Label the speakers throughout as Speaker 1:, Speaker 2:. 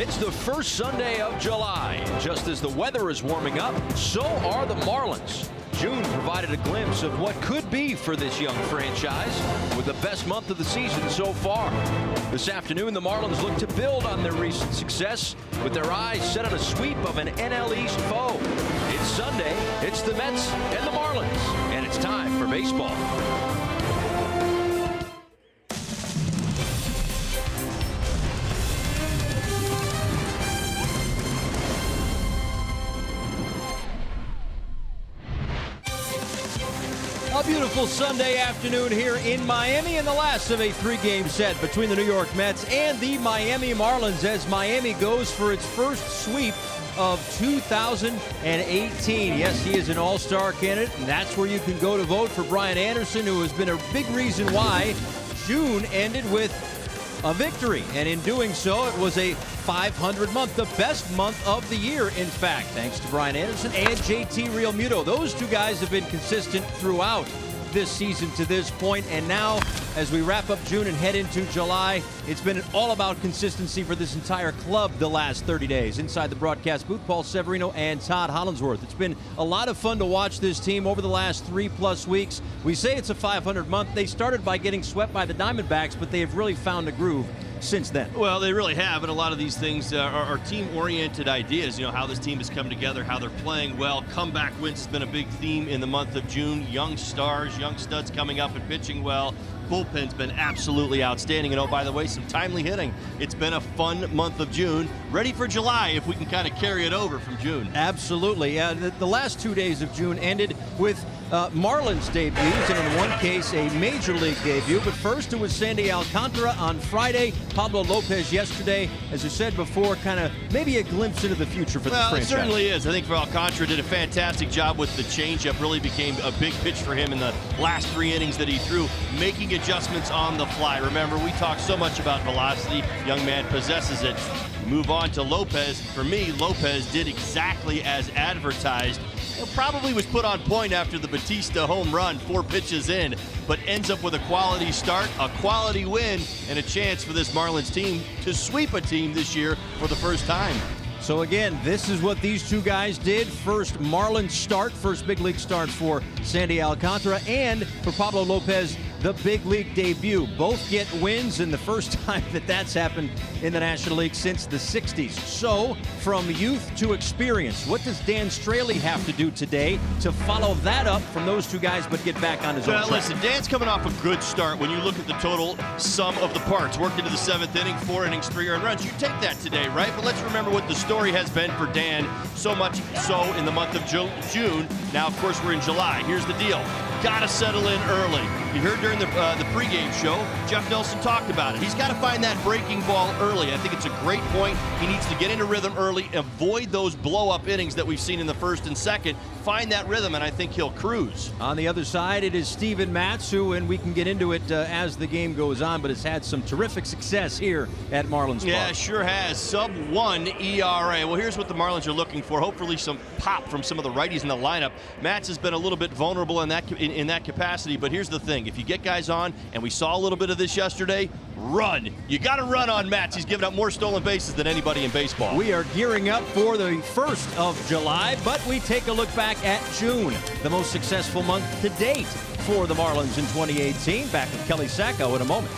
Speaker 1: It's the first Sunday of July. Just as the weather is warming up, so are the Marlins. June provided a glimpse of what could be for this young franchise with the best month of the season so far. This afternoon, the Marlins look to build on their recent success with their eyes set on a sweep of an NL East foe. It's Sunday, it's the Mets and the Marlins, and it's time for baseball. A beautiful Sunday afternoon here in Miami, and the last of a three-game set between the New York Mets and the Miami Marlins as Miami goes for its first sweep of 2018. Yes, he is an all-star candidate, and that's where you can go to vote for Brian Anderson, who has been a big reason why June ended with a victory. And in doing so, it was a 500 month, the best month of the year, in fact, thanks to Brian Anderson and JT Realmuto. Those two guys have been consistent throughout this season to this point, and now as we wrap up June and head into July, it's been all about consistency for this entire club the last 30 days. Inside the broadcast booth, Paul Severino and Todd Hollandsworth. It's been a lot of fun to watch this team over the last 3+ weeks. We say it's a 500 month. They started by getting swept by the Diamondbacks, but they have really found a groove since then.
Speaker 2: Well, they really have, and a lot of these things are team-oriented ideas. You know, how this team has come together, how they're playing well. Comeback wins has been a big theme in the month of June. Young stars, young studs coming up and pitching well. Bullpen's been absolutely outstanding. And oh, by the way, some timely hitting. It's been a fun month of June. Ready for July if we can kind of carry it over from June.
Speaker 1: Absolutely. The last 2 days of June ended with Marlins debuts, and in one case, a major league debut. But first, it was Sandy Alcantara on Friday, Pablo Lopez yesterday. As I said before, kind of maybe a glimpse into the future for this franchise.
Speaker 2: It certainly is. I think Alcantara did a fantastic job with the changeup. Really became a big pitch for him in the last 3 innings that he threw, making adjustments on the fly. Remember, we talk so much about velocity. Young man possesses it. Move on to Lopez. For me, Lopez did exactly as advertised. It probably was put on point after the Batista home run 4 pitches in, but ends up with a quality start, a quality win, and a chance for this Marlins team to sweep a team this year for the first time.
Speaker 1: So again, this is what these two guys did. First Marlins start, first big league start for Sandy Alcantara, and for Pablo Lopez, the big league debut. Both get wins, and the first time that that's happened in the National League since the 60s. So, from youth to experience, what does Dan Straley have to do today to follow that up from those two guys but get back on his own track?
Speaker 2: Listen, Dan's coming off a good start when you look at the total sum of the parts. Worked into the 7th inning, 4 innings, 3 earned runs. You take that today, right? But let's remember what the story has been for Dan, so much so in the month of June. Now, of course, we're in July. Here's the deal. Got to settle in early. You heard during the pregame show, Jeff Nelson talked about it. He's got to find that breaking ball early. I think it's a great point. He needs to get into rhythm early, avoid those blow-up innings that we've seen in the first and second. Find that rhythm, and I think he'll cruise.
Speaker 1: On the other side, it is Steven Matz, who, and we can get into it as the game goes on, but has had some terrific success here at Marlins Park.
Speaker 2: Yeah, sure has. Sub-1 ERA. Well, here's what the Marlins are looking for. Hopefully some pop from some of the righties in the lineup. Matz has been a little bit vulnerable in that capacity, but here's the thing. If you get guys on, and we saw a little bit of this yesterday, run. You got to run on Matz. He's given up more stolen bases than anybody in baseball.
Speaker 1: We are gearing up for the 1st of July, but we take a look back at June, the most successful month to date for the Marlins in 2018. Back with Kelly Sacco in a moment.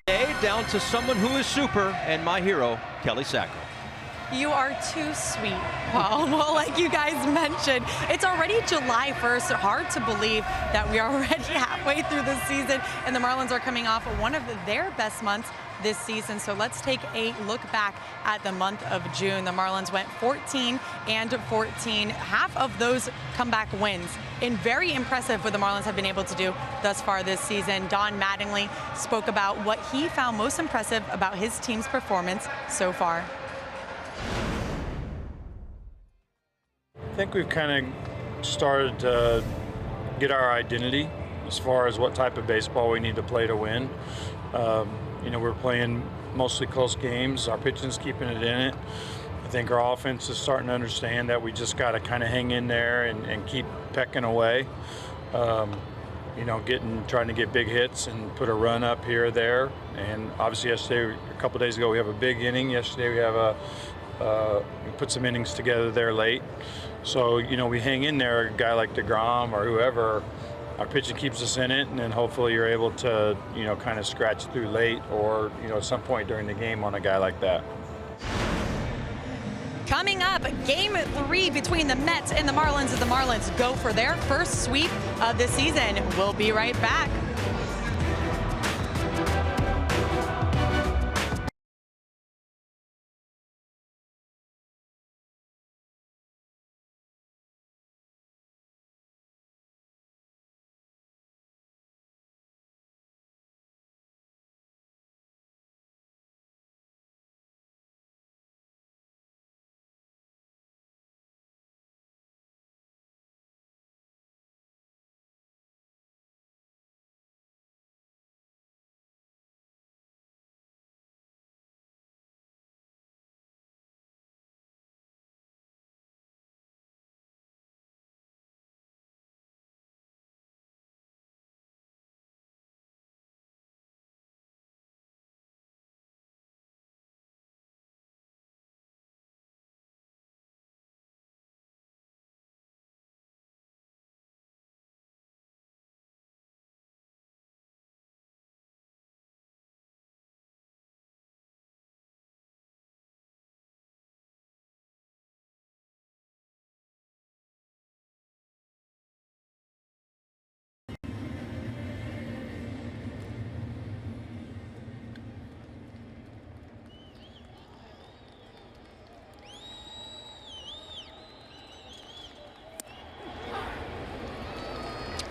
Speaker 1: Day down to someone who is super, and my hero, Kelly Sacco.
Speaker 3: You are too sweet, Paul. Well, like you guys mentioned, it's already July 1st. Hard to believe that we are already halfway through the season, and the Marlins are coming off of one of their best months this season. So let's take a look back at the month of June. The Marlins went 14-14. Half of those comeback wins, and very impressive what the Marlins have been able to do thus far this season. Don Mattingly spoke about what he found most impressive about his team's performance so far.
Speaker 4: I think we've kind of started to get our identity as far as what type of baseball we need to play to win. You know, we're playing mostly close games. Our pitching's keeping it in it. I think our offense is starting to understand that we just got to kind of hang in there and keep pecking away. You know, trying to get big hits and put a run up here or there. And obviously yesterday, a couple days ago, we have a big inning. Yesterday we have we put some innings together there late. So, you know, we hang in there, a guy like DeGrom or whoever, our pitching keeps us in it, and then hopefully you're able to, you know, kind of scratch through late or, you know, at some point during the game on a guy like that.
Speaker 3: Coming up, Game 3 between the Mets and the Marlins as the Marlins go for their first sweep of the season. We'll be right back.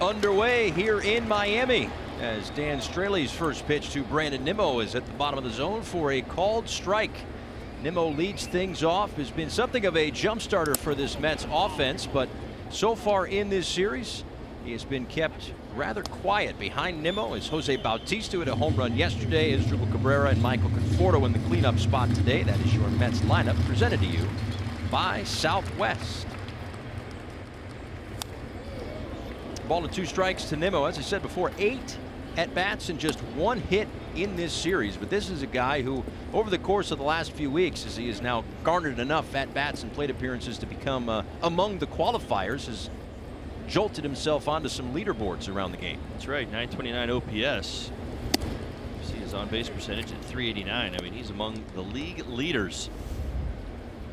Speaker 1: Underway here in Miami as Dan Straley's first pitch to Brandon Nimmo is at the bottom of the zone for a called strike. Nimmo leads things off, has been something of a jump starter for this Mets offense, but so far in this series he has been kept rather quiet. Behind Nimmo is Jose Bautista, who had a home run yesterday, Asdrubal Cabrera and Michael Conforto in the cleanup spot today. That is your Mets lineup presented to you by Southwest. Ball and 2 strikes to Nimmo. As I said before, 8 at-bats and just 1 hit in this series. But this is a guy who, over the course of the last few weeks, as he has now garnered enough at-bats and plate appearances to become among the qualifiers, has jolted himself onto some leaderboards around the game.
Speaker 2: That's right, 929 OPS. See his on-base percentage at 389. I mean, he's among the league leaders.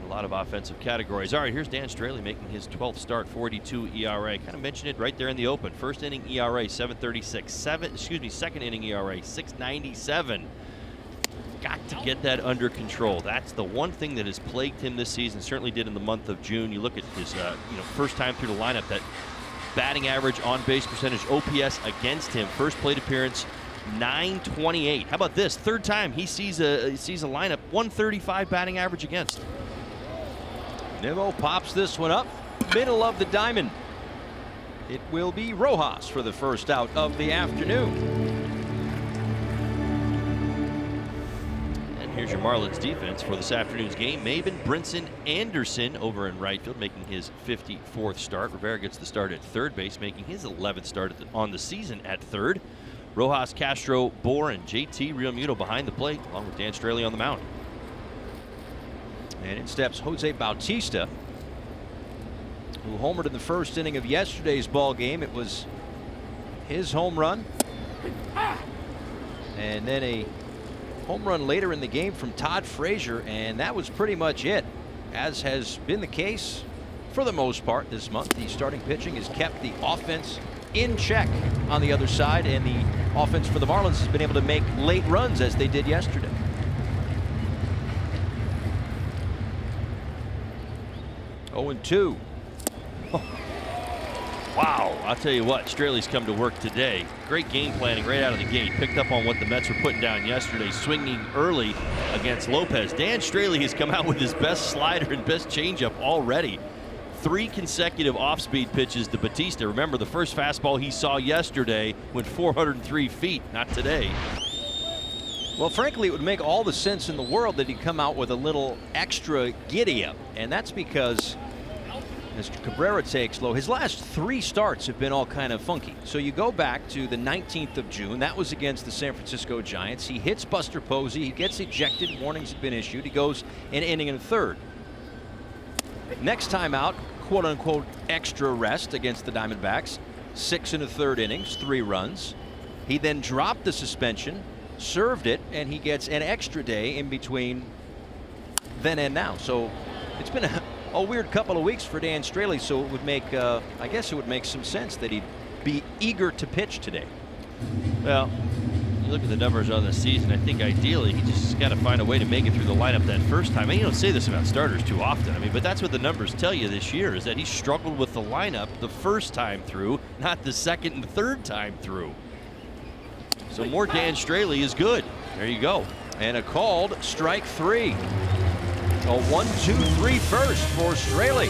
Speaker 2: A lot of offensive categories. All right, here's Dan Straley making his 12th start, 42 ERA. Kind of mentioned it right there in the open. First inning ERA 736. Second inning ERA 697. Got to get that under control. That's the one thing that has plagued him this season. Certainly did in the month of June. You look at his first time through the lineup, that batting average, on base percentage, OPS against him. First plate appearance 928. How about this? Third time he sees a lineup, 135 batting average against.
Speaker 1: Nimmo pops this one up, middle of the diamond. It will be Rojas for the first out of the afternoon.
Speaker 2: And here's your Marlins defense for this afternoon's game. Maben Brinson Anderson over in right field, making his 54th start. Rivera gets the start at third base, making his 11th start on the season at third. Rojas, Castro, Bohr, and JT Realmuto behind the plate, along with Dan Straley on the mound.
Speaker 1: And in steps Jose Bautista, who homered in the first inning of yesterday's ball game. It was his home run. And then a home run later in the game from Todd Frazier, and that was pretty much it, as has been the case for the most part this month. The starting pitching has kept the offense in check on the other side, and the offense for the Marlins has been able to make late runs as they did yesterday. Oh, and 2.
Speaker 2: Wow, I'll tell you what, Straley's come to work today. Great game planning right out of the gate. Picked up on what the Mets were putting down yesterday, swinging early against Lopez. Dan Straley has come out with his best slider and best changeup already. 3 consecutive off-speed pitches to Batista. Remember, the first fastball he saw yesterday went 403 feet, not today.
Speaker 1: Well, frankly, it would make all the sense in the world that he'd come out with a little extra giddy-up, and that's because Mr. Cabrera takes low. His last 3 starts have been all kind of funky. So you go back to the 19th of June. That was against the San Francisco Giants. He hits Buster Posey. He gets ejected. Warnings have been issued. He goes an inning and a third. Next time out, quote-unquote extra rest against the Diamondbacks. 6 1/3 innings, 3 runs. He then dropped the suspension, served it, and he gets an extra day in between then and now. So it's been a weird couple of weeks for Dan Straley, so it would make, I guess it would make some sense that he'd be eager to pitch today.
Speaker 2: Well, you look at the numbers on the season, I think ideally he just got to find a way to make it through the lineup that first time. And you don't say this about starters too often, I mean, but that's what the numbers tell you this year, is that he struggled with the lineup the first time through, not the second and third time through. So more Dan Straley is good. There you go.
Speaker 1: And a called strike 3. A 1-2-3 first for Straley.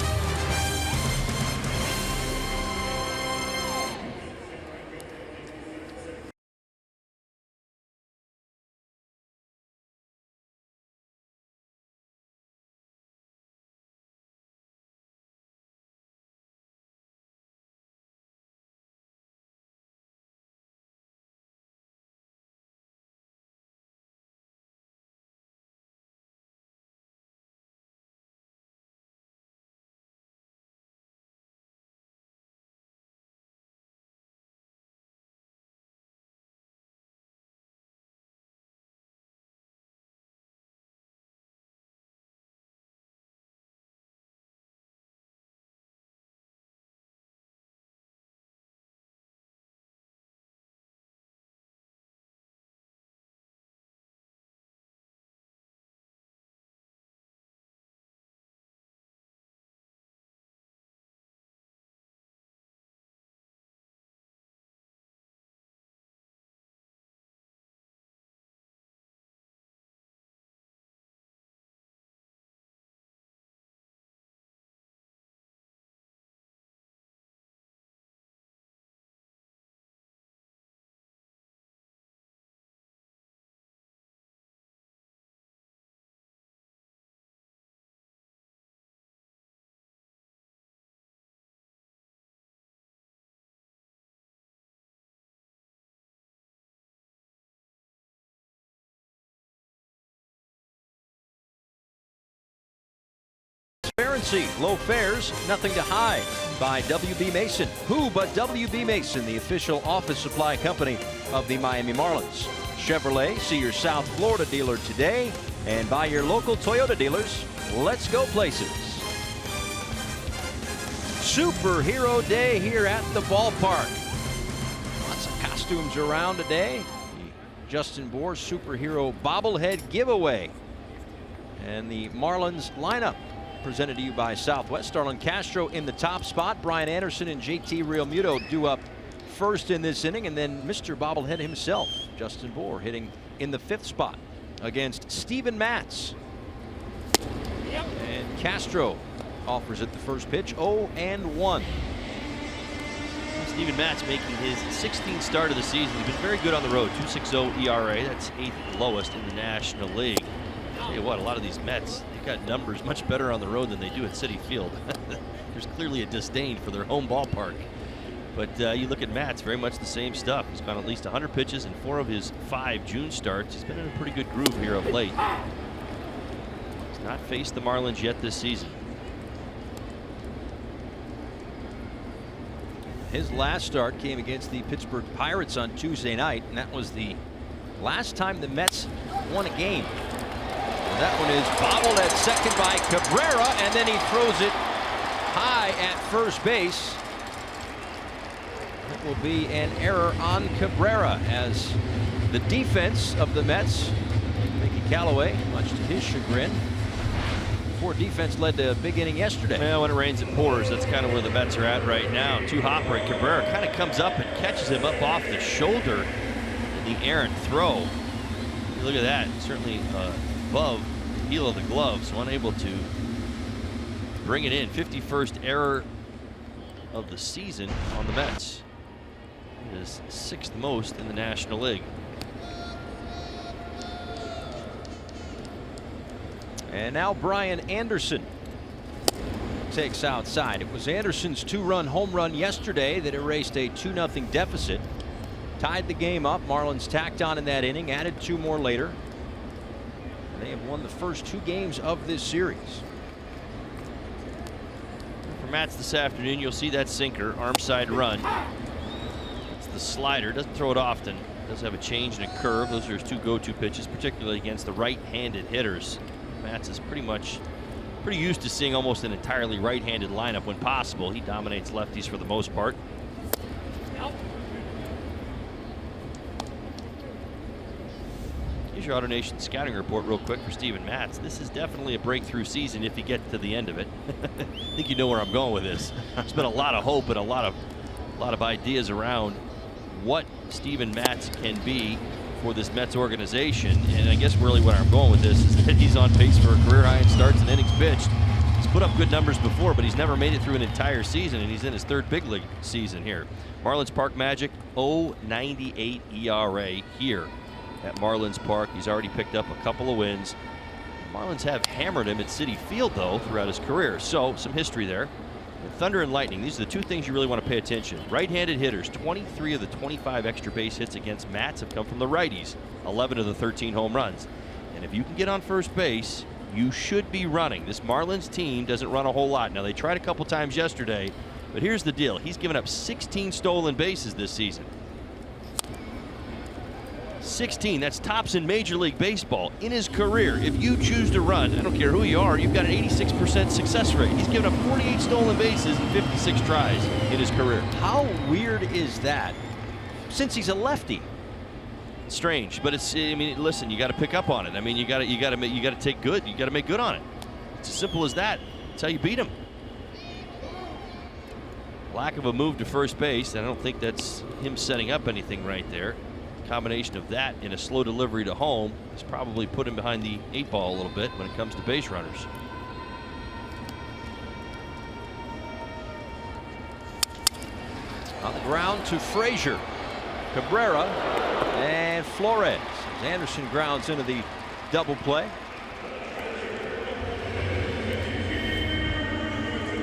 Speaker 1: Transparency, low fares, nothing to hide. By WB Mason. Who but WB Mason, the official office supply company of the Miami Marlins. Chevrolet, see your South Florida dealer today. And by your local Toyota dealers, let's go places. Superhero Day here at the ballpark. Lots of costumes around today. The Justin Bohr Superhero Bobblehead Giveaway. And the Marlins lineup presented to you by Southwest. Starlin Castro in the top spot. Brian Anderson and JT Realmuto due up first in this inning, and then Mr. Bobblehead himself, Justin Bohr, hitting in the 5th spot against Steven Matz. And Castro offers it the first pitch, 0-1.
Speaker 2: Steven Matz making his 16th start of the season. He's been very good on the road, 2.60 ERA. That's 8th lowest in the National League. Tell you what, a lot of these Mets, they've got numbers much better on the road than they do at Citi Field. There's clearly a disdain for their home ballpark. But you look at Matz, very much the same stuff. He's gone at least 100 pitches in 4 of his 5 June starts. He's been in a pretty good groove here of late. He's not faced the Marlins yet this season.
Speaker 1: His last start came against the Pittsburgh Pirates on Tuesday night, and that was the last time the Mets one a game. And that one is bobbled at second by Cabrera, and then he throws it high at first base. That will be an error on Cabrera, as the defense of the Mets, Mickey Callaway, much to his chagrin, poor defense led to a big inning yesterday.
Speaker 2: Well, when it rains, it pours. That's kind of where the Mets are at right now. Too hot right. Cabrera kind of comes up and catches him up off the shoulder in the errant throw. Look at that. Certainly above the heel of the glove, so unable to bring it in. 51st error of the season on the Mets. It is 6th most in the National League.
Speaker 1: And now Brian Anderson takes outside. It was Anderson's 2-run home run yesterday that erased a 2-0 deficit. Tied the game up. Marlins tacked on in that inning, added 2 more later. They have won the first 2 games of this series.
Speaker 2: For Mats this afternoon, you'll see that sinker, arm side run. It's the slider, doesn't throw it often. Does have a change and a curve. Those are his 2 go-to pitches, particularly against the right-handed hitters. Mats is pretty used to seeing almost an entirely right-handed lineup when possible. He dominates lefties for the most part. Here's your AutoNation scouting report real quick for Steven Matz. This is definitely a breakthrough season if you get to the end of it. I think you know where I'm going with this. There's been a lot of hope and a lot of ideas around what Steven Matz can be for this Mets organization, and I guess really where I'm going with this is that he's on pace for a career high in starts and innings pitched. He's put up good numbers before, but he's never made it through an entire season, and he's in his 3rd big league season here. Marlins Park Magic, 0.98 ERA here at Marlins Park. He's already picked up a couple of wins. Marlins have hammered him at Citi Field, though, throughout his career, so some history there. And Thunder and Lightning, these are the 2 things you really want to pay attention. Right-handed hitters, 23 of the 25 extra base hits against Mats have come from the righties, 11 of the 13 home runs. And if you can get on first base, you should be running. This Marlins team doesn't run a whole lot. Now, they tried a couple times yesterday, but here's the deal. He's given up 16 stolen bases this season. 16, that's tops in Major League Baseball in his career. If you choose to run, I don't care who you are, you've got an 86% success rate. He's given up 48 stolen bases in 56 tries in his career.
Speaker 1: How weird is that, since he's a lefty?
Speaker 2: Strange, but it's, I mean, listen, you got to pick up on it. I mean, you got to take good. You got to make good on it. It's as simple as that. That's how you beat him. Lack of a move to first base. I don't think that's him setting up anything right there. Combination of that and a slow delivery to home has probably put him behind the 8 ball a little bit when it comes to base runners.
Speaker 1: On the ground to Frazier, Cabrera, and Flores. Anderson grounds into the double play.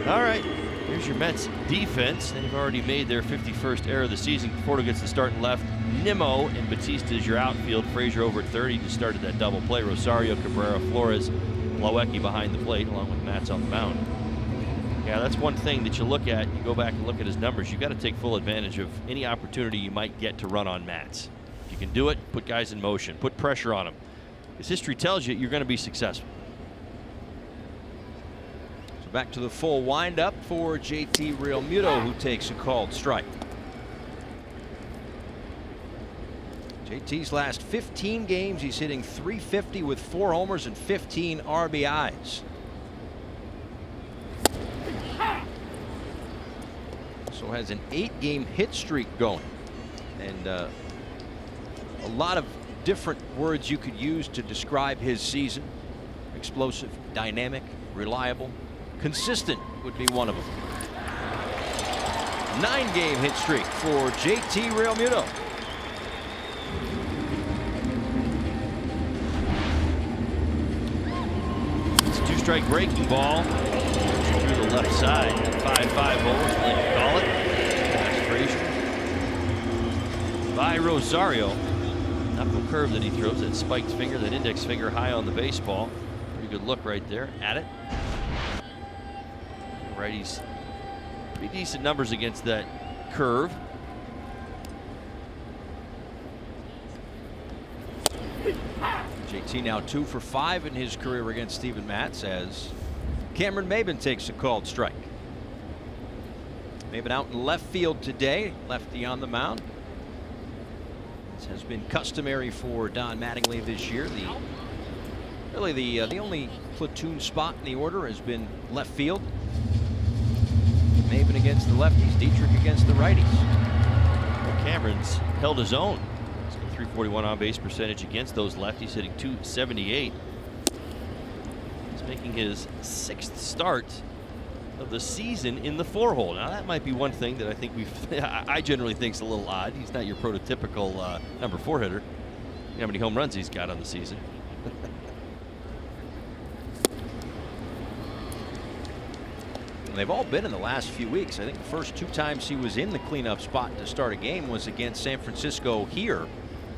Speaker 2: All right, here's your Mets defense. They've already made their 51st error of the season. Porto gets the start left. Nimmo and Batista is your outfield. Frazier over at 30 just started that double play. Rosario, Cabrera, Flores, Loecki behind the plate, along with Matz on the mound. Yeah, that's one thing that you look at. You go back and look at his numbers. You got to take full advantage of any opportunity you might get to run on Matz. If you can do it, put guys in motion, put pressure on them. As history tells you, you're going to be successful.
Speaker 1: So back to the full windup for JT Realmuto, who takes a called strike. JT's last 15 games, he's hitting .350 with 4 homers and 15 RBIs. Also has an 8-game hit streak going. And a lot of different words you could use to describe his season. Explosive, dynamic, reliable, consistent would be one of them. 9-game hit streak for JT Realmuto.
Speaker 2: Strike breaking ball through the left side. 5-5 hole, like you call it. That's Frazier. By Rosario. Knuckle curve that he throws, that spiked finger, that index finger high on the baseball. Pretty good look right there at it. Righties, pretty decent numbers against that curve. JT
Speaker 1: He now 2 for 5 in his career against Steven Matz as Cameron Maben takes a called strike. Maben out in left field today, lefty on the mound. This has been customary for Don Mattingly this year. The only platoon spot in the order has been left field. Maben against the lefties, Dietrich against the righties.
Speaker 2: Well, Cameron's held his own. He's got 341 on-base percentage against those lefties, hitting .278. He's making his 6th start of the season in the 4-hole. Now that might be one thing that I think I generally think is a little odd. He's not your prototypical number 4 hitter. You know how many home runs he's got on the season.
Speaker 1: They've all been in the last few weeks. I think the first 2 times he was in the cleanup spot to start a game was against San Francisco here,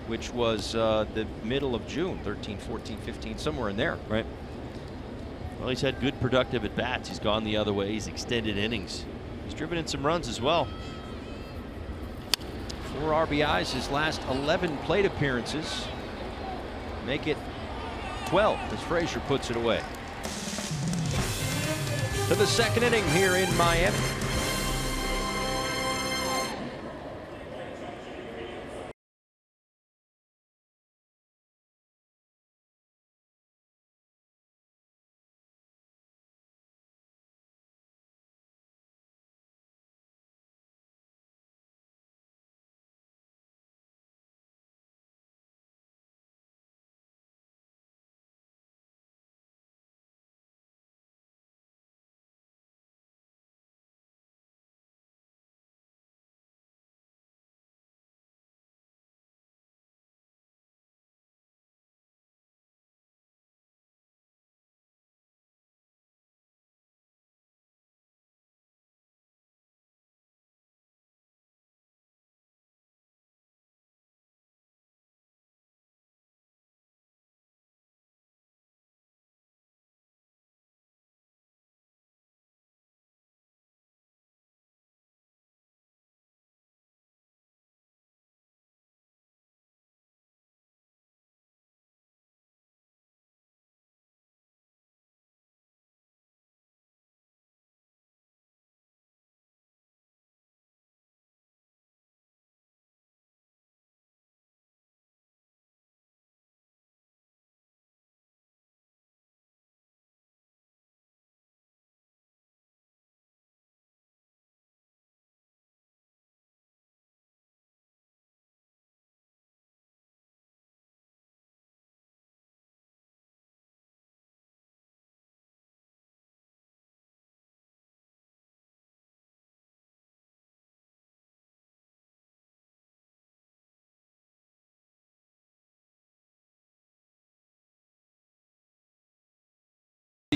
Speaker 1: which was the middle of June, 13, 14, 15, somewhere in there.
Speaker 2: Right. Well, he's had good productive at bats. He's gone the other way. He's extended innings. He's driven in some runs as well.
Speaker 1: 4 RBIs his last 11 plate appearances. Make it 12 as Frazier puts it away. To the 2nd inning here in Miami.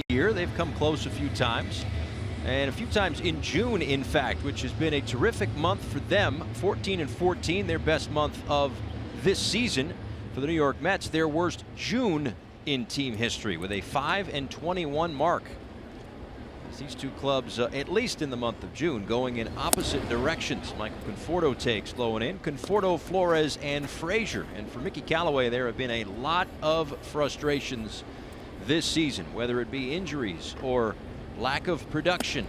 Speaker 1: Year they've come close a few times, and a few times in June, in fact, which has been a terrific month for them. 14-14, their best month of this season. For the New York Mets, their worst June in team history with a 5-21 mark. As these two clubs, at least in the month of June, going in opposite directions. Michael Conforto takes low and in. Conforto, Flores, and Frazier. And for Mickey Callaway, there have been a lot of frustrations this season, whether it be injuries or lack of production.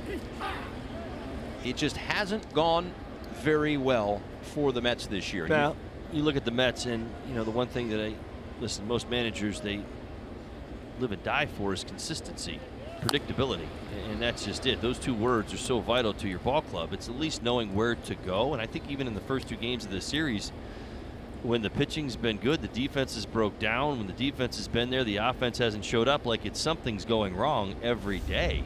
Speaker 1: It just hasn't gone very well for the Mets this year.
Speaker 2: Now, you look at the Mets, and you know the one thing that listen, most managers, they live and die for is consistency, predictability, and that's just it. Those 2 words are so vital to your ball club. It's at least knowing where to go, and I think even in the first 2 games of this series, when the pitching's been good, the defense has broke down. When the defense has been there, the offense hasn't showed up. Like something's going wrong every day.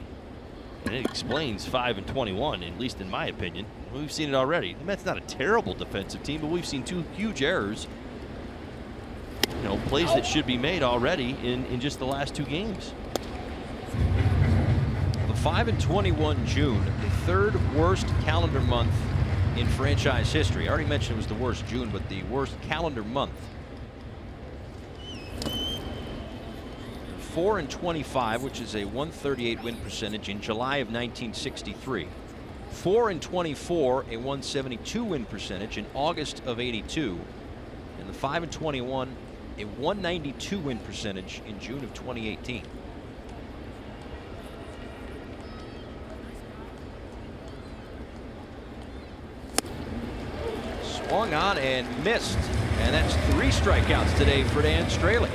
Speaker 2: And it explains 5-21, at least in my opinion. We've seen it already. The Mets not a terrible defensive team, but we've seen 2 huge errors. You know, plays that should be made already in just the last 2 games.
Speaker 1: The 5-21 June, the 3rd worst calendar month in franchise history. I already mentioned it was the worst June, but the worst calendar month. 4-25, which is a 138 win percentage in July of 1963. 4-24, a 172 win percentage in August of '82. And the 5-21 a 192 win percentage in June of 2018. Swung on and missed. And that's 3 strikeouts today for Dan Straley.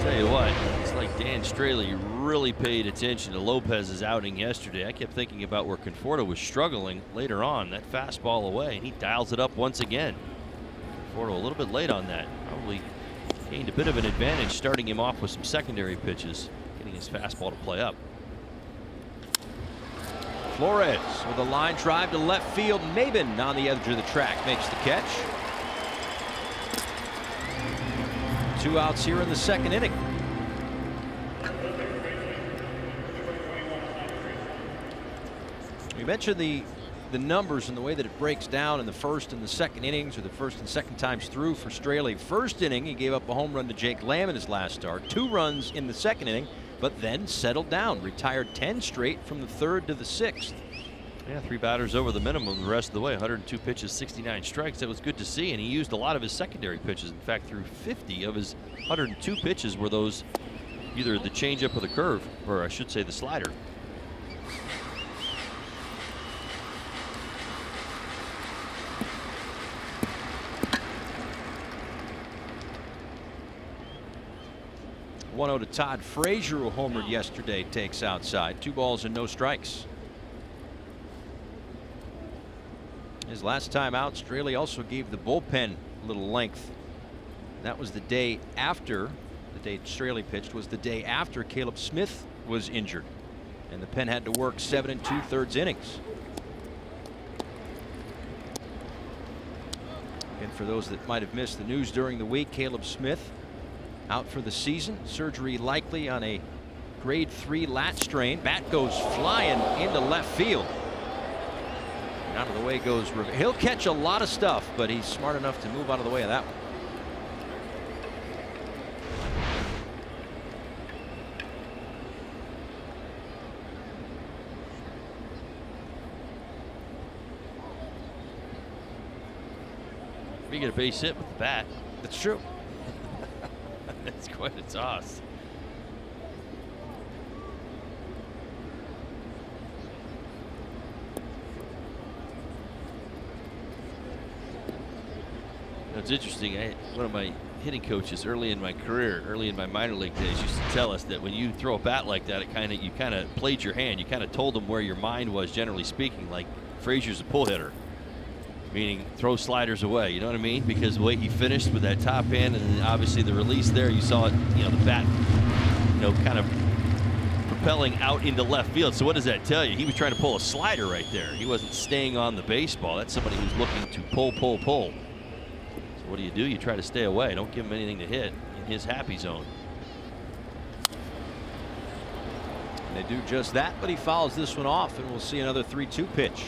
Speaker 2: Tell you what, it's like Dan Straley really paid attention to Lopez's outing yesterday. I kept thinking about where Conforto was struggling later on. That fastball away, and he dials it up once again. Conforto a little bit late on that. Probably gained a bit of an advantage starting him off with some secondary pitches, getting his fastball to play up.
Speaker 1: Flores with a line drive to left field. Maben on the edge of the track makes the catch. 2 outs here in the second inning. We mentioned the numbers and the way that it breaks down in the first and the second innings, or the first and second times through for Straley. First inning, he gave up a home run to Jake Lamb in his last start. 2 runs in the second inning, but then settled down, retired 10 straight from the 3rd to the 6th.
Speaker 2: Yeah, 3 batters over the minimum the rest of the way. 102 pitches, 69 strikes. That was good to see, and he used a lot of his secondary pitches. In fact, through 50 of his 102 pitches were those either the changeup or the curve, or I should say the slider.
Speaker 1: To Todd Frazier, who homered yesterday, takes outside. 2 balls and no strikes. His last time out, Straley also gave the bullpen a little length. That was the day after, the day Straley pitched was the day after Caleb Smith was injured, and the pen had to work 7 2/3 innings. And for those that might have missed the news during the week, Caleb Smith out for the season. Surgery likely on a grade 3 lat strain. Bat goes flying into left field. Out of the way goes Rivera. He'll catch a lot of stuff, but he's smart enough to move out of the way of that one.
Speaker 2: You get a base hit with the bat.
Speaker 1: That's true.
Speaker 2: That's quite a toss. It's interesting. One of my hitting coaches early in my career, early in my minor league days, used to tell us that when you throw a bat like that, you kind of played your hand. You kind of told them where your mind was, generally speaking. Like Frazier's a pull hitter, meaning throw sliders away. You know what I mean? Because the way he finished with that top end, and then obviously the release there, you saw it. The bat, kind of propelling out into left field. So what does that tell you? He was trying to pull a slider right there. He wasn't staying on the baseball. That's somebody who's looking to pull. What do? You try to stay away. Don't give him anything to hit in his happy zone.
Speaker 1: And they do just that, but he fouls this one off, and we'll see another 3-2 pitch.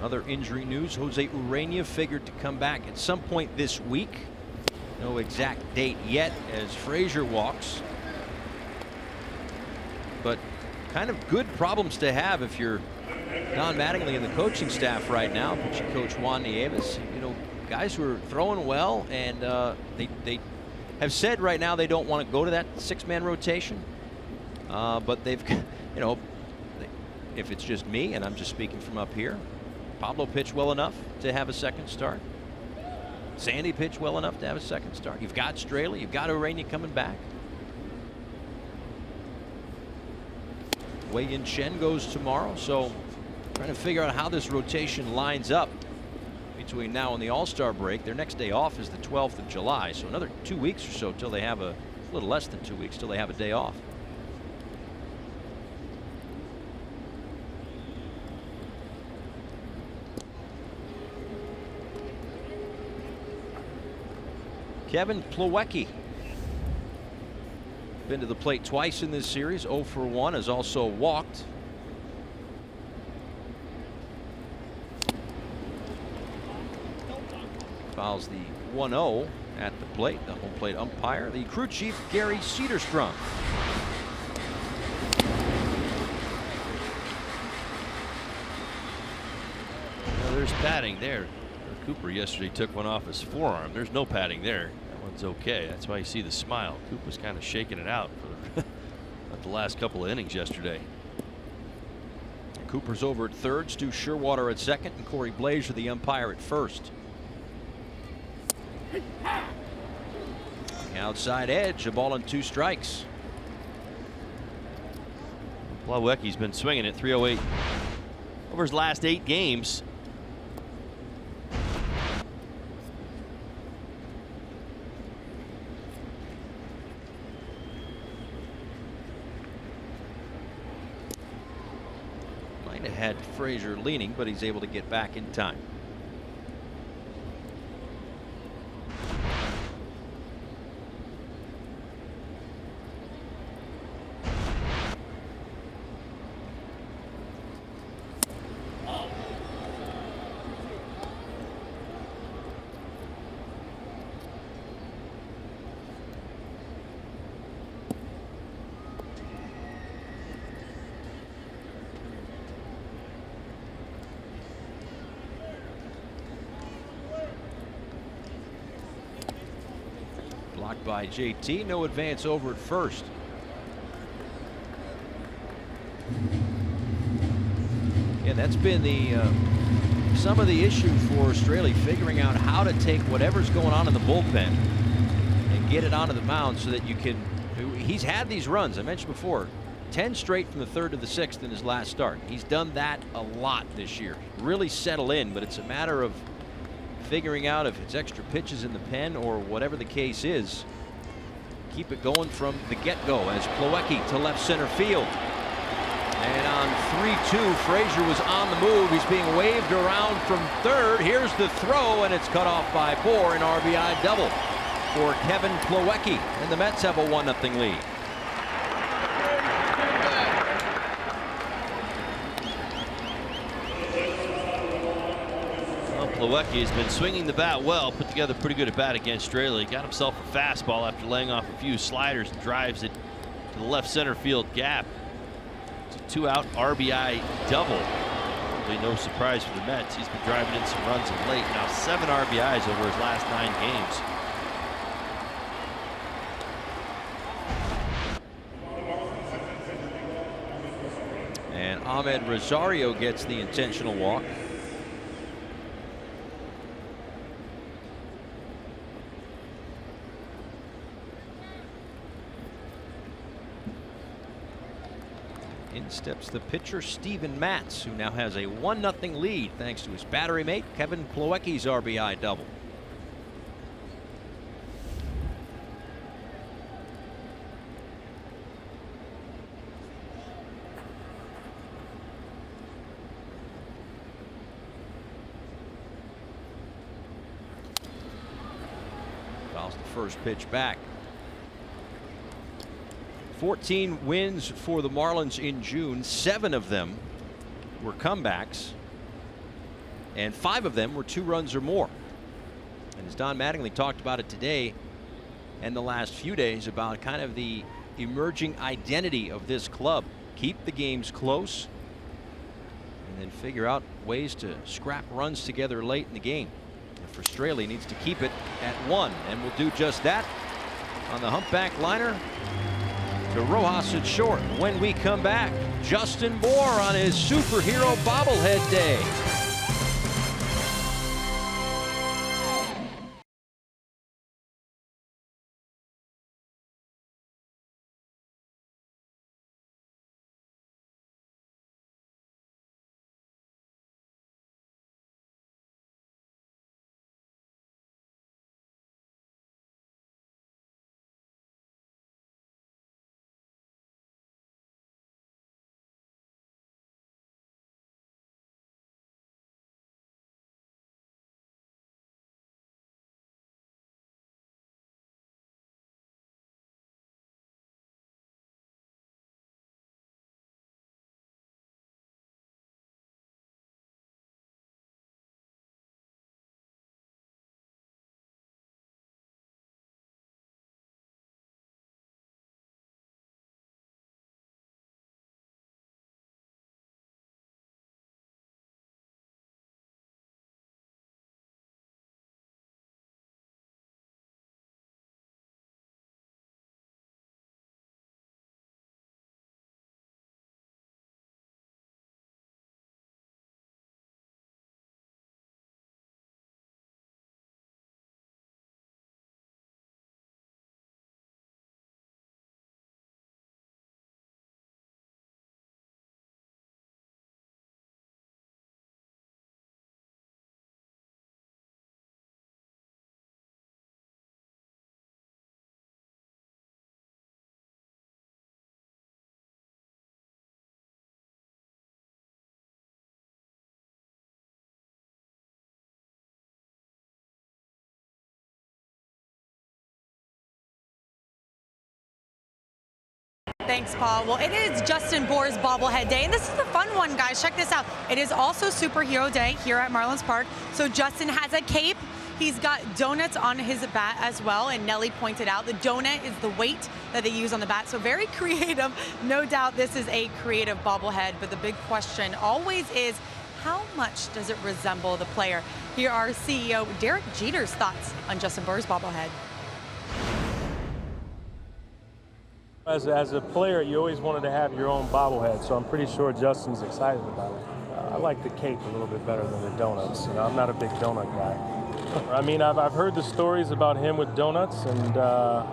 Speaker 1: Other injury news: Jose Urena figured to come back at some point this week. No exact date yet as Frazier walks. But kind of good problems to have if you're Don Mattingly and the coaching staff right now. Pitching coach Juan Nieves. Guys who are throwing well, and they have said right now they don't want to go to that 6-man rotation. But they've, if it's just me, and I'm just speaking from up here, Pablo pitched well enough to have a second start. Sandy pitched well enough to have a second start. You've got Straley, you've got Urena coming back. Wei-Yin Chen goes tomorrow, so trying to figure out how this rotation lines up between now and the All-Star break. Their next day off is the 12th of July, so another 2 weeks or so till they have a little less than 2 weeks till they have a day off. Kevin Plawecki been to the plate twice in this series. 0 for 1, has also walked. Fouls the 1-0. At the plate, the home plate umpire, the crew chief, Gary Cedarstrom.
Speaker 2: Well, there's padding there. Cooper yesterday took one off his forearm. There's no padding there. That one's okay. That's why you see the smile. Cooper's kind of shaking it out for the last couple of innings yesterday.
Speaker 1: Cooper's over at third, Stu Sherwater at second, and Corey Blazer, the umpire, at first. The outside edge, a ball and 2 strikes.
Speaker 2: Plawecki's been swinging at 308 over his last 8 games.
Speaker 1: Might have had Frazier leaning, but he's able to get back in time. Blocked by JT. No advance over at first. And that's been the some of the issue for Australia, figuring out how to take whatever's going on in the bullpen and get it onto the mound so that you can. He's had these runs I mentioned before, 10 straight from the 3rd to the 6th in his last start. He's done that a lot this year. Really settle in, but it's a matter of figuring out if it's extra pitches in the pen or whatever the case is. Keep it going from the get-go as Plawecki to left center field. And on 3-2, Frazier was on the move. He's being waved around from third. Here's the throw, and it's cut off by Bohr, an RBI double for Kevin Plawecki. And the Mets have a 1-0 lead.
Speaker 2: Plawecki has been swinging the bat well, put together pretty good at bat against Australia. He got himself a fastball after laying off a few sliders and drives it to the left center field gap. It's a 2-out RBI double. Really no surprise for the Mets. He's been driving in some runs of late. Now 7 RBIs over his last 9 games.
Speaker 1: And Ahmed Rosario gets the intentional walk. In steps the pitcher Steven Matz, who now has a 1-0 lead thanks to his battery mate Kevin Plawecki's RBI double. Fouls the first pitch back. 14 wins for the Marlins in June. 7 of them were comebacks, and 5 of them were 2 runs or more. And as Don Mattingly talked about it today and the last few days about kind of the emerging identity of this club. Keep the games close and then figure out ways to scrap runs together late in the game. And for Straley, needs to keep it at 1, and will do just that on the humpback liner to Rojas at short. When we come back, Justin Bohr on his superhero bobblehead day.
Speaker 3: Thanks, Paul. Well, it is Justin Boer's bobblehead day, and this is the fun one, guys. Check this out. It is also Superhero Day here at Marlins Park. So Justin has a cape. He's got donuts on his bat as well, and Nelly pointed out the donut is the weight that they use on the bat. So very creative. No doubt this is a creative bobblehead, but the big question always is, how much does it resemble the player? Here are CEO Derek Jeter's thoughts on Justin Boer's bobblehead.
Speaker 5: As a player, you always wanted to have your own bobblehead, so I'm pretty sure Justin's excited about it. I like the cape a little bit better than the donuts. You know, I'm not a big donut guy. I mean, I've heard the stories about him with donuts, and you know,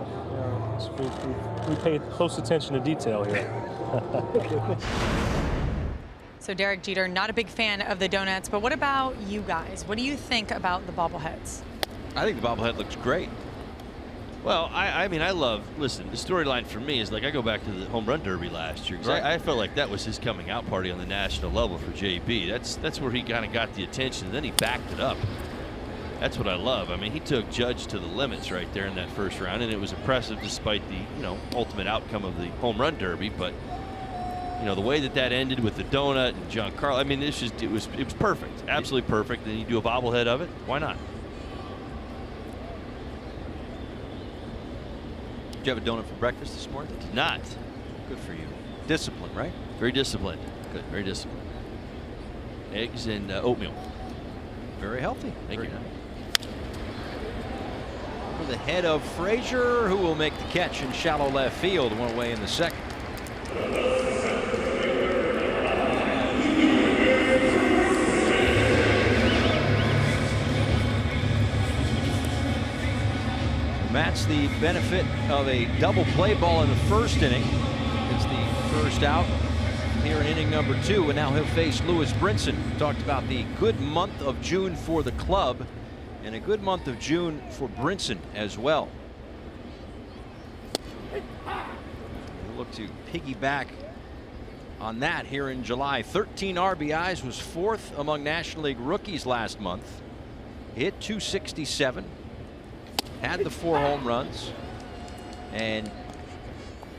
Speaker 5: we paid close attention to detail here.
Speaker 3: So Derek Jeter, not a big fan of the donuts, but what about you guys? What do you think about the bobbleheads?
Speaker 1: I think the bobblehead looks great.
Speaker 2: Well, I mean, I love, listen, the storyline for me is like I go back to the home run derby last year, because I felt like that was his coming out party on the national level for JB. That's where he kind of got the attention, and then he backed it up. That's what I love. I mean, he took Judge to the limits right there in that first round, and it was impressive despite the, you know, ultimate outcome of the home run derby. But you know, the way that ended with the donut and Giancarlo, I mean, it was perfect, absolutely perfect. And you do a bobblehead of it, why not?
Speaker 1: Did you have a donut for breakfast this morning?
Speaker 2: Did not.
Speaker 1: Good for you. Discipline, right?
Speaker 2: Very disciplined. Good, very disciplined. Eggs and oatmeal.
Speaker 1: Very healthy.
Speaker 2: Thank you.
Speaker 1: Over the head of Frazier, who will make the catch in shallow left field, one away in the second. That's the benefit of a double play ball in the first inning. It's the first out here in inning number 2, and now he'll face Lewis Brinson. Talked about the good month of June for the club and a good month of June for Brinson as well. We'll look to piggyback on that here in July. 13 RBIs, was 4th among National League rookies last month. Hit .267. Had the 4 home runs, and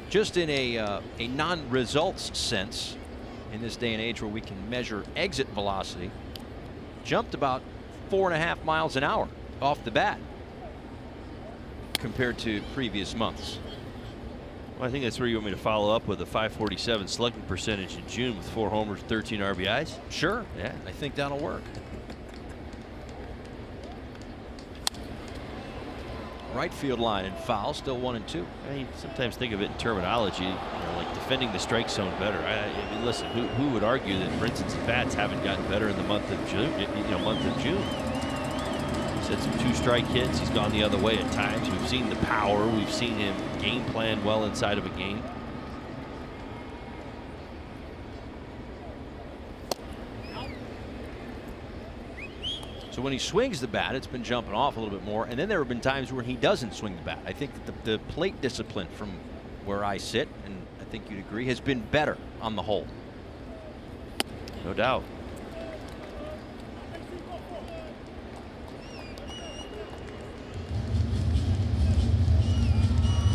Speaker 1: just in a non-results sense, in this day and age where we can measure exit velocity, jumped about 4.5 miles an hour off the bat compared to previous months.
Speaker 2: Well, I think that's where you want me to follow up with a .547 slugging percentage in June with 4 homers, 13 RBIs.
Speaker 1: Sure, yeah, I think that'll work. Right field line and foul, still 1-2.
Speaker 2: I mean, sometimes think of it in terminology, you know, like defending the strike zone better. I mean, listen, who would argue that Brinson's bats haven't gotten better in the month of June? He's had some 2-strike hits. He's gone the other way at times. We've seen the power. We've seen him game plan well inside of a game.
Speaker 1: So when he swings the bat, it's been jumping off a little bit more, and then there have been times where he doesn't swing the bat. I think that the plate discipline from where I sit, and I think you'd agree, has been better on the whole.
Speaker 2: No doubt.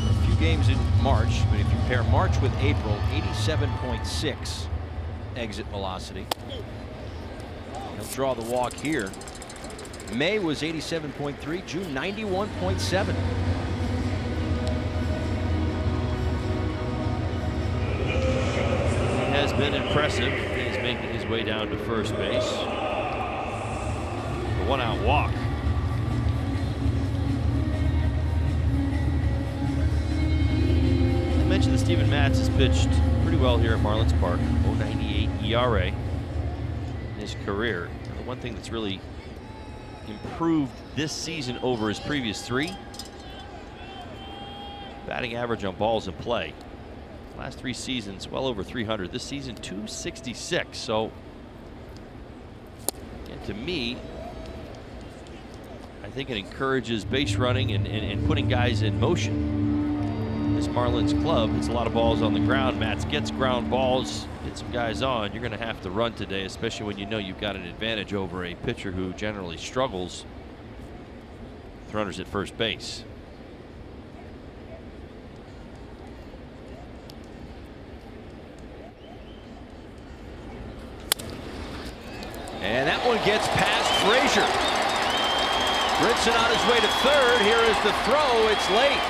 Speaker 1: A few games in March, but if you pair March with April, 87.6 exit velocity. He'll draw the walk here. May was 87.3, June 91.7.
Speaker 2: He has been impressive. He's making his way down to first base. A 1-out walk. I mentioned that Steven Matz has pitched pretty well here at Marlins Park. 0.98 ERA in his career. And the one thing that's really improved this season over his previous 3, batting average on balls in play. Last 3 seasons well over 300. This season 266. So yeah, to me, I think it encourages base running and putting guys in motion. This Marlins club, it's a lot of balls on the ground. Matz gets ground balls, gets some guys on. You're going to have to run today, especially when you know you've got an advantage over a pitcher who generally struggles with runners at first base.
Speaker 1: And that one gets past Frazier. Brinson on his way to third. Here is the throw. It's late.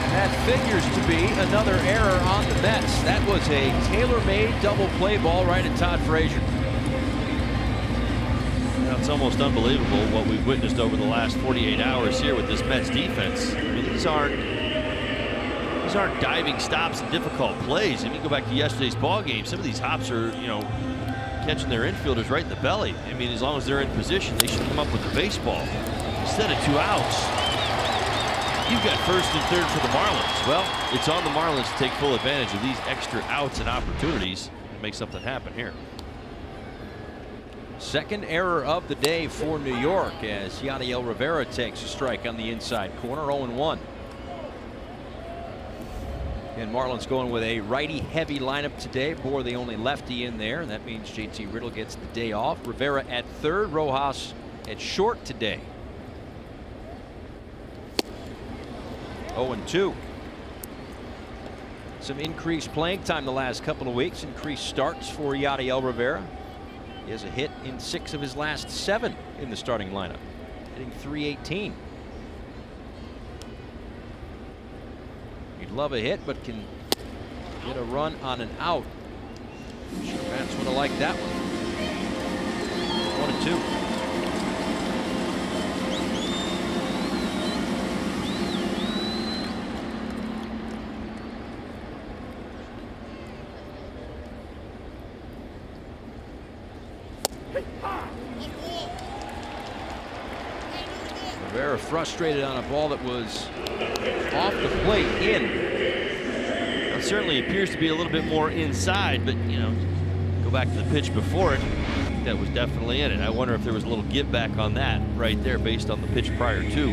Speaker 1: And that figures to be another error on the Mets. That was a tailor-made double play ball right at Todd Frazier.
Speaker 2: It's almost unbelievable what we've witnessed over the last 48 hours here with this Mets defense. I mean, these aren't diving stops and difficult plays. If you go back to yesterday's ball game, some of these hops are, catching their infielders right in the belly. I mean, as long as they're in position, they should come up with a baseball. Instead of 2 outs, you've got first and third for the Marlins. Well, it's on the Marlins to take full advantage of these extra outs and opportunities and make something happen here.
Speaker 1: Second error of the day for New York as Yadiel Rivera takes a strike on the inside corner. 0-1. And Marlins going with a righty-heavy lineup today. Bohr the only lefty in there. That means JT Riddle gets the day off. Rivera at third. Rojas at short today. 0-2. Some increased playing time the last couple of weeks. Increased starts for Yadiel Rivera. He has a hit in 6 of his last 7 in the starting lineup, hitting .318. You'd love a hit, but can get a run on an out. I'm sure Mats would have liked that one. 1-2. Rivera frustrated on a ball that was off the plate in.
Speaker 2: It certainly appears to be a little bit more inside, but go back to the pitch before it. That was definitely in it. I wonder if there was a little give back on that right there based on the pitch prior to.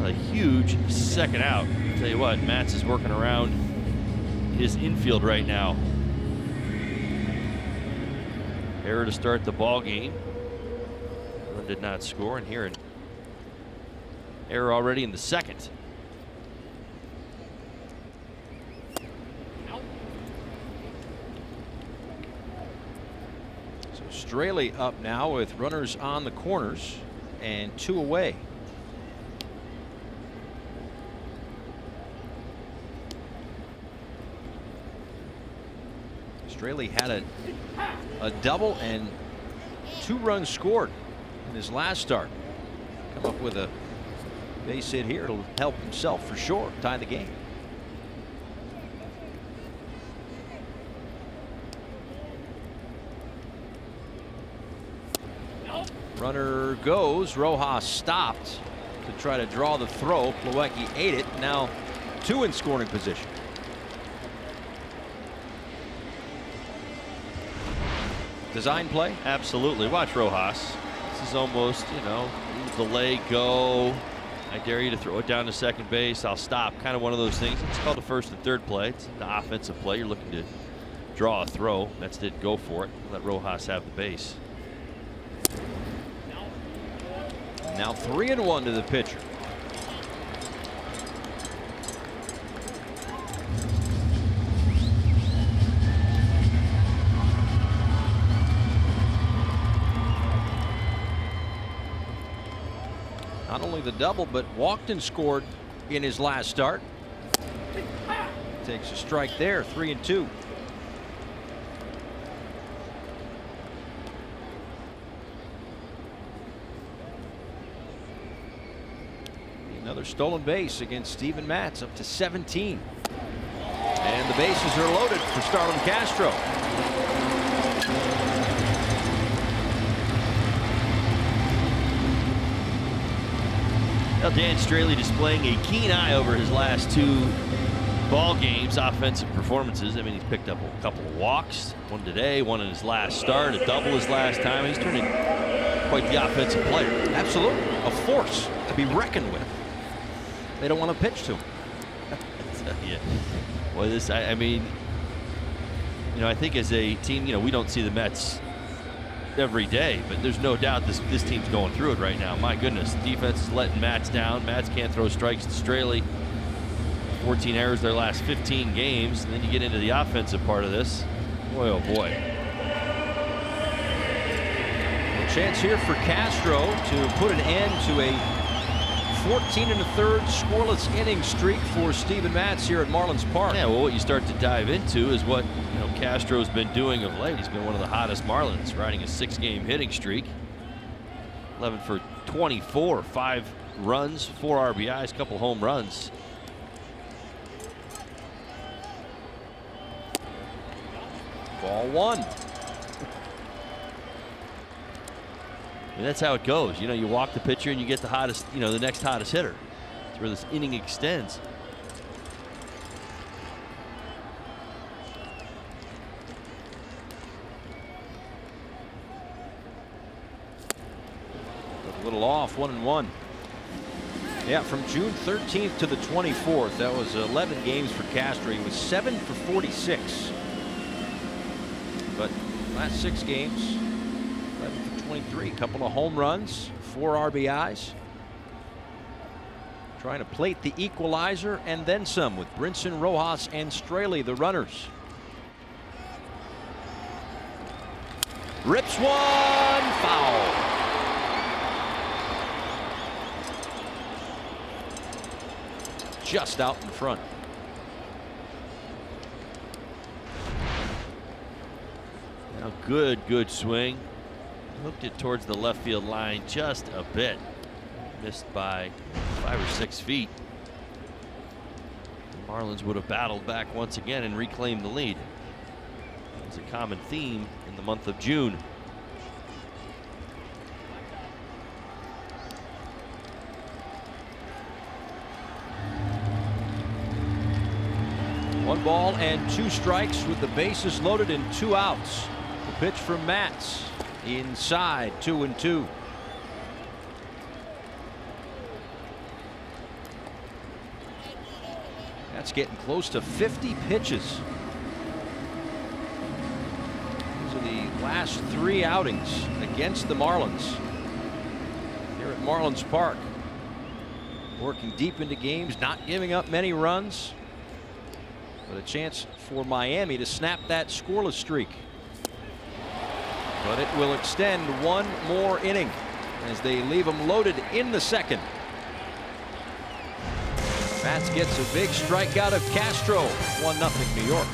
Speaker 2: A huge second out. I'll tell you what, Mats is working around his infield right now. Error to start the ball game. One did not score, and here an error already in the second.
Speaker 1: So Straley up now with runners on the corners and 2 away. Straley had a double and 2 runs scored in his last start. Come up with a base hit here. It'll help himself for sure. Tie the game. Runner goes. Rojas stopped to try to draw the throw. Plawecki ate it. Now 2 in scoring position. Design play?
Speaker 2: Absolutely. Watch Rojas. This is almost, leave the leg go. I dare you to throw it down to second base. I'll stop. Kind of one of those things. It's called the first and third play. It's the offensive play. You're looking to draw a throw. Mets didn't go for it. Let Rojas have the base.
Speaker 1: Now 3-1 to the pitcher. Not only the double, but walked and scored in his last start. Takes a strike there. 3-2. Another stolen base against Steven Matz, up to 17. And the bases are loaded for Starlin Castro.
Speaker 2: Well, Dan Straley displaying a keen eye over his last 2 ball games, offensive performances. I mean, he's picked up a couple of walks, 1 today, 1 in his last start, a double his last time. He's turning quite the offensive player.
Speaker 1: Absolutely. A force to be reckoned with. They don't want to pitch to him.
Speaker 2: Yeah. Well, I mean, I think as a team, we don't see the Mets every day, but there's no doubt this team's going through it right now. My goodness, defense is letting Mats down. Mats can't throw strikes to Straley. 14 errors their last 15 games. And then you get into the offensive part of this. Boy, oh boy.
Speaker 1: A chance here for Castro to put an end to a 14 1/3 scoreless inning streak for Steven Matz here at Marlins Park.
Speaker 2: Yeah, well, what you start to dive into is what Castro's been doing of late. He's been one of the hottest Marlins, riding a 6-game hitting streak. 11 for 24, 5 runs, 4 RBIs, couple home runs.
Speaker 1: Ball 1.
Speaker 2: And that's how it goes. You walk the pitcher and you get the hottest, the next hottest hitter. That's where this inning extends.
Speaker 1: A little off, 1-1. Yeah, from June 13th to the 24th, that was 11 games for Castro. He was 7 for 46. But last 6 games, 11 for 23, couple of home runs, 4 RBIs. Trying to plate the equalizer and then some with Brinson, Rojas, and Straley, the runners. Rips one, foul. Just out in front.
Speaker 2: Now good swing. Hooked it towards the left field line just a bit. Missed by 5 or 6 feet. The Marlins would have battled back once again and reclaimed the lead. It's a common theme in the month of June.
Speaker 1: One ball and 2 strikes with the bases loaded and 2 outs. The pitch from Matz inside, 2-2. That's getting close to 50 pitches. These are the last 3 outings against the Marlins here at Marlins Park. Working deep into games, not giving up many runs, with a chance for Miami to snap that scoreless streak. But it will extend 1 more inning as they leave them loaded in the 2nd. Matz gets a big strikeout of Castro. 1-0 New York.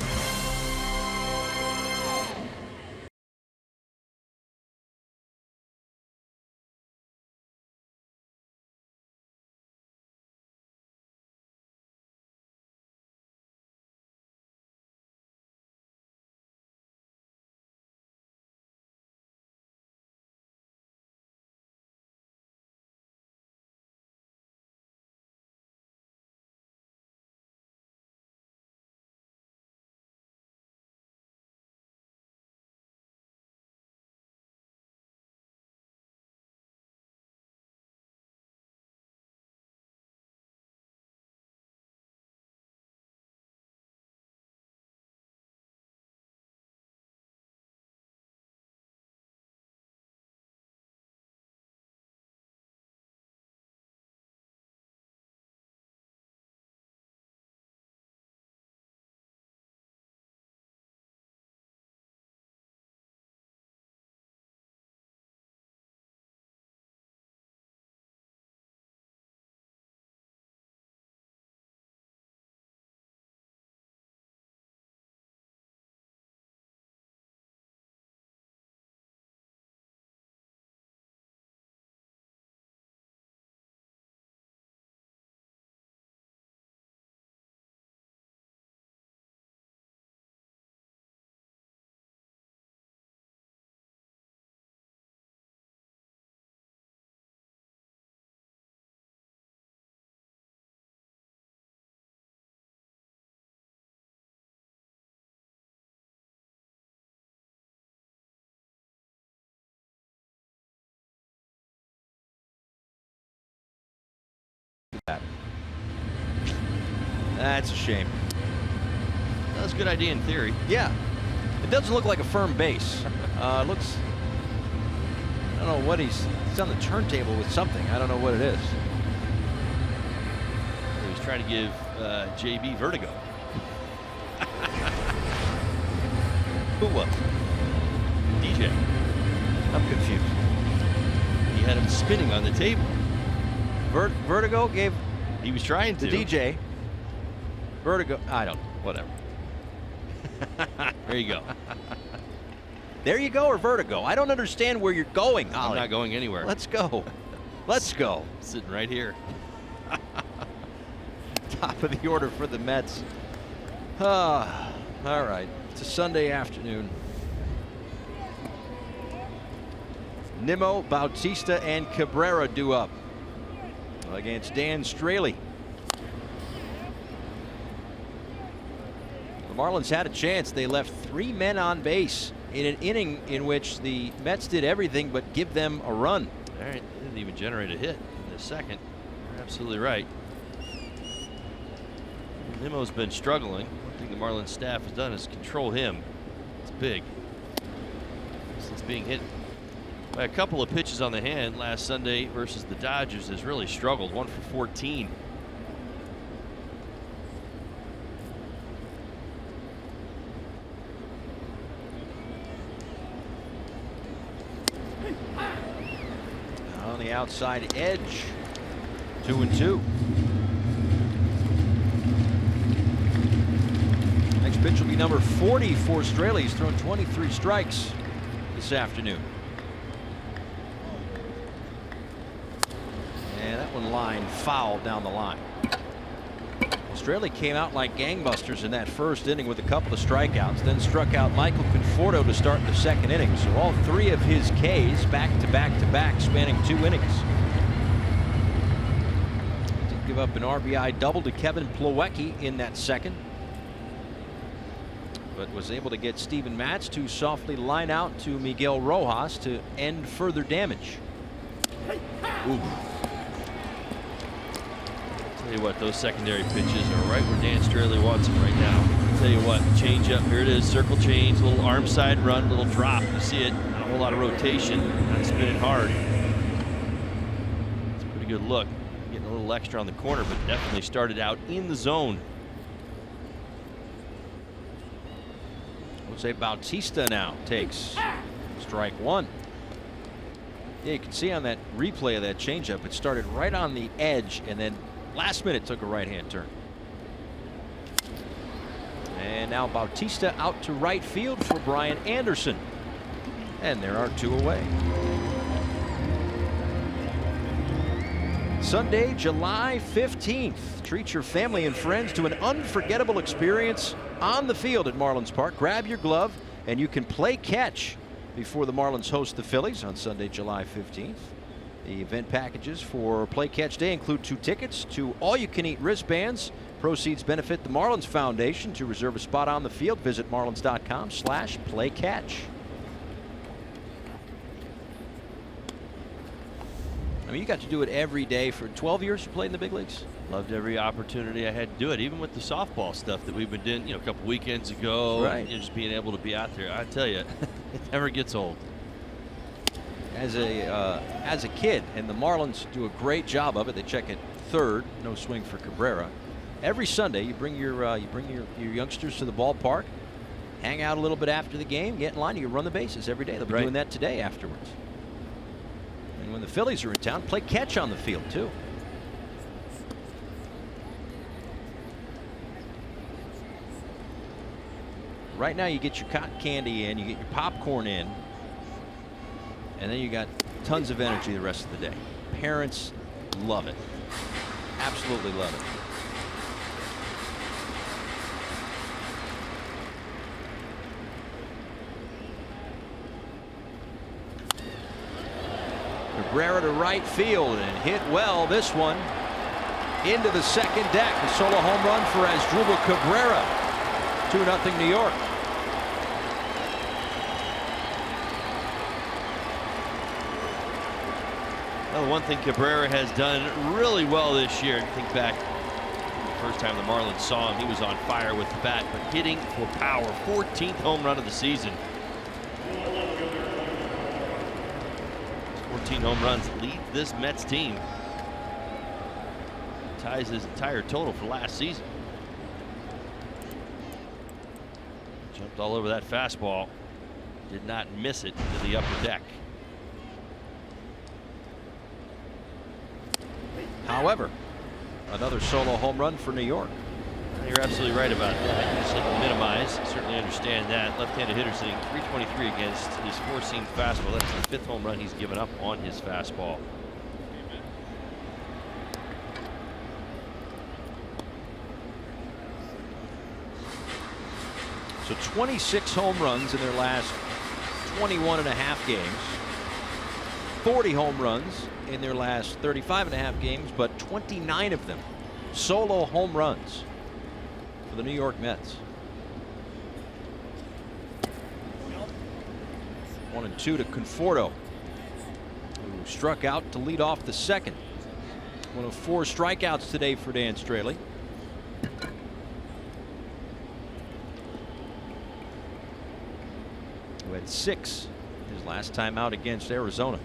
Speaker 1: That's a shame.
Speaker 2: That's a good idea in theory.
Speaker 1: Yeah, it doesn't look like a firm base. It looks, I don't know what he's on the turntable with something. I don't know what it is.
Speaker 2: He's trying to give JV Vertigo. Who was? DJ. I'm confused. He had him spinning on the table.
Speaker 1: Vertigo gave
Speaker 2: He was trying to.
Speaker 1: the DJ. Vertigo. I don't. Whatever.
Speaker 2: There you go.
Speaker 1: There you go, or Vertigo. I don't understand where you're going,
Speaker 2: I'm
Speaker 1: Ollie.
Speaker 2: not going anywhere.
Speaker 1: Let's go. Let's go.
Speaker 2: Sitting right here.
Speaker 1: Top of the order for the Mets. All right. It's a Sunday afternoon. Nimmo, Bautista, and Cabrera due up against Dan Straley. The Marlins had a chance. They left 3 men on base in an inning in which the Mets did everything but give them a run.
Speaker 2: All right, didn't even generate a hit in the second. You're absolutely right. Nimmo's been struggling. One thing the Marlins staff has done is control him. It's big. Since being hit by a couple of pitches on the hand last Sunday versus the Dodgers, has really struggled. 1 for 14.
Speaker 1: On the outside edge, 2-2. Next pitch will be number 40 for Straley. He's thrown 23 strikes this afternoon. And that one line foul down the line. Straley came out like gangbusters in that first inning with a couple of strikeouts, then struck out Michael Conforto to start the second inning. So all 3 of his Ks back to back to back, spanning 2 innings. Did give up an RBI double to Kevin Plawecki in that second, but was able to get Steven Matz to softly line out to Miguel Rojas to end further damage. Ooh.
Speaker 2: Tell you what, those secondary pitches are right where Dan Straley wants them right now. Tell you what, change up, here it is, circle change, little arm side run, little drop. You see it, not a whole lot of rotation, not spinning hard. It's a pretty good look. Getting a little extra on the corner, but definitely started out in the zone.
Speaker 1: Jose Bautista now takes strike 1. Yeah, you can see on that replay of that changeup, it started right on the edge and then last minute took a right-hand turn. And now Bautista out to right field for Brian Anderson. And there are 2 away. Sunday, July 15th. Treat your family and friends to an unforgettable experience on the field at Marlins Park. Grab your glove and you can play catch before the Marlins host the Phillies on Sunday, July 15th. The event packages for Play Catch Day include 2 tickets, 2 all-you-can-eat wristbands. Proceeds benefit the Marlins Foundation. To reserve a spot on the field, visit marlins.com/playcatch. I mean, you got to do it every day for 12 years you played in the big leagues.
Speaker 2: Loved every opportunity I had to do it, even with the softball stuff that we've been doing, a couple weekends ago.
Speaker 1: Right.
Speaker 2: And just being able to be out there, I tell you, it never gets old.
Speaker 1: As a kid, and the Marlins do a great job of it. They check at third, no swing for Cabrera. Every Sunday, you bring your youngsters to the ballpark, hang out a little bit after the game, get in line, you run the bases every day. They'll be doing that today afterwards. And when the Phillies are in town, play catch on the field too. Right now, you get your cotton candy in, you get your popcorn in. And then you got tons of energy the rest of the day. Parents love it. Absolutely love it. Cabrera to right field and hit well this one. Into the second deck. A solo home run for Asdrubal Cabrera. 2-0 New York.
Speaker 2: Well, one thing Cabrera has done really well this year, think back the first time the Marlins saw him, he was on fire with the bat, but hitting for power. 14th home run of the season. 14 home runs lead this Mets team ties his entire total for last season. Jumped all over that fastball. Did not miss it to the upper deck.
Speaker 1: However, another solo home run for New York.
Speaker 2: You're absolutely right about that. You just like to minimize. Certainly understand that. Left-handed hitter sitting 323 against his four-seam fastball. That's the 5th home run he's given up on his fastball.
Speaker 1: So 26 home runs in their last 21 and a half games. 40 home runs in their last 35 and a half games, but 29 of them solo home runs for the New York Mets. 1-2 to Conforto, who struck out to lead off the second. One of 4 strikeouts today for Dan Straley. Who had 6 his last time out against Arizona.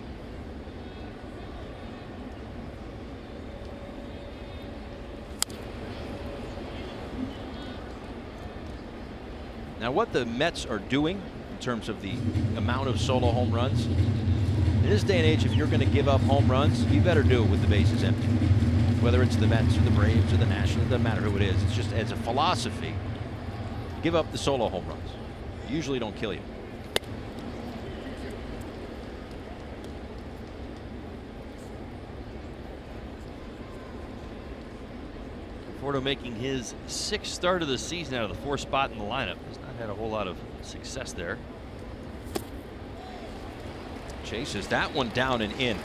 Speaker 1: Now, what the Mets are doing in terms of the amount of solo home runs, in this day and age, if you're going to give up home runs, you better do it with the bases empty. Whether it's the Mets or the Braves or the Nationals, it doesn't matter who it is. It's just as a philosophy, give up the solo home runs. They usually don't kill you.
Speaker 2: Conforto making his 6th start of the season out of the 4th spot in the lineup. Has not had a whole lot of success there.
Speaker 1: Chases that one down and in.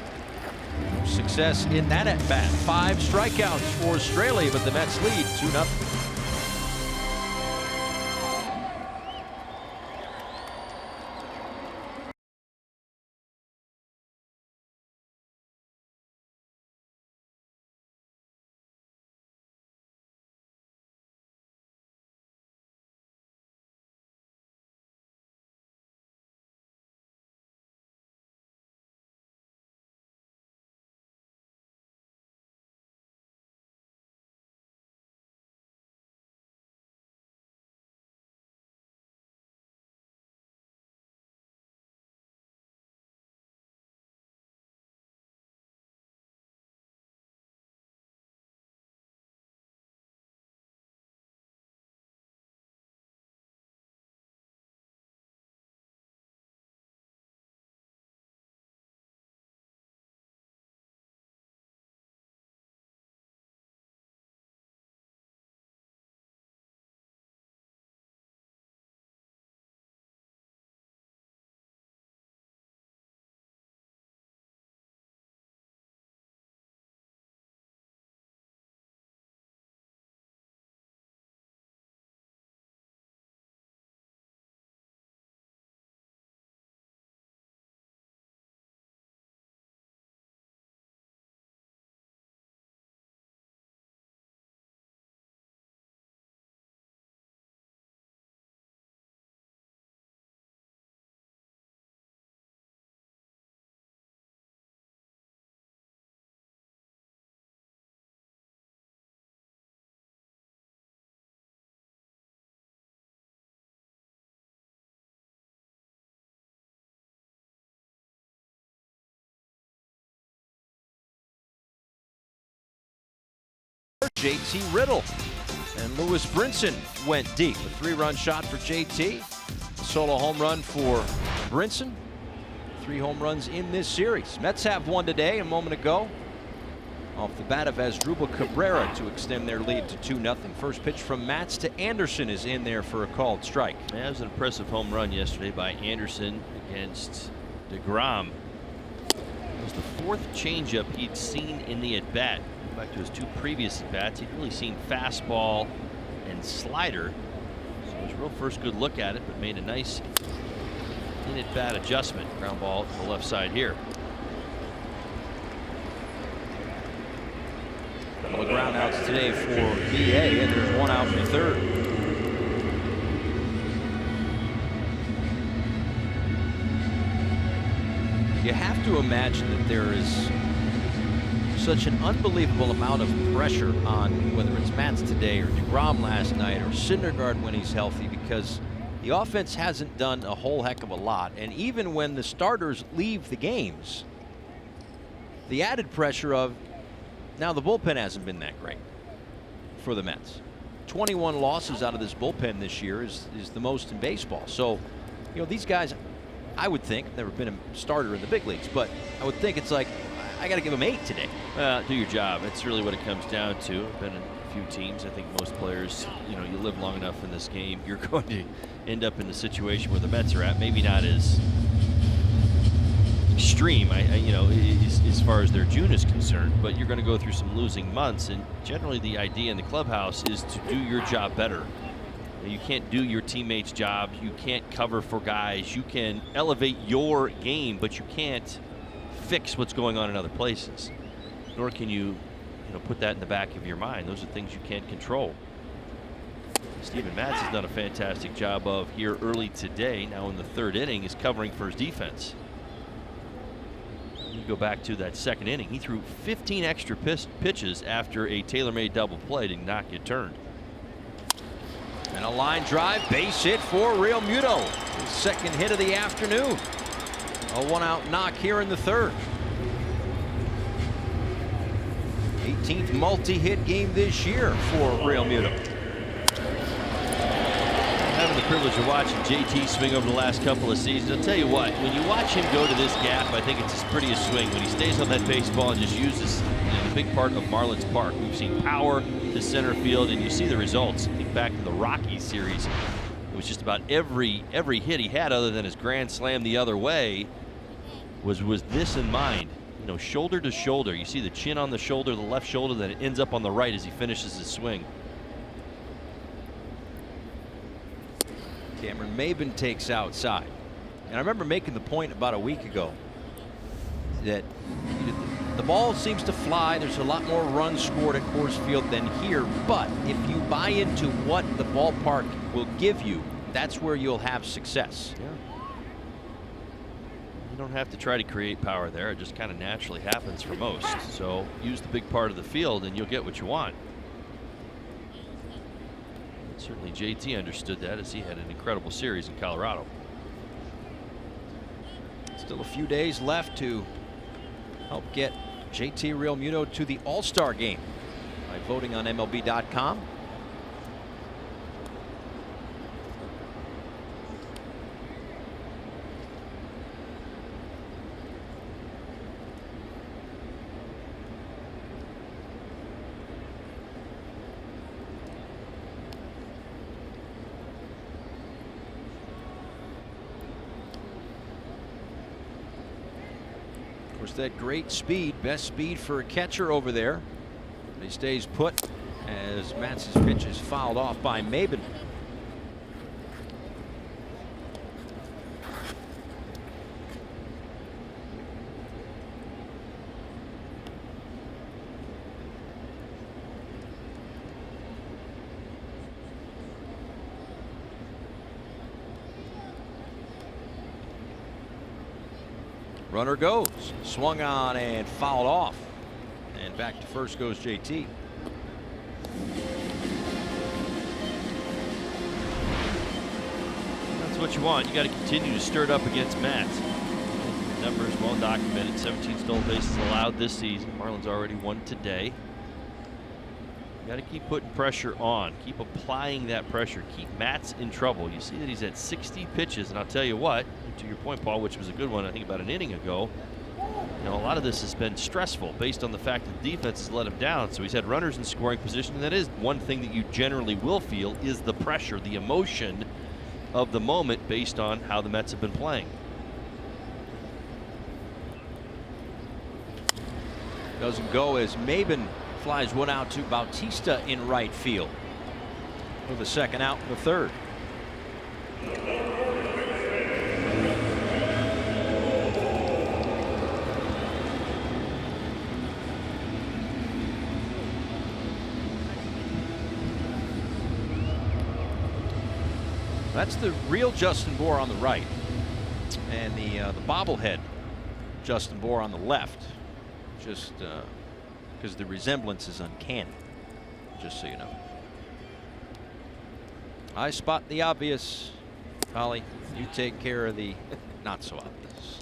Speaker 1: No success in that at bat. 5 strikeouts for Straley, but the Mets lead 2-0. JT Riddle and Lewis Brinson went deep. A 3-run shot for JT. A solo home run for Brinson. 3 home runs in this series. Mets have one today a moment ago. Off the bat of Asdrubal Cabrera to extend their lead to 2-0. First pitch from Matz to Anderson is in there for a called strike.
Speaker 2: That was an impressive home run yesterday by Anderson against DeGrom. It was the 4th changeup he'd seen in the at-bat. Back to his 2 previous at-bats, he'd really seen fastball and slider. So it was a real first good look at it, but made a nice in-at-bat adjustment. Ground ball to the left side here.
Speaker 1: Couple of ground outs today for BA, and there's 1 out in the 3rd. You have to imagine that there is such an unbelievable amount of pressure on whether it's Matz today or DeGrom last night or Syndergaard when he's healthy, because the offense hasn't done a whole heck of a lot. And even when the starters leave the games, the added pressure of now the bullpen hasn't been that great for the Mets. 21 losses out of this bullpen this year is the most in baseball. So, you know, these guys, I would think, never been a starter in the big leagues, but I would think it's like, I got to give them 8 today.
Speaker 2: Do your job. That's really what it comes down to. I've been in a few teams. I think most players, you know, you live long enough in this game, you're going to end up in the situation where the Mets are at. Maybe not as extreme, you know, as far as their June is concerned, but you're going to go through some losing months, and generally the idea in the clubhouse is to do your job better. You can't do your teammates' jobs. You can't cover for guys. You can elevate your game, but you can't fix what's going on in other places. Nor can you put that in the back of your mind. Those are things you can't control. Steven Matz has done a fantastic job of here early today. Now in the 3rd inning is covering for his defense. You go back to that 2nd inning. He threw 15 extra pitches after a tailor-made double play to not get turned.
Speaker 1: And a line drive, base hit for Real Muto. His 2nd hit of the afternoon. A 1-out knock here in the 3rd. 18th multi-hit game this year for Real Muto.
Speaker 2: Having the privilege of watching JT swing over the last couple of seasons, I'll tell you what, when you watch him go to this gap, I think it's as pretty a swing. When he stays on that baseball and just uses the big part of Marlins Park. We've seen power to center field, and you see the results. Think back to the Rockies series. It was just about every hit he had, other than his grand slam the other way, was this in mind. You know, shoulder to shoulder. You see the chin on the shoulder, the left shoulder, then it ends up on the right as he finishes his swing.
Speaker 1: Cameron Maben takes outside. And I remember making the point about a week ago that the ball seems to fly. There's a lot more runs scored at Coors Field than here. But if you buy into what the ballpark will give you, that's where you'll have success.
Speaker 2: Yeah. You don't have to try to create power there. It just kind of naturally happens for most. So use the big part of the field and you'll get what you want. Certainly JT understood that, as he had an incredible series in Colorado.
Speaker 1: Still a few days left to help get JT Real Muto to the All-Star game by voting on MLB.com. That great speed, best speed for a catcher over there. He stays put as Matz's pitch is fouled off by Maben. Runner goes, swung on and fouled off, and back to first goes JT.
Speaker 2: That's what you want. You got to continue to stir it up against Matz. Numbers well documented. 17 stolen bases allowed this season. Marlins already won today. You got to keep putting pressure on. Keep applying that pressure. Keep Matz in trouble. You see that he's at 60 pitches, and I'll tell you what, to your point, Paul, which was a good one, I think about an inning ago, you know, a lot of this has been stressful based on the fact that the defense has let him down. So he's had runners in scoring position, and that is one thing that you generally will feel is the pressure, the emotion of the moment based on how the Mets have been playing.
Speaker 1: Doesn't go as Maben flies one out to Bautista in right field with a 2nd out in the 3rd. That's the real Justin Bour on the right, and the bobblehead Justin Bour on the left. Just because the resemblance is uncanny, just so you know. I spot the obvious. Holly, you take care of the not so obvious.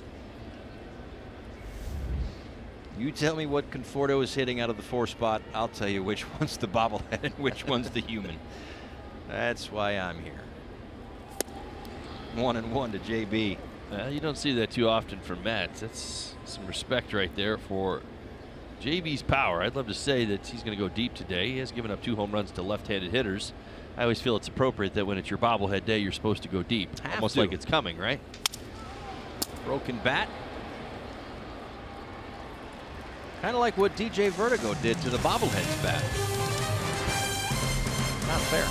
Speaker 1: You tell me what Conforto is hitting out of the 4 spot. I'll tell you which one's the bobblehead and which one's the human. That's why I'm here. 1-1 to JB.
Speaker 6: You don't see that too often from Matt. That's some respect right there for JB's power. I'd love to say that he's going to go deep today. He has given up 2 home runs to left-handed hitters. I always feel it's appropriate that when it's your bobblehead day, you're supposed to go deep. Almost like it's coming, right?
Speaker 1: Broken bat. Kind of like what DJ Vertigo did to the bobblehead's bat. Not fair.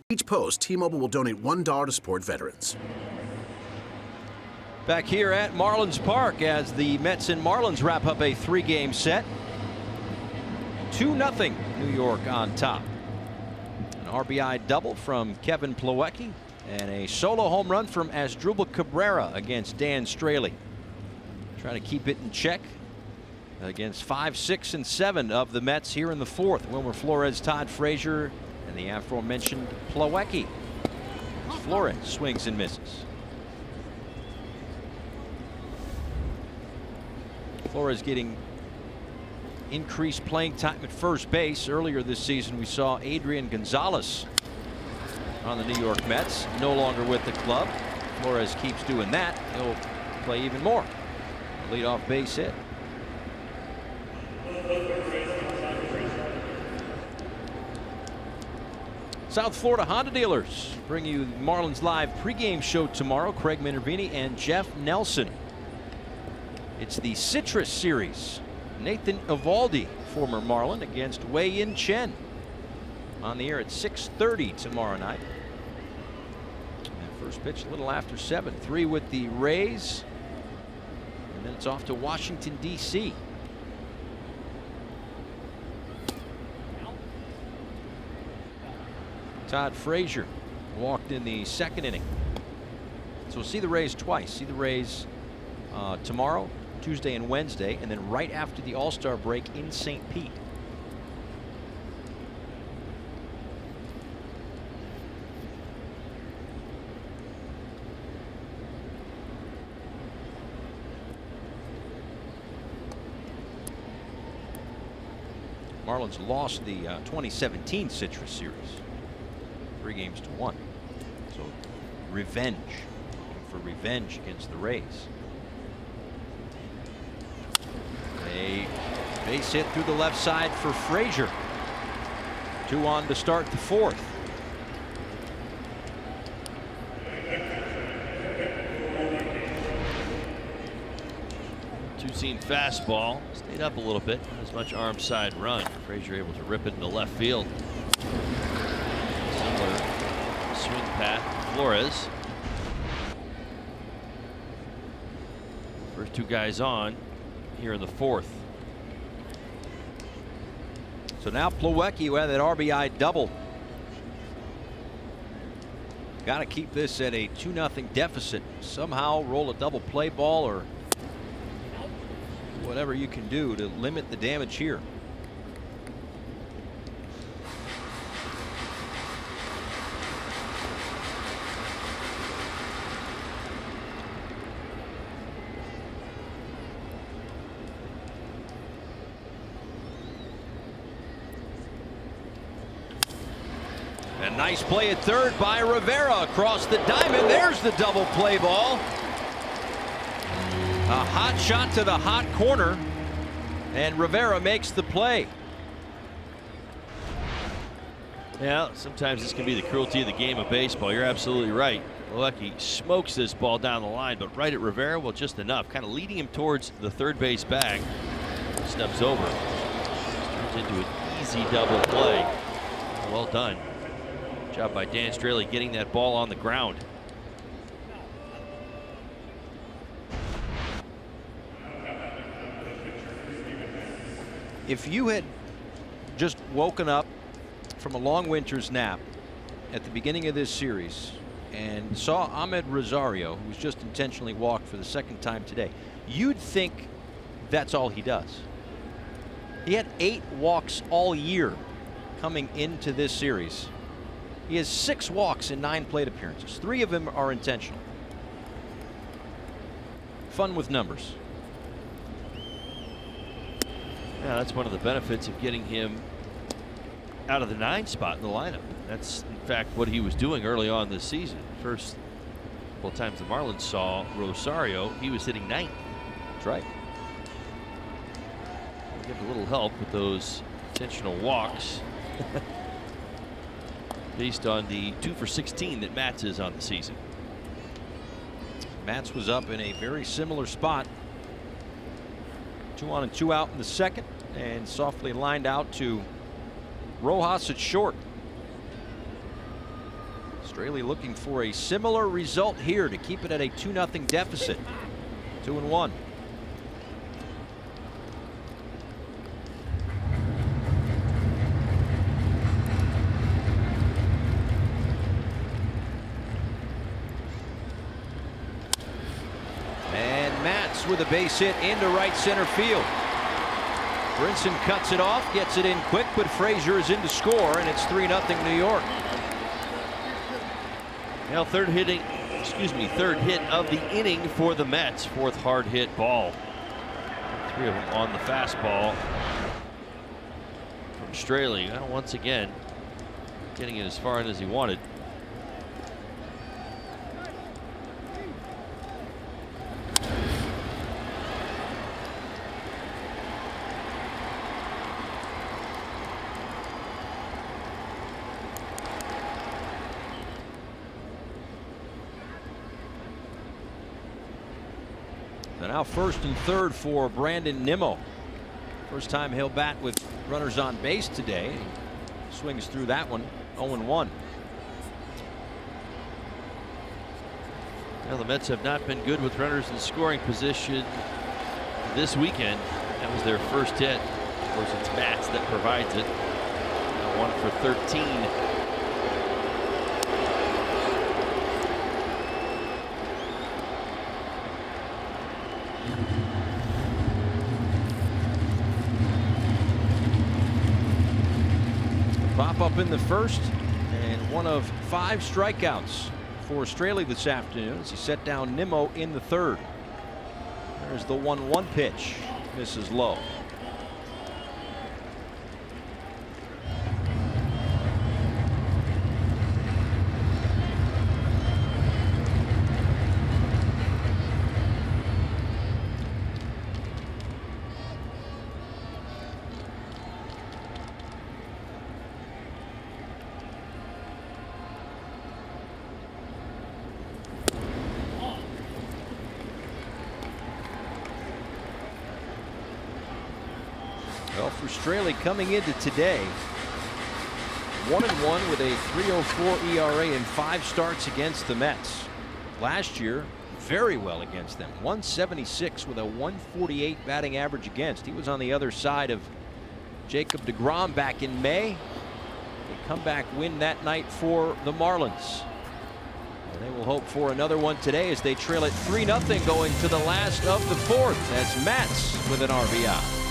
Speaker 7: Each post, T-Mobile will donate $1 to support veterans.
Speaker 1: Back here at Marlins Park as the Mets and Marlins wrap up a 3-game set. 2-0 New York on top. An RBI double from Kevin Plawecki and a solo home run from Asdrubal Cabrera against Dan Straley. Trying to keep it in check against 5, 6, and 7 of the Mets here in the 4th. Wilmer Flores, Todd Frazier, and the aforementioned Plawecki. Flores swings and misses. Flores getting increased playing time at first base. Earlier this season, we saw Adrian Gonzalez on the New York Mets, no longer with the club. Flores keeps doing that. He'll play even more. Leadoff base hit. South Florida Honda dealers bring you Marlins Live pregame show tomorrow. Craig Minervini and Jeff Nelson. It's the Citrus Series. Nathan Eovaldi, former Marlin, against Wei-Yin Chen. On the air at 6:30 tomorrow night. And first pitch a little after 7. 3 with the Rays. And then it's off to Washington, D.C. Todd Frazier walked in the 2nd inning. So we'll see the Rays twice. See the Rays tomorrow, Tuesday and Wednesday, and then right after the All-Star break in St. Pete. Marlins lost the 2017 Citrus Series. 3 games to 1. So revenge. Looking for revenge against the Rays. A base hit through the left side for Frazier. 2 on to start the 4th.
Speaker 6: Two-seam fastball. Stayed up a little bit. Not as much arm side run. Frazier able to rip it into left field. Similar swing path. Flores. First two guys on here in the fourth.
Speaker 1: So now Plawecki with that RBI double. Got to keep this at a 2-0 deficit. Somehow roll a double play ball or whatever you can do to limit the damage here. A nice play at third by Rivera across the diamond. There's the double play ball. A hot shot to the hot corner, and Rivera makes the play.
Speaker 6: Yeah, sometimes this can be the cruelty of the game of baseball. You're absolutely right. Plawecki smokes this ball down the line, but right at Rivera, well, just enough. Kind of leading him towards the third base bag. Steps over. Turns into an easy double play. Well done. Job by Dan Straley getting that ball on the ground.
Speaker 1: If you had just woken up from a long winter's nap at the beginning of this series and saw Ahmed Rosario, who was just intentionally walked for the second time today, you'd think that's all he does. He had 8 walks all year coming into this series. He has 6 walks in 9 plate appearances. 3 of them are intentional. Fun with numbers.
Speaker 6: Yeah, that's one of the benefits of getting him out of the 9 spot in the lineup. That's in fact what he was doing early on this season. First couple of times the Marlins saw Rosario, he was hitting 9th.
Speaker 1: That's right.
Speaker 6: We'll give a little help with those intentional walks. Based on the 2 for 16 that Matz is on the season.
Speaker 1: Matz was up in a very similar spot. 2 on and 2 out in the second, and softly lined out to Rojas at short. Straley looking for a similar result here to keep it at a 2-0 deficit. 2-1. With a base hit into right center field. Brinson cuts it off, gets it in quick, but Frazier is in to score, and it's 3-0 New York.
Speaker 6: Now third hit of the inning for the Mets. 4th hard hit ball. 3 of them on the fastball from Straley. Well, once again, getting it as far in as he wanted.
Speaker 1: Now first and third for Brandon Nimmo. First time he'll bat with runners on base today. Swings through that one. 0-1.
Speaker 6: Well, the Mets have not been good with runners in scoring position this weekend. That was their first hit. Of course, it's Matz that provides it. 1 for 13.
Speaker 1: Pop up in the first, and one of 5 strikeouts for Straley this afternoon as he set down Nimmo in the third. There's the 1-1 pitch. Misses low. Well, for Straley coming into today, 1-1 with a 3.04 ERA in 5 starts against the Mets. Last year, very well against them. 176 with a 148 batting average against. He was on the other side of Jacob deGrom back in May. A comeback win that night for the Marlins. And they will hope for another one today as they trail it 3-0 going to the last of the 4th as Matz with an RBI.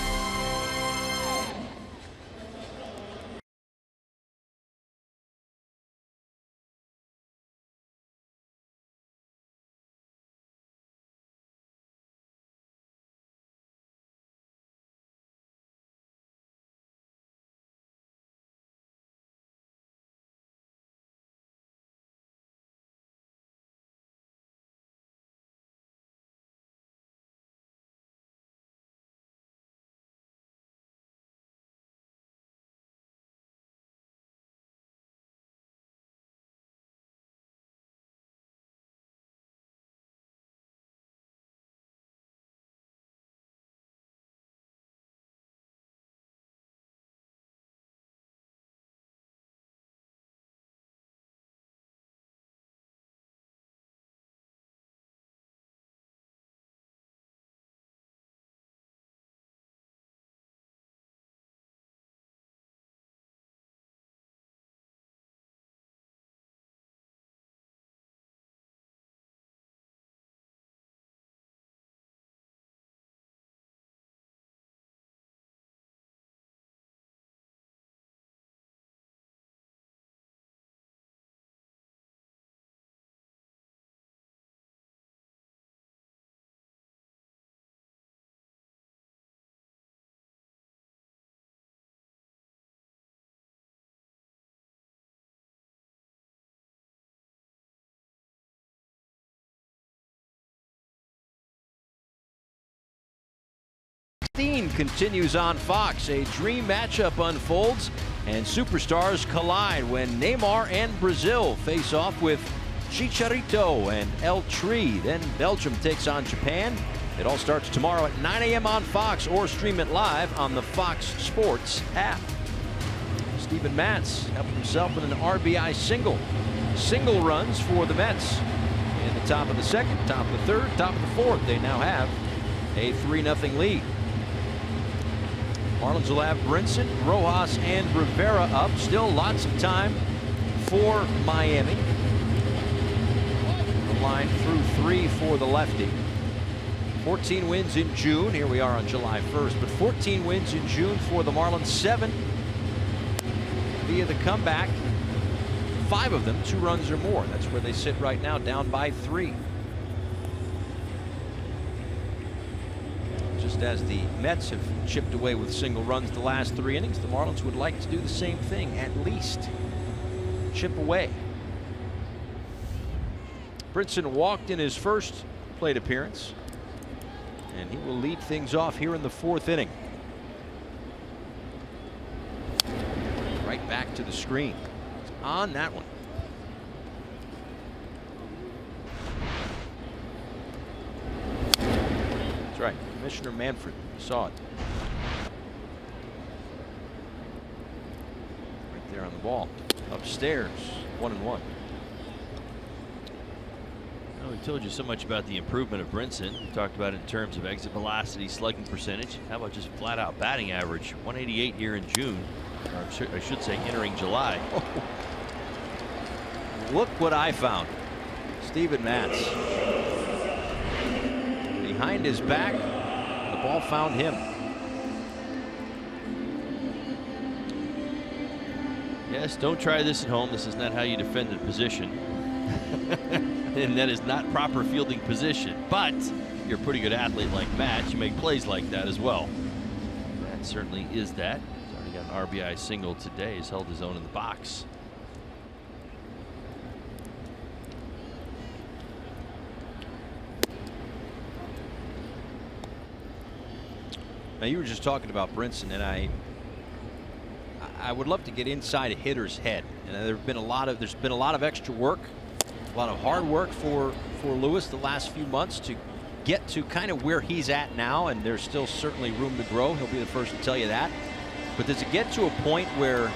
Speaker 1: Continues on Fox. A dream matchup unfolds and superstars collide when Neymar and Brazil face off with Chicharito and El Tri. Then Belgium takes on Japan. It all starts tomorrow at 9 a.m. on Fox or stream it live on the Fox Sports app. Steven Matz helped himself with an RBI single. Single runs for the Mets in the top of the 2nd, top of the 3rd, top of the 4th. They now have a 3-0 lead. Marlins will have Brinson, Rojas, and Rivera up. Still lots of time for Miami. The line through 3 for the lefty. 14 wins in June. Here we are on July 1st, but 14 wins in June for the Marlins. 7 via the comeback. 5 of them 2 runs or more. That's where they sit right now, down by 3. Just as the Mets have chipped away with single runs the last 3 innings, the Marlins would like to do the same thing, at least chip away. Brinson walked in his first plate appearance, and he will lead things off here in the 4th inning. Right back to the screen. It's on that one. That's right. Commissioner Manfred saw it. Right there on the ball. Upstairs, 1-1.
Speaker 6: Well, we told you so much about the improvement of Brinson. We talked about it in terms of exit velocity, slugging percentage. How about just flat out batting average? 188 here in June. Or I should say entering July.
Speaker 1: Oh. Look what I found. Steven Matz. Behind his back. The ball found him.
Speaker 6: Yes, don't try this at home. This is not how you defend the position. And that is not proper fielding position. But you're a pretty good athlete like Matt. You make plays like that as well. That certainly is that. He's already got an RBI single today. He's held his own in the box.
Speaker 1: Now, you were just talking about Brinson, and I would love to get inside a hitter's head. And there's been a lot of extra work, a lot of hard work for Lewis the last few months to get to kind of where he's at now, and there's still certainly room to grow, he'll be the first to tell you that, but does it get to a point where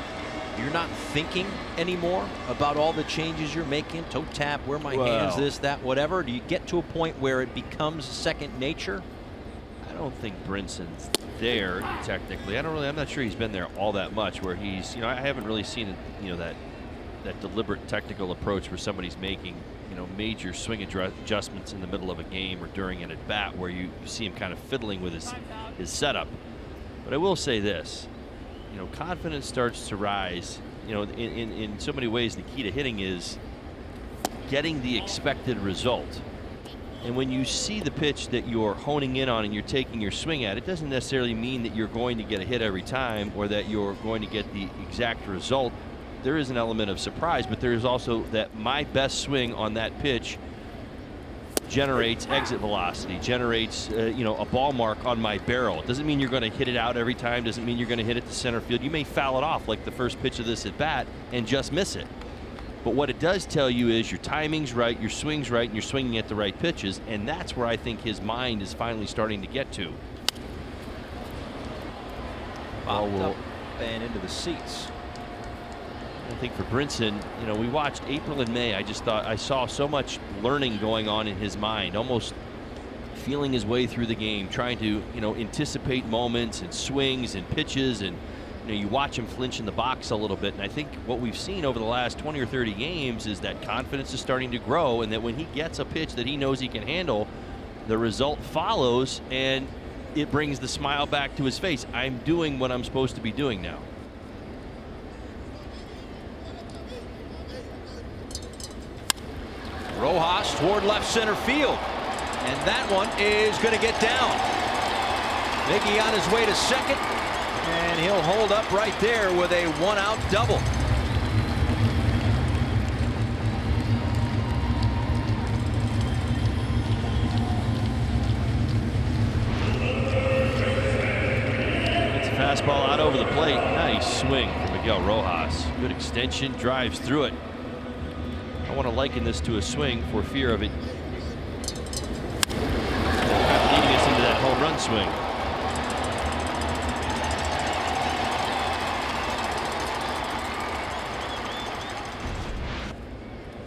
Speaker 1: you're not thinking anymore about all the changes you're making, toe tap, where my hands, this, that, whatever? Do you get to a point where it becomes second nature?
Speaker 6: I don't think Brinson's there technically. I'm not sure he's been there all that much where he's, I haven't really seen, that deliberate technical approach where somebody's making, major swing adjustments in the middle of a game or during an at bat where you see him kind of fiddling with his setup. But I will say this, confidence starts to rise. In so many ways, the key to hitting is getting the expected result. And when you see the pitch that you're honing in on and you're taking your swing at, it doesn't necessarily mean that you're going to get a hit every time or that you're going to get the exact result. There is an element of surprise, but there is also that my best swing on that pitch generates exit velocity, generates a ball mark on my barrel. It doesn't mean you're going to hit it out every time, doesn't mean you're going to hit it to center field. You may foul it off like the first pitch of this at bat and just miss it. But what it does tell you is your timing's right, your swing's right, and you're swinging at the right pitches, and that's where I think his mind is finally starting to get to.
Speaker 1: Popped up and into the seats.
Speaker 6: I think for Brinson, we watched April and May. I just thought I saw so much learning going on in his mind, almost feeling his way through the game, trying to, anticipate moments and swings and pitches, and you watch him flinch in the box a little bit. And I think what we've seen over the last 20 or 30 games is that confidence is starting to grow, and that when he gets a pitch that he knows he can handle, the result follows, and it brings the smile back to his face. I'm doing what I'm supposed to be doing now.
Speaker 1: Rojas toward left center field, and that one is going to get down. Miggy on his way to second, and he'll hold up right there with a one-out double.
Speaker 6: Gets a fastball out over the plate. Nice swing from Miguel Rojas. Good extension, drives through it. I want to liken this to a swing for fear of it leading us into that home run swing.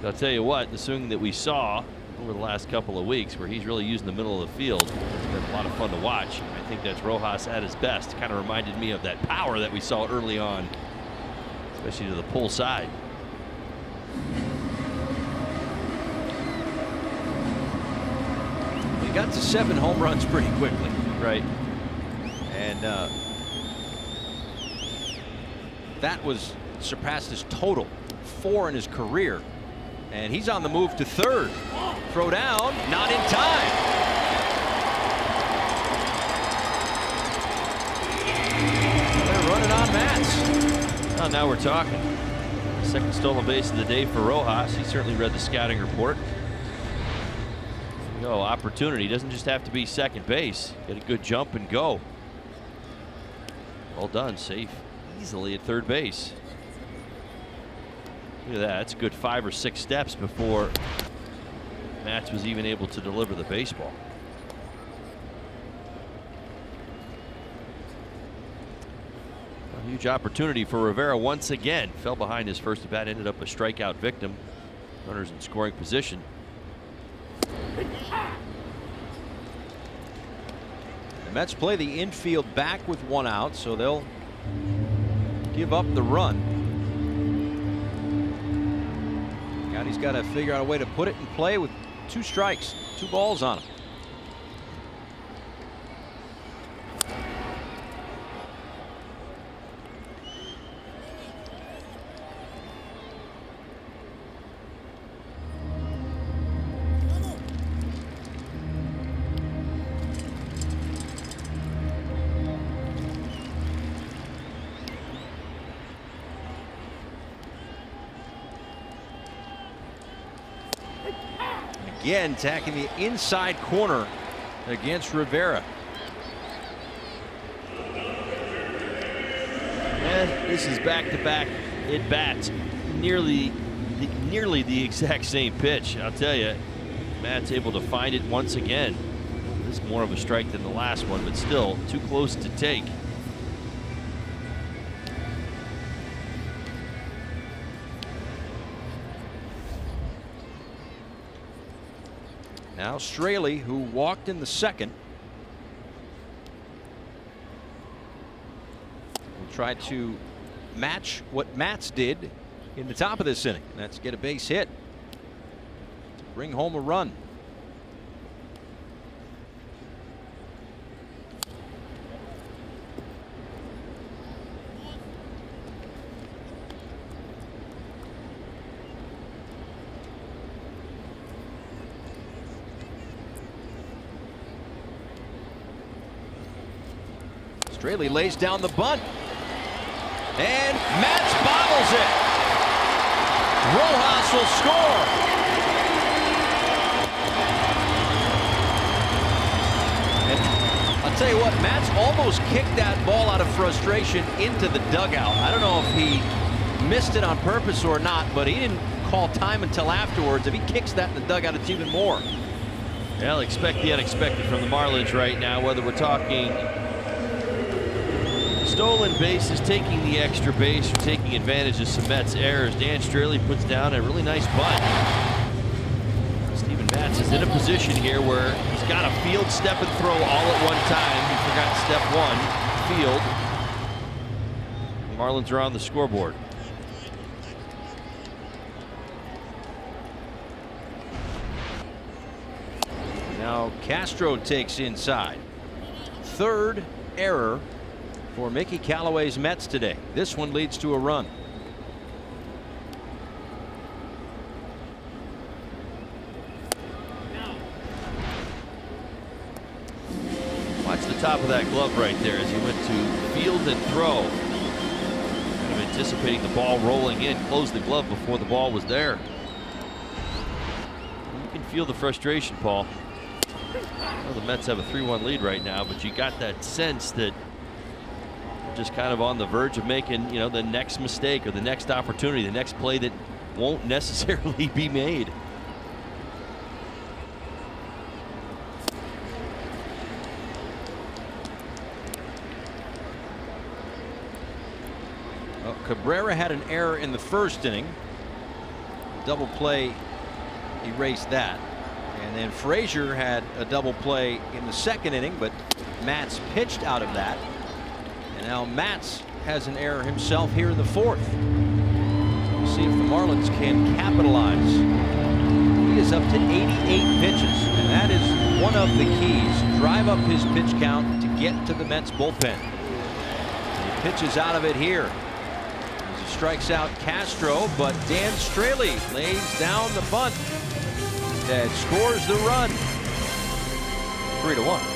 Speaker 6: I'll tell you what, the swing that we saw over the last couple of weeks where he's really using the middle of the field has been a lot of fun to watch. I think that's Rojas at his best. Kind of reminded me of that power that we saw early on, especially to the pull side.
Speaker 1: Got to 7 home runs pretty quickly.
Speaker 6: Right.
Speaker 1: And that was surpassed his total, 4 in his career. And he's on the move to third. Throw down, not in time. They're running on Mats.
Speaker 6: Well, now we're talking. Second stolen base of the day for Rojas. He certainly read the scouting report. No opportunity. Doesn't just have to be second base. Get a good jump and go. Well done. Safe easily at third base. Look at that. That's a good 5 or 6 steps before Mats was even able to deliver the baseball. A huge opportunity for Rivera once again. Fell behind his first at bat. Ended up a strikeout victim. Runners in scoring position.
Speaker 1: The Mets play the infield back with 1 out, so they'll give up the run. He's got to figure out a way to put it in play with 2 strikes, 2 balls on him. Again, attacking the inside corner against Rivera.
Speaker 6: This is back-to-back at bats. Nearly the exact same pitch. I'll tell you, Matt's able to find it once again. This is more of a strike than the last one, but still too close to take.
Speaker 1: Now Straley, who walked in the second, will try to match what Matz did in the top of this inning. That's get a base hit to bring home a run. Straley lays down the bunt. And Matz bobbles it. Rojas will score. And I'll tell you what, Matz almost kicked that ball out of frustration into the dugout. I don't know if he missed it on purpose or not, but he didn't call time until afterwards. If he kicks that in the dugout, it's even more.
Speaker 6: Well, expect the unexpected from the Marlins right now, whether we're talking stolen bases, taking the extra base, or taking advantage of some Mets errors. Dan Straley puts down a really nice bunt. Steven Matz is in a position here where he's got to field, step, and throw all at one time. He forgot step one, field. The Marlins are on the scoreboard.
Speaker 1: Now Castro takes inside. Third error for Mickey Callaway's Mets today. This one leads to a run.
Speaker 6: Watch the top of that glove right there as he went to field and throw. Kind of anticipating the ball rolling in, closed the glove before the ball was there. You can feel the frustration, Paul. Well, the Mets have a 3-1 lead right now, but you got that sense that just kind of on the verge of making, you know, the next mistake or the next opportunity, the next play that won't necessarily be made.
Speaker 1: Well, Cabrera had an error in the first inning. Double play erased that. And then Frazier had a double play in the second inning, but Matz pitched out of that. And now Matz has an error himself here in the fourth. We'll see if the Marlins can capitalize. He is up to 88 pitches, and that is one of the keys. Drive up his pitch count to get to the Mets bullpen. And he pitches out of it here as he strikes out Castro, but Dan Straley lays down the bunt that scores the run. 3-1.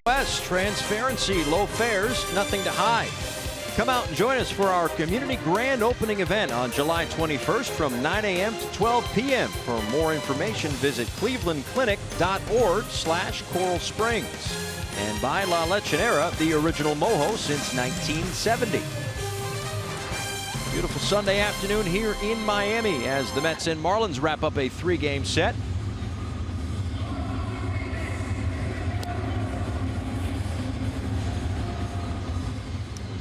Speaker 1: West, transparency, low fares, nothing to hide. Come out and join us for our community grand opening event on July 21st from 9 a.m. to 12 p.m. For more information, visit clevelandclinic.org/Coral Springs. And by La Lechonera, the original mojo since 1970. Beautiful Sunday afternoon here in Miami as the Mets and Marlins wrap up a 3-game set.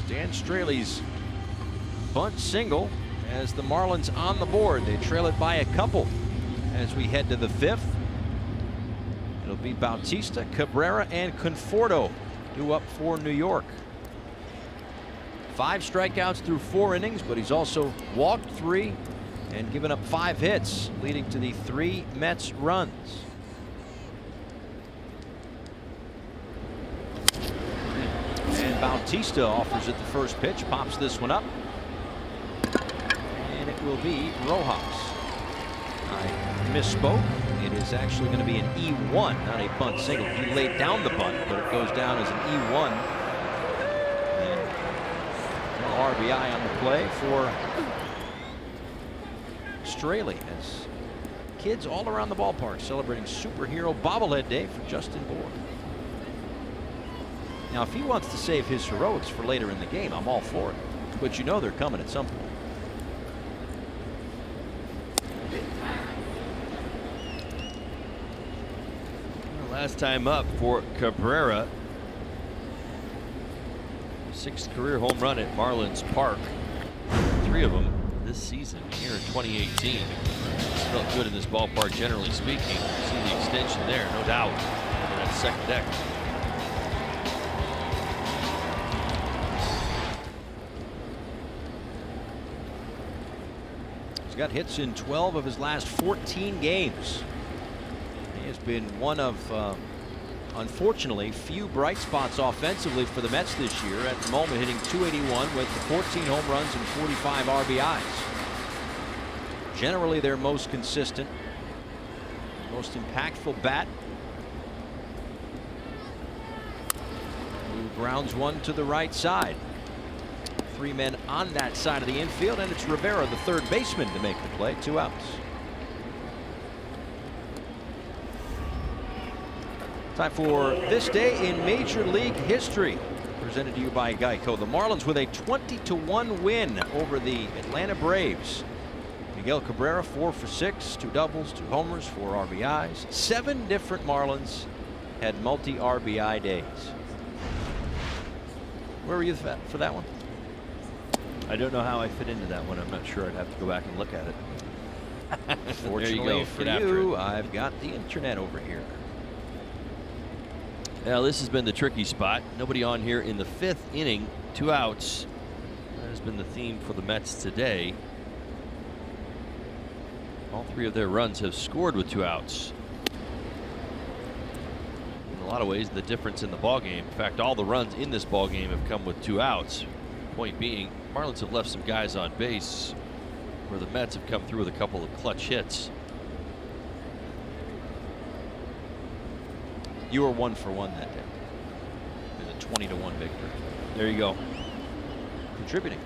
Speaker 1: Dan Straley's bunt single as the Marlins on the board. They trail it by a couple as we head to the 5th. It'll be Bautista, Cabrera, and Conforto due up for New York. 5 strikeouts through 4 innings, but he's also walked 3 and given up 5 hits, leading to the 3 Mets runs. And Bautista offers it the first pitch, pops this one up, and it will be Rojas. I misspoke. It is actually going to be an E1, not a bunt single. He laid down the bunt, but it goes down as an E1. And no RBI on the play for Straley as kids all around the ballpark celebrating superhero bobblehead day for Justin Bour. Now, if he wants to save his heroics for later in the game, I'm all for it. But you know they're coming at some point.
Speaker 6: Last time up for Cabrera. 6th career home run at Marlins Park. 3 of them this season here in 2018. It's felt good in this ballpark, generally speaking. See the extension there, no doubt. And that second deck.
Speaker 1: He's got hits in 12 of his last 14 games. He has been one of, unfortunately, few bright spots offensively for the Mets this year. At the moment, hitting .281 with 14 home runs and 45 RBIs. Generally, their most consistent, most impactful bat. Who grounds one to the right side. 3 men on that side of the infield, and it's Rivera, the third baseman, to make the play. 2 outs. Time for This Day in Major League History, presented to you by Geico. The Marlins with a 20-1 win over the Atlanta Braves. Miguel Cabrera 4 for 6, 2 doubles, 2 homers, 4 RBIs. 7 different Marlins had multi-RBI days. Where were you for that one?
Speaker 6: I don't know how I fit into that one. I'm not sure. I'd have to go back and look at it.
Speaker 1: Fortunately for you, I've got the internet over here.
Speaker 6: Now, this has been the tricky spot. Nobody on here in the 5th inning. 2 outs. That has been the theme for the Mets today. All 3 of their runs have scored with 2 outs. In a lot of ways, the difference in the ballgame. In fact, all the runs in this ballgame have come with 2 outs. Point being, Marlins have left some guys on base where the Mets have come through with a couple of clutch hits.
Speaker 1: You were 1 for 1 that day. It was a 20-1 victory.
Speaker 6: There you go.
Speaker 1: Contributing.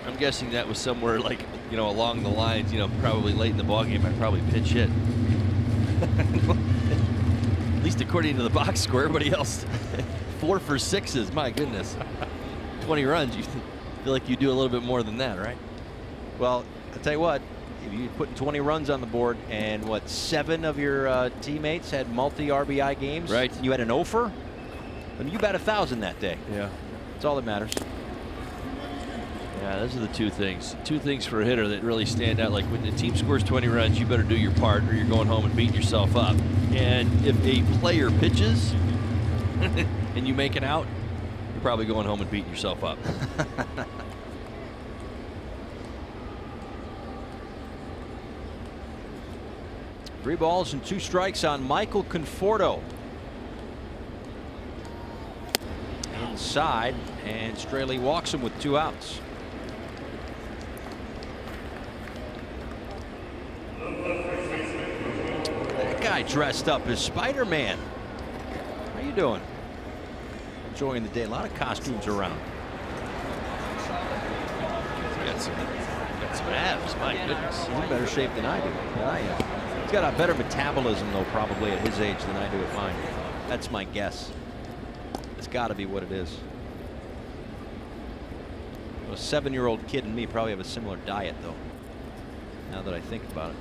Speaker 6: I'm guessing that was somewhere like, along the lines, probably late in the ballgame. I probably pinch hit. At least according to the box score, everybody else 4 for 6s. My goodness. 20 runs. You feel like you do a little bit more than that, right?
Speaker 1: Well, I'll tell you what. If you're putting 20 runs on the board and 7 of your teammates had multi-RBI games,
Speaker 6: right?
Speaker 1: You had an offer, and you bet 1,000 that day.
Speaker 6: Yeah.
Speaker 1: That's all that matters.
Speaker 6: Yeah, those are the 2 things. 2 things for a hitter that really stand out. Like when the team scores 20 runs, you better do your part or you're going home and beating yourself up. And if a player pitches and you make it out, you're probably going home and beating yourself up.
Speaker 1: 3 balls and 2 strikes on Michael Conforto. Inside, and Straley walks him with 2 outs. That guy guy dressed up as Spider-Man. How you doing? Enjoying the day. A lot of costumes around.
Speaker 6: Got some abs, my goodness.
Speaker 1: He's in better shape than I am. He's got a better metabolism, though, probably at his age than I do at mine. That's my guess. It's got to be what it is. A 7-year-old kid and me probably have a similar diet, though, now that I think about it.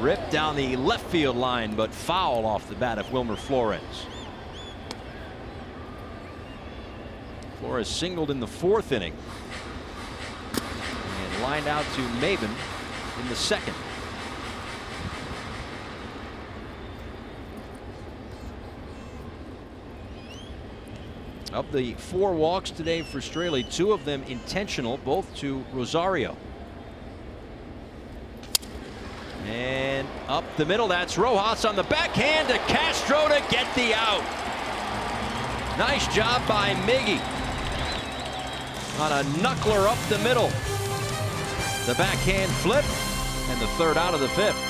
Speaker 1: Ripped down the left field line, but foul off the bat of Wilmer Flores. Flores singled in the 4th inning and lined out to Maben in the 2nd. Of the 4 walks today for Straley, 2 of them intentional, both to Rosario. And up the middle, that's Rojas on the backhand to Castro to get the out. Nice job by Miggy on a knuckler up the middle. The backhand flip and the 3rd out of the 5th.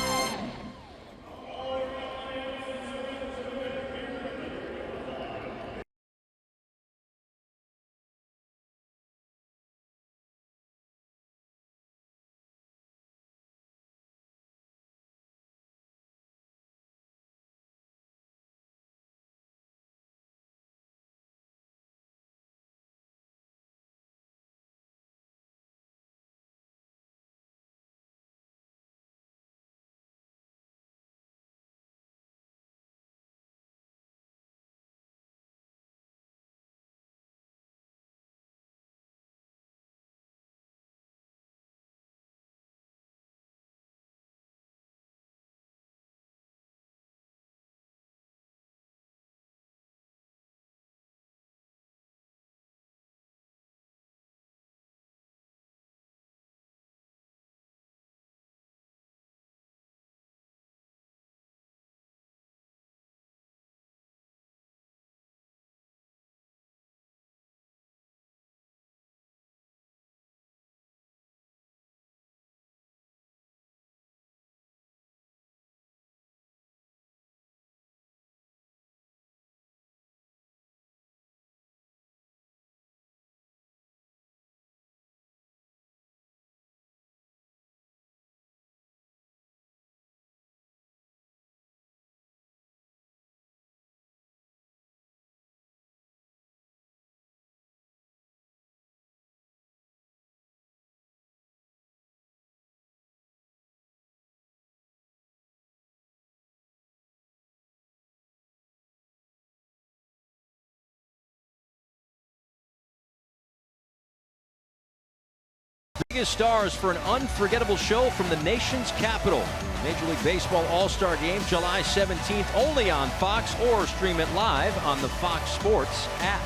Speaker 1: Biggest stars for an unforgettable show from the nation's capital. Major League Baseball All-Star Game, July 17th, only on Fox, or stream it live on the Fox Sports app.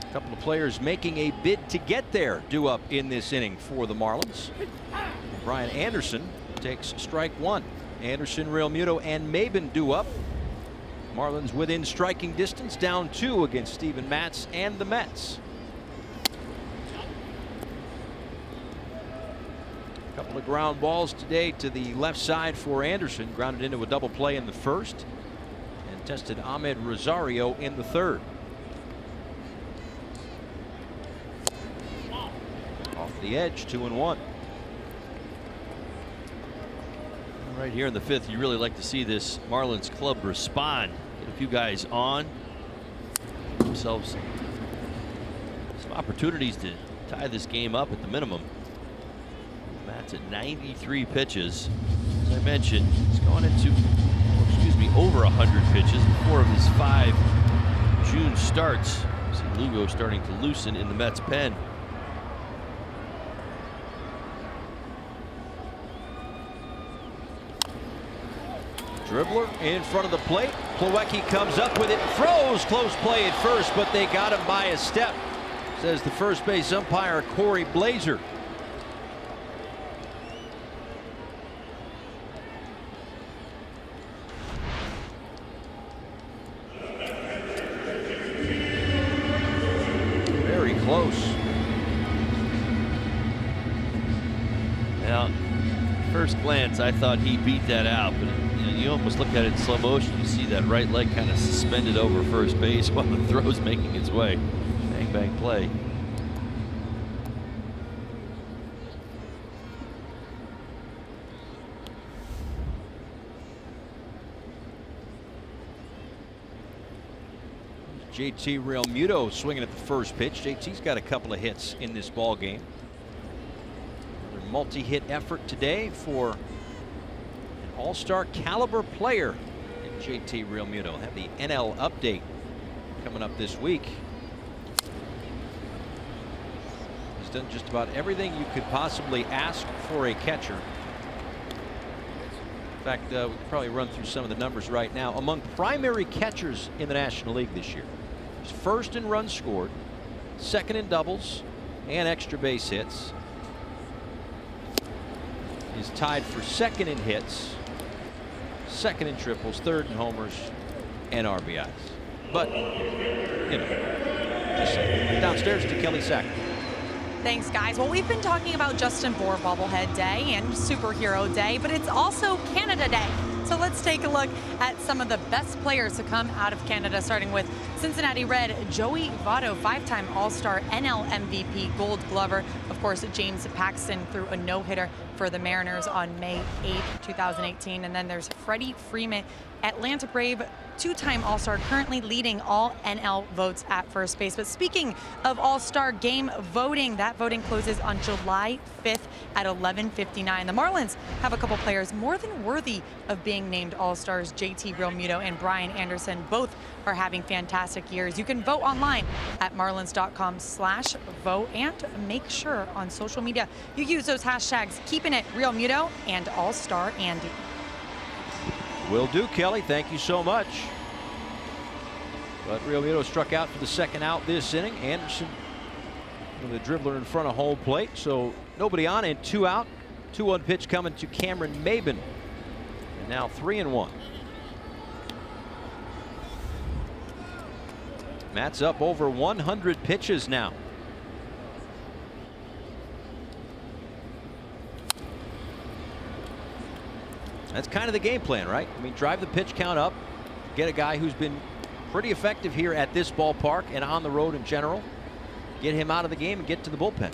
Speaker 1: A couple of players making a bid to get there due up in this inning for the Marlins. Brian Anderson takes strike 1. Anderson, Realmuto, and Maben due up. Marlins within striking distance, down 2 against Steven Matz and the Mets. Couple of ground balls today to the left side for Anderson. Grounded into a double play in the 1st and tested Ahmed Rosario in the 3rd. Off the edge, 2-1. Right here in the 5th, you really like to see this Marlins club respond. Get a few guys on themselves some opportunities to tie this game up at the minimum. That's at 93 pitches. As I mentioned, he's gone into, over 100 pitches in 4 of his 5 June starts. You see Lugo starting to loosen in the Mets pen. Dribbler in front of the plate. Plawecki comes up with it, throws, close play at first, but they got him by a step, says the first base umpire Corey Blazer.
Speaker 6: Now, first glance, I thought he beat that out, but you almost look at it in slow motion. You see that right leg kind of suspended over first base while the throw's making its way. Bang, bang play.
Speaker 1: JT Realmuto swinging at the first pitch. JT's got a couple of hits in this ball game. Another multi-hit effort today for an all-star caliber player in JT Realmuto. Have the NL update coming up this week. He's done just about everything you could possibly ask for a catcher. In fact, we could probably run through some of the numbers right now. Among primary catchers in the National League this year, he's first in runs scored, second in doubles and extra base hits. He's tied for second in hits, second in triples, third in homers and RBIs. But, you know, just saying. Downstairs to Kelly Sack.
Speaker 3: Thanks, guys. Well, we've been talking about Justin Bour Bobblehead Day and Superhero Day, but it's also Canada Day. So let's take a look at some of the best players to come out of Canada, starting with Cincinnati Red Joey Votto, 5-time All-Star, NL MVP, Gold Glover. Of course, James Paxton threw a no-hitter for the Mariners on May 8th, 2018. And then there's Freddie Freeman, Atlanta Brave, 2-time All-Star, currently leading all NL votes at first base. But speaking of All-Star game voting, that voting closes on July 5th at 11:59. The Marlins have a couple players more than worthy of being named All-Stars. JT Realmuto and Brian Anderson both are having fantastic years. You can vote online at marlins.com/vote, and make sure on social media you use those hashtags Keeping It Realmuto and All-Star Andy.
Speaker 1: Will do, Kelly. Thank you so much. But Realmuto struck out for the second out this inning. Anderson with a dribbler in front of home plate. So nobody on and 2 out. 2-1 pitch coming to Cameron Maben. And now 3-1. Matt's up over 100 pitches now. That's kind of the game plan, right? I mean, drive the pitch count up, get a guy who's been pretty effective here at this ballpark and on the road in general, get him out of the game and get to the bullpen.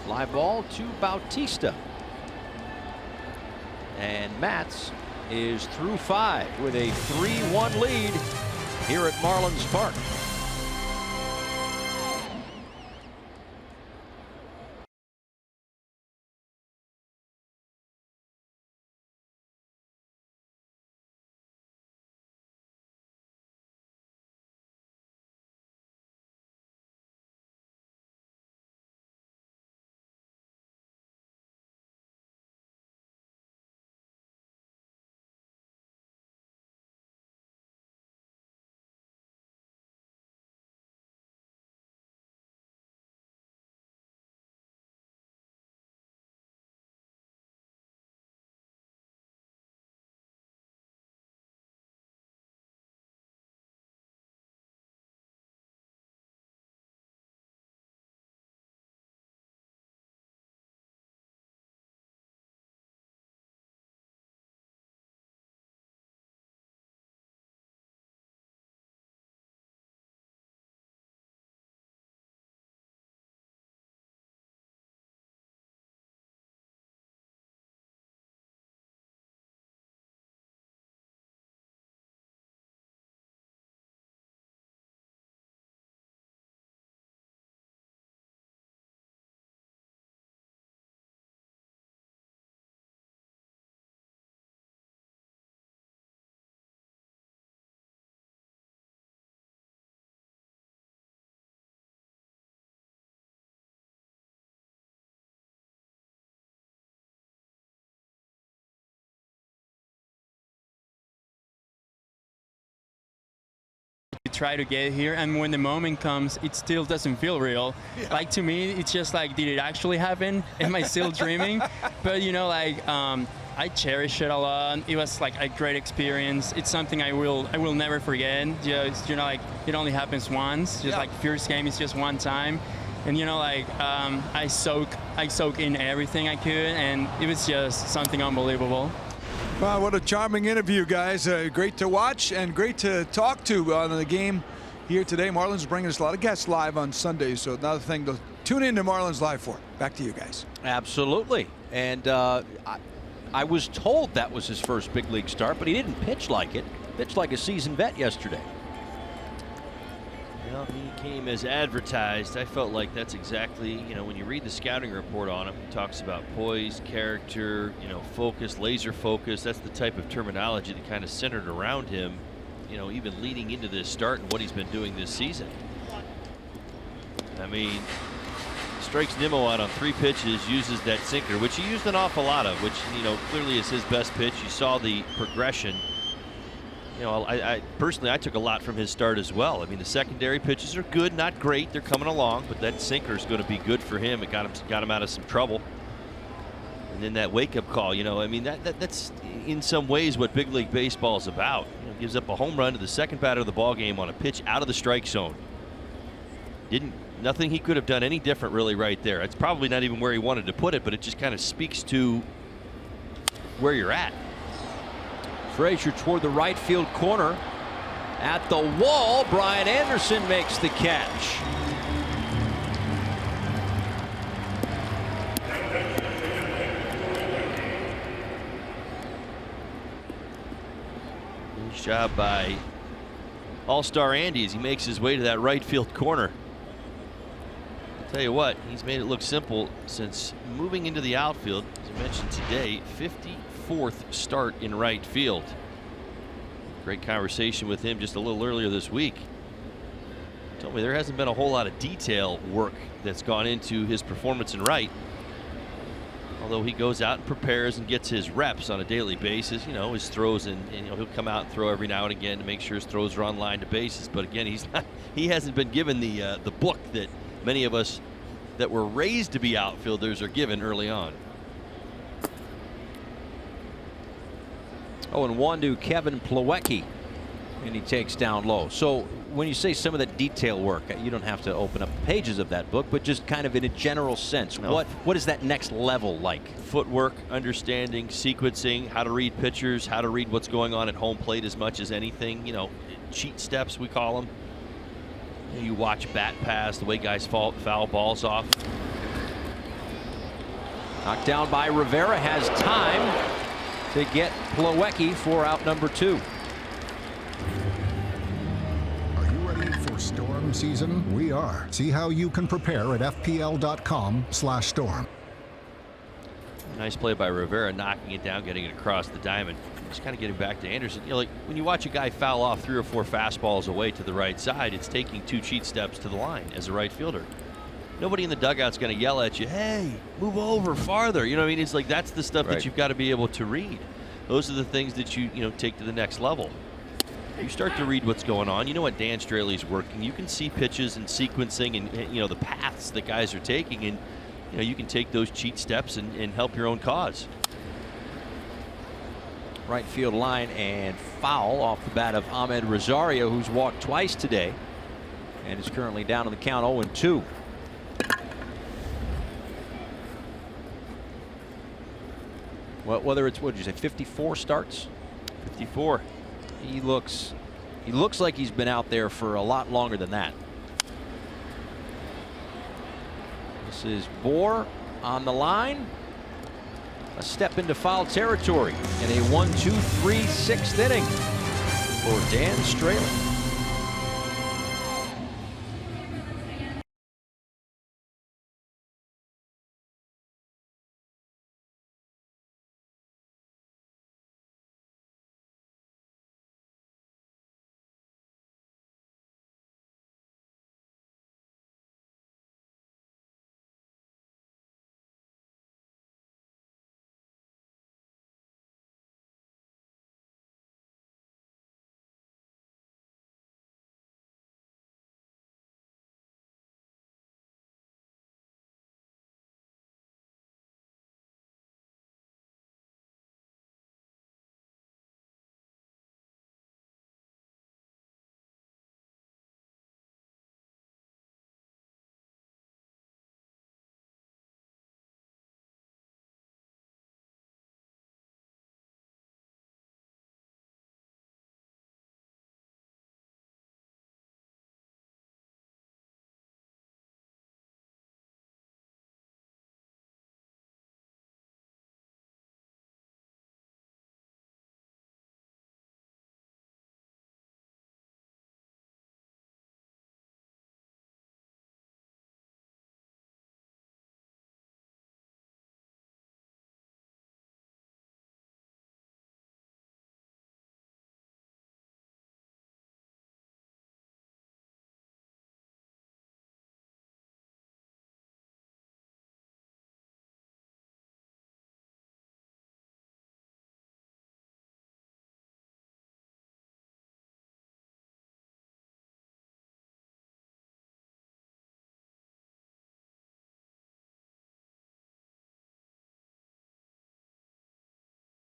Speaker 1: Fly ball to Bautista. And Matz is through 5 with a 3-1 lead here at Marlins Park.
Speaker 8: Try to get here, and when the moment comes it still doesn't feel real. Like, to me it's just like, did it actually happen? Am I still dreaming? But you know, like I cherish it a lot. It was like a great experience. It's something I will never forget. Just, like it only happens once. Just like first game is just one time, and like I soak in everything I could, and it was just something unbelievable.
Speaker 9: Wow, what a charming interview, guys. Great to watch and great to talk to on the game here today. Marlins bringing us a lot of guests live on Sundays, so another thing to tune in to Marlins Live for. Back to you guys.
Speaker 1: Absolutely. And I was told that was his first big league start, but he didn't pitch like it. Pitched like a seasoned vet yesterday.
Speaker 6: Well, he came as advertised. I felt like that's exactly, when you read the scouting report on him, he talks about poise, character, focus, laser focus. That's the type of terminology that kind of centered around him, even leading into this start and what he's been doing this season. I mean, strikes Nimmo out on 3 pitches, uses that sinker, which he used an awful lot of, which, clearly is his best pitch. You saw the progression. I personally, I took a lot from his start as well. I mean, the secondary pitches are good, not great. They're coming along, but that sinker is going to be good for him. It got him out of some trouble. And then that wake-up call, I mean, that's in some ways what big league baseball is about. Gives up a home run to the second batter of the ball game on a pitch out of the strike zone. Nothing he could have done any different really right there. It's probably not even where he wanted to put it, but it just kind of speaks to where you're at.
Speaker 1: Frazier toward the right field corner. At the wall, Brian Anderson makes the catch.
Speaker 6: Nice job by All-Star Andy as he makes his way to that right field corner. I'll tell you what, he's made it look simple since moving into the outfield. As I mentioned today, 54th start in right field. Great conversation with him just a little earlier this week. Told me there hasn't been a whole lot of detail work that's gone into his performance in right. Although he goes out and prepares and gets his reps on a daily basis, his throws and he'll come out and throw every now and again to make sure his throws are on line to bases. But again, he hasn't been given the book that many of us that were raised to be outfielders are given early on.
Speaker 1: 0-1 to Kevin Plawecki, and he takes down low. So when you say some of the detail work, you don't have to open up the pages of that book, but just kind of in a general sense,
Speaker 6: No.
Speaker 1: what is that next level like?
Speaker 6: Footwork, understanding, sequencing, how to read pitchers, how to read what's going on at home plate as much as anything. Cheat steps, we call them. You watch bat pass, the way guys foul balls off.
Speaker 1: Knocked down by Rivera, has time to get Plawecki for out number 2.
Speaker 10: Are you ready for storm season? We are. See how you can prepare at fpl.com/storm.
Speaker 6: Nice play by Rivera, knocking it down, getting it across the diamond. Just kind of getting back to Anderson. Like when you watch a guy foul off 3 or 4 fastballs away to the right side, it's taking 2 cheat steps to the line as a right fielder. Nobody in the dugout's going to yell at you, hey, move over farther. You know what I mean? It's like that's the stuff that you've got to be able to read. Those are the things that you take to the next level. You start to read what's going on. You know what Dan Straley's working. You can see pitches and sequencing and the paths that guys are taking, and you can take those cheat steps and help your own cause.
Speaker 1: Right field line and foul off the bat of Ahmed Rosario, who's walked twice today and is currently down on the count 0-2. Well, whether it's, what did you say, 54 starts?
Speaker 6: 54.
Speaker 1: He looks like he's been out there for a lot longer than that. This is Bohr on the line. A step into foul territory in a 1-2-3 6th inning for Dan Straley.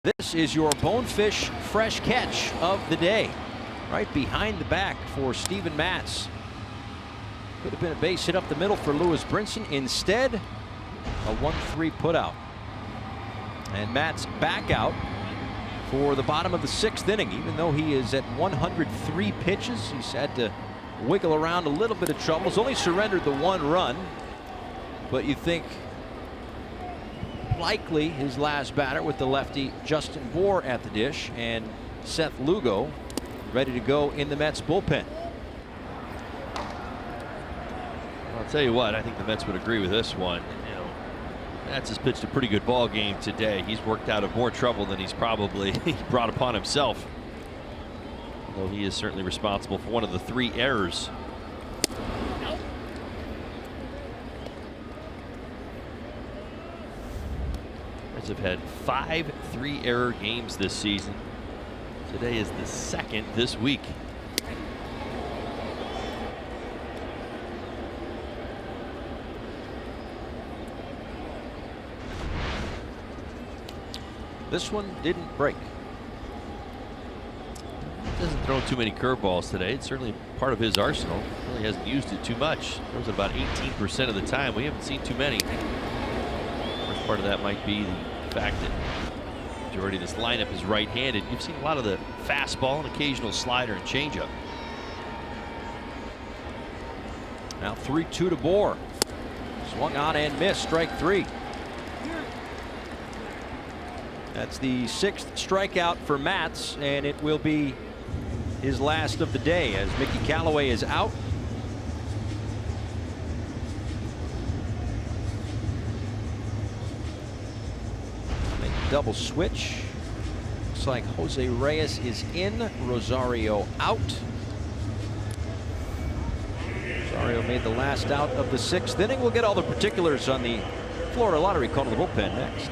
Speaker 1: This is your Bonefish fresh catch of the day. Right behind the back for Steven Matz. Could have been a base hit up the middle for Lewis Brinson. Instead, a 1-3 putout. And Matz back out for the bottom of the 6th inning. Even though he is at 103 pitches, he's had to wiggle around a little bit of trouble. He's only surrendered the 1 run. But you think likely his last batter with the lefty Justin Bour at the dish, and Seth Lugo ready to go in the Mets bullpen.
Speaker 6: I'll tell you what, I think the Mets would agree with this one. You know, Mets has pitched a pretty good ball game today. He's worked out of more trouble than he's probably brought upon himself. Although he is certainly responsible for one of the 3 errors. Mets have had 5 3-error games this season. Today is the 2nd this week.
Speaker 1: This one didn't break.
Speaker 6: Doesn't throw too many curveballs today. It's certainly part of his arsenal. Really hasn't used it too much. Throws it about 18% of the time. We haven't seen too many. First part of that might be the fact that the majority of this lineup is right-handed. You've seen a lot of the fastball and occasional slider and changeup.
Speaker 1: Now 3-2 to Bour. Swung on and missed. Strike 3. That's the 6th strikeout for Matz, and it will be his last of the day as Mickey Callaway is out. Make a double switch. Looks like Jose Reyes is in, Rosario out. Rosario made the last out of the 6th inning. We'll get all the particulars on the Florida Lottery call to the bullpen next.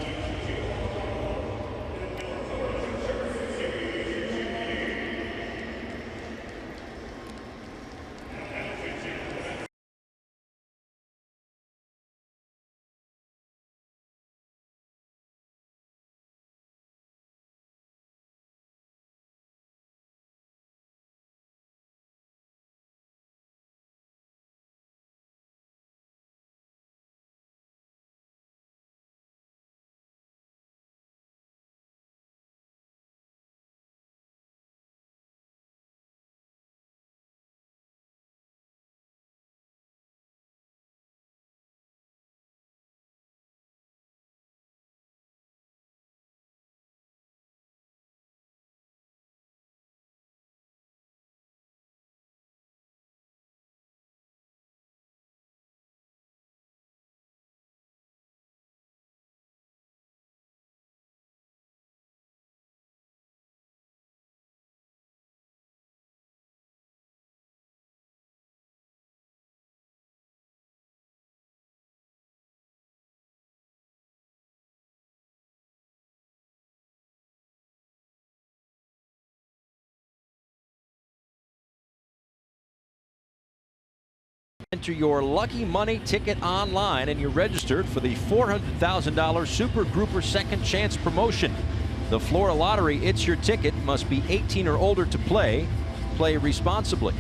Speaker 1: Enter your Lucky Money ticket online and you're registered for the $400,000 Super Grouper Second Chance promotion. The Florida Lottery, it's your ticket. Must be 18 or older to play. Play responsibly.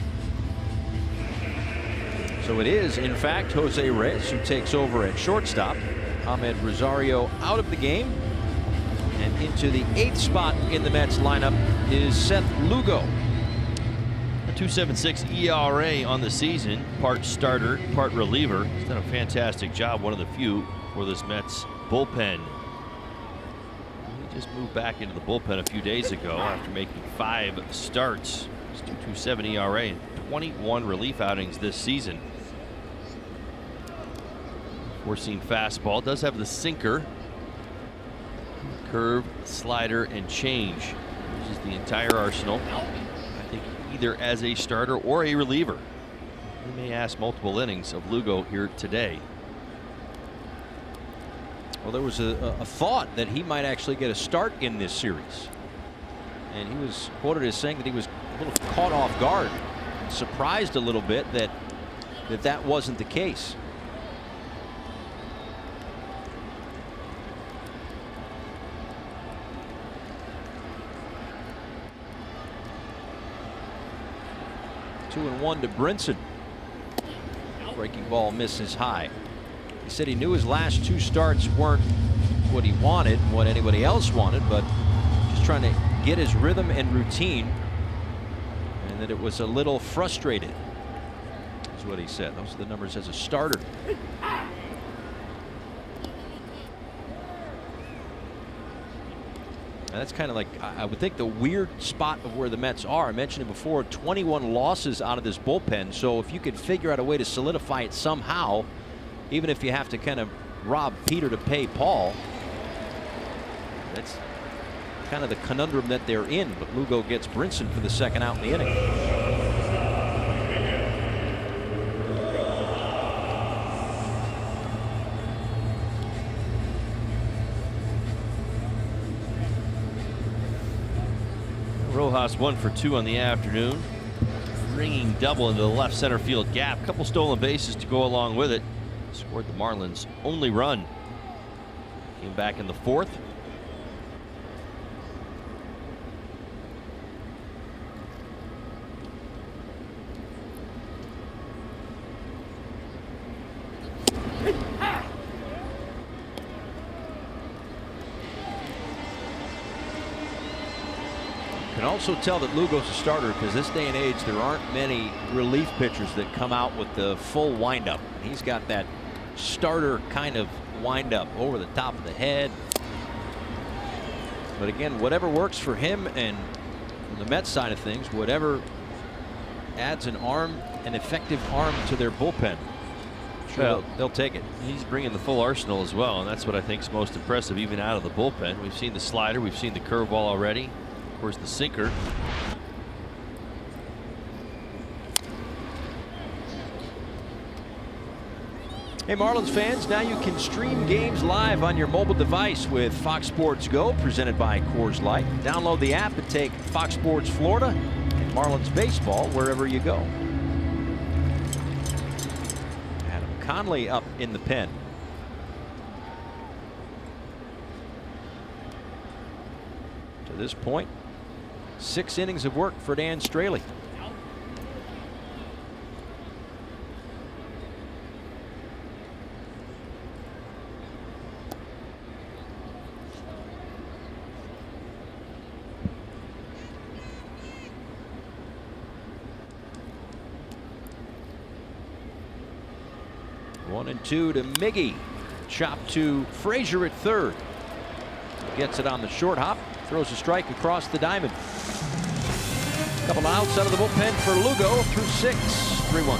Speaker 1: So it is, in fact, Jose Reyes who takes over at shortstop. Ahmed Rosario out of the game. And into the 8th spot in the Mets lineup is Seth Lugo.
Speaker 6: 2.76 ERA on the season, part starter, part reliever. He's done a fantastic job, one of the few for this Mets bullpen. He just moved back into the bullpen a few days ago after making 5 starts. It's 2.27 ERA and 21 relief outings this season. Four-seam fastball, does have the sinker, curve, slider, and change. This is the entire arsenal. I think either as a starter or a reliever. We may ask multiple innings of Lugo here today.
Speaker 1: Well, there was a thought that he might actually get a start in this series. And he was quoted as saying that he was a little caught off guard, surprised a little bit that wasn't the case. 2-1 to Brinson. Breaking ball misses high. He said he knew his last 2 starts weren't what he wanted, what anybody else wanted, but just trying to get his rhythm and routine, and that it was a little frustrated, is what he said. Those are the numbers as a starter. And that's kind of like, I would think, the weird spot of where the Mets are. I mentioned it before, 21 losses out of this bullpen. So if you could figure out a way to solidify it somehow, even if you have to kind of rob Peter to pay Paul, that's kind of the conundrum that they're in. But Lugo gets Brinson for the second out in the inning.
Speaker 6: Rojas 1 for 2 on the afternoon. Ringing double into the left center field gap. Couple stolen bases to go along with it. Scored the Marlins' only run. Came back in the 4th.
Speaker 1: Can also tell that Lugo's a starter because this day and age there aren't many relief pitchers that come out with the full windup. He's got that starter kind of windup over the top of the head. But again, whatever works for him and the Mets side of things, whatever adds an effective arm to their bullpen, sure, they'll take it.
Speaker 6: He's bringing the full arsenal as well, and that's what I think is most impressive, even out of the bullpen. We've seen the slider, we've seen the curveball already. Of course, the sinker.
Speaker 1: Hey, Marlins fans, now you can stream games live on your mobile device with Fox Sports Go, presented by Coors Light. Download the app and take Fox Sports Florida and Marlins baseball wherever you go. Adam Conley up in the pen. To this point, 6 innings of work for Dan Straley. One and 2 to Miggy. Chop to Frazier at third. Gets it on the short hop. Throws a strike across the diamond. Couple of outs out of the bullpen for Lugo through 6. 3-1.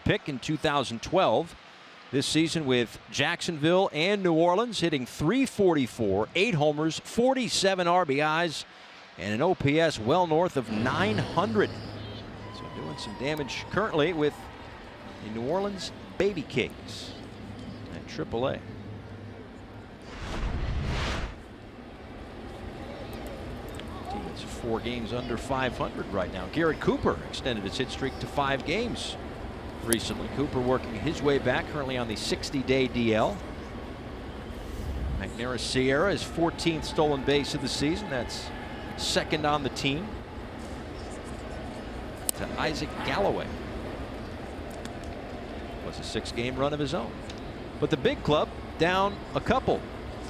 Speaker 1: Pick in 2012. This season with Jacksonville and New Orleans, hitting .344, 8 homers, 47 RBIs, and an OPS well north of 900. So doing some damage currently with the New Orleans baby cakes at AAA. Team that's 4 games under 500 right now. Garrett Cooper extended his hit streak to 5 games recently. Cooper working his way back, currently on the 60-day DL. McNair Sierra, his 14th stolen base of the season. That's second on the team to Isaac Galloway. Was a 6-game run of his own. But the big club down a couple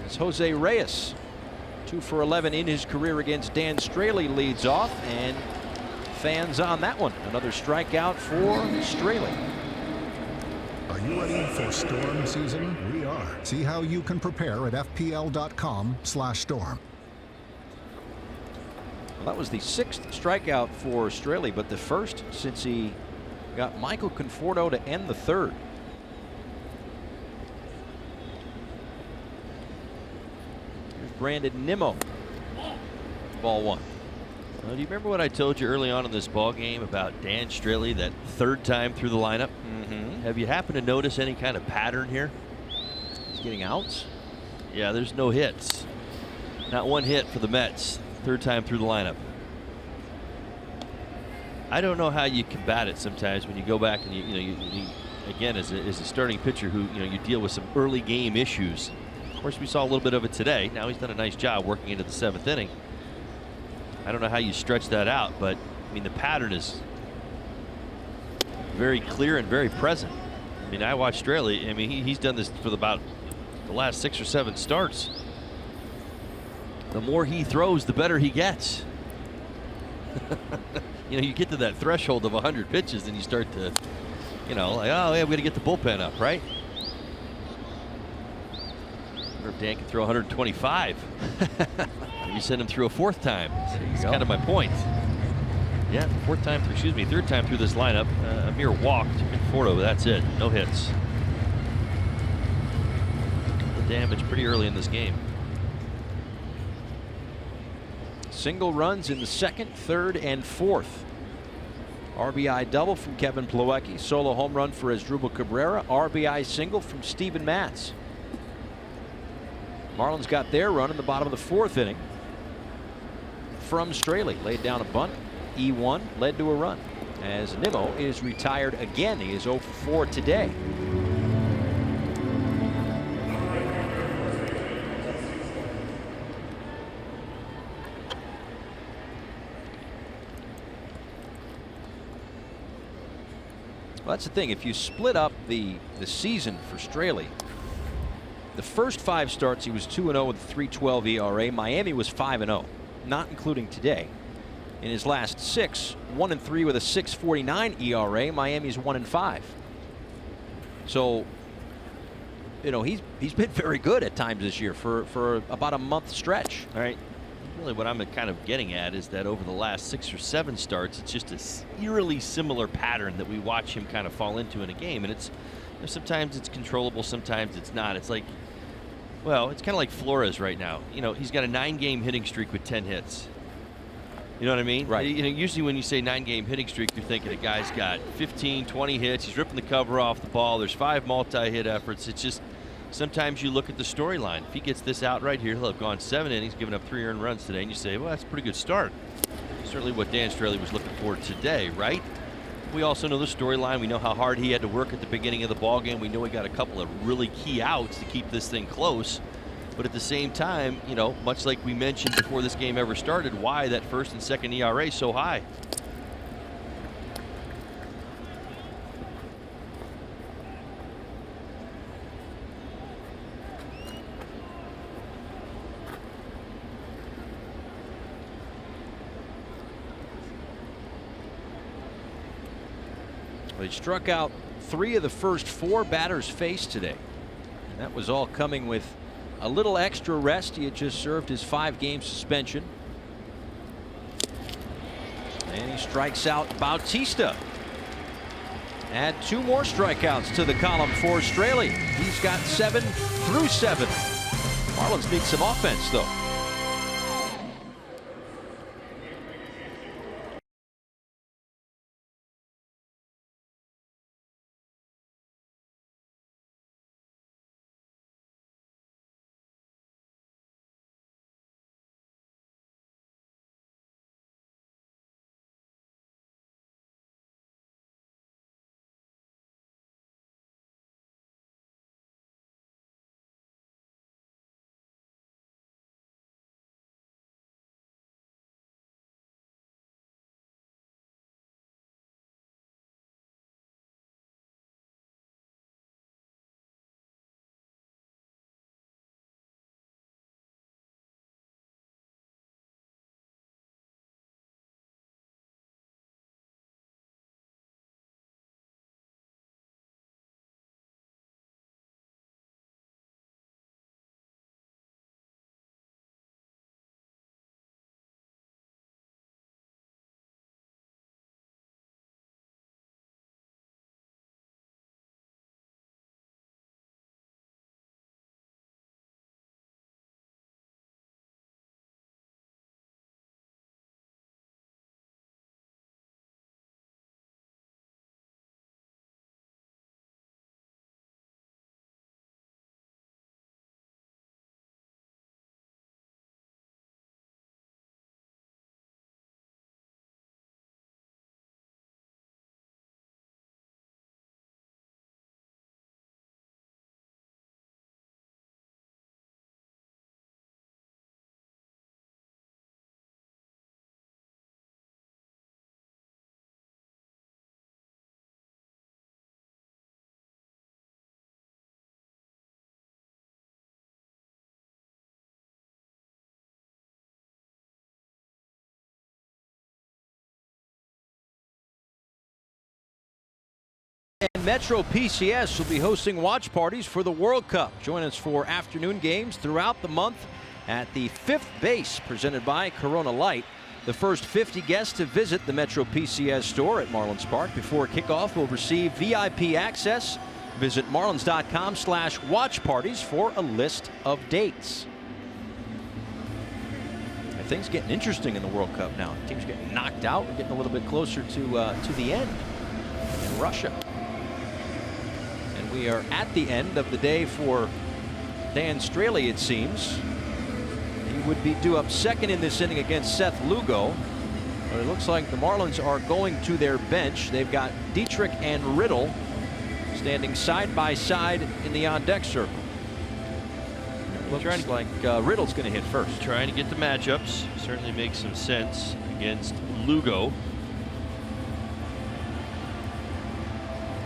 Speaker 1: as Jose Reyes, 2 for 11 in his career against Dan Straley, leads off, and fans on that one. Another strikeout for Straley.
Speaker 10: Are you ready for storm season? We are. See how you can prepare at fpl.com/storm.
Speaker 1: Well, that was the 6th strikeout for Straley, but the first since he got Michael Conforto to end the 3rd. Here's Brandon Nimmo. Ball 1.
Speaker 6: Well, do you remember what I told you early on in this ball game about Dan Straley, that 3rd time through the lineup? Have you happened to notice any kind of pattern here?
Speaker 1: He's getting outs.
Speaker 6: Yeah, there's no hits. Not one hit for the Mets. 3rd time through the lineup. I don't know how you combat it sometimes when you go back and you again, as a starting pitcher who you deal with some early game issues. Of course, we saw a little bit of it today. Now he's done a nice job working into the 7th inning. I don't know how you stretch that out, but I mean the pattern is very clear and very present. I mean, I watched Straley. I mean, he's done this for about the last 6 or 7 starts. The more he throws, the better he gets. You get to that threshold of 100 pitches, and you start to, like, oh yeah, we got to get the bullpen up, right? I wonder if Dan can throw 125. Maybe send him through a 4th time. That's kind of my point. Yeah, 4th time, excuse me, 3rd time through this lineup. A mere walk to Conforto, but that's it. No hits. The damage pretty early in this game.
Speaker 1: Single runs in the 2nd, 3rd, and 4th. RBI double from Kevin Plawecki. Solo home run for Asdrubal Cabrera. RBI single from Steven Matz. Marlins got their run in the bottom of the 4th inning from Straley. Laid down a bunt. E1 led to a run as Nimmo is retired again. He is 0 for 4 today. Well, that's the thing. If you split up the season for Straley, the first 5 starts he was 2-0 with a 3.12 ERA. Miami was 5-0, not including today. In his last 6, 1-3 with a 6.49 ERA. Miami's 1-5. So, he's been very good at times this year for about a month stretch.
Speaker 6: All right. Really, what I'm kind of getting at is that over the last 6 or 7 starts, it's just a eerily similar pattern that we watch him kind of fall into in a game, and it's sometimes it's controllable, sometimes it's not. It's like, well, it's kind of like Flores right now. He's got a 9-game hitting streak with 10 hits. You know what I mean?
Speaker 1: Right.
Speaker 6: Usually when you say 9-game hitting streak, you're thinking a guy's got 15, 20 hits. He's ripping the cover off the ball. There's 5 multi-hit efforts. It's just sometimes you look at the storyline. If he gets this out right here, he'll have gone 7 innings, given up 3 earned runs today, and you say, well, that's a pretty good start. Certainly what Dan Straley was looking for today, right? We also know the storyline. We know how hard he had to work at the beginning of the ball game. We know he got a couple of really key outs to keep this thing close. But at the same time, much like we mentioned before this game ever started, why that 1st and 2nd ERA so high.
Speaker 1: Well, he struck out 3 of the first 4 batters faced today. And that was all coming with a little extra rest. He had just served his 5-game suspension. And he strikes out Bautista. Add 2 more strikeouts to the column for Straley. He's got 7 through 7. Marlins need some offense, though. Metro PCS will be hosting watch parties for the World Cup. Join us for afternoon games throughout the month at the 5th base, presented by Corona Light. The first 50 guests to visit the Metro PCS store at Marlins Park before kickoff will receive VIP access. Visit marlins.com/watch parties for a list of dates. Things getting interesting in the World Cup now. Teams getting knocked out. We're getting a little bit closer to the end in Russia. And we are at the end of the day for Dan Straley, it seems. He would be due up second in this inning against Seth Lugo. But it looks like the Marlins are going to their bench. They've got Dietrich and Riddle standing side by side in the on-deck circle. Looks like Riddle's going to hit first.
Speaker 6: Trying to get the matchups. Certainly makes some sense against Lugo.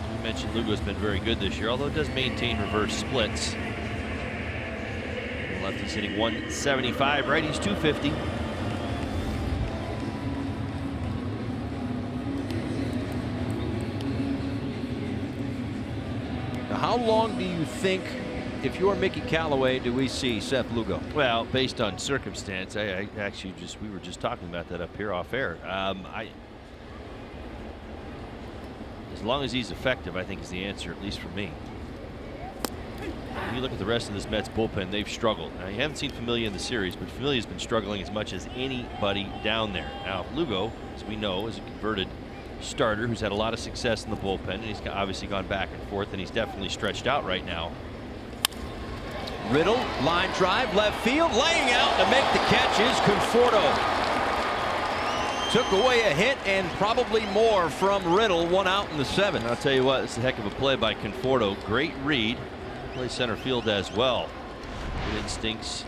Speaker 6: As we mentioned, Lugo's been very good this year, although it does maintain reverse splits. Lefty's hitting 175, righty's 250.
Speaker 1: Now, how long do you think, if you're Mickey Callaway, do we see Seth Lugo?
Speaker 6: Well, based on circumstance, I actually we were just talking about that up here off air. As long as he's effective, I think is the answer, at least for me. When you look at the rest of this Mets bullpen, they've struggled. Now, you haven't seen Familia in the series, but Familia's been struggling as much as anybody down there. Now, Lugo, as we know, is a converted starter who's had a lot of success in the bullpen, and he's obviously gone back and forth, and he's definitely stretched out right now.
Speaker 1: Riddle, line drive, left field, laying out to make the catch is Conforto. Took away a hit and probably more from Riddle, 1 out in the 7th.
Speaker 6: I'll tell you what, it's a heck of a play by Conforto. Great read. Plays center field as well. Good instincts.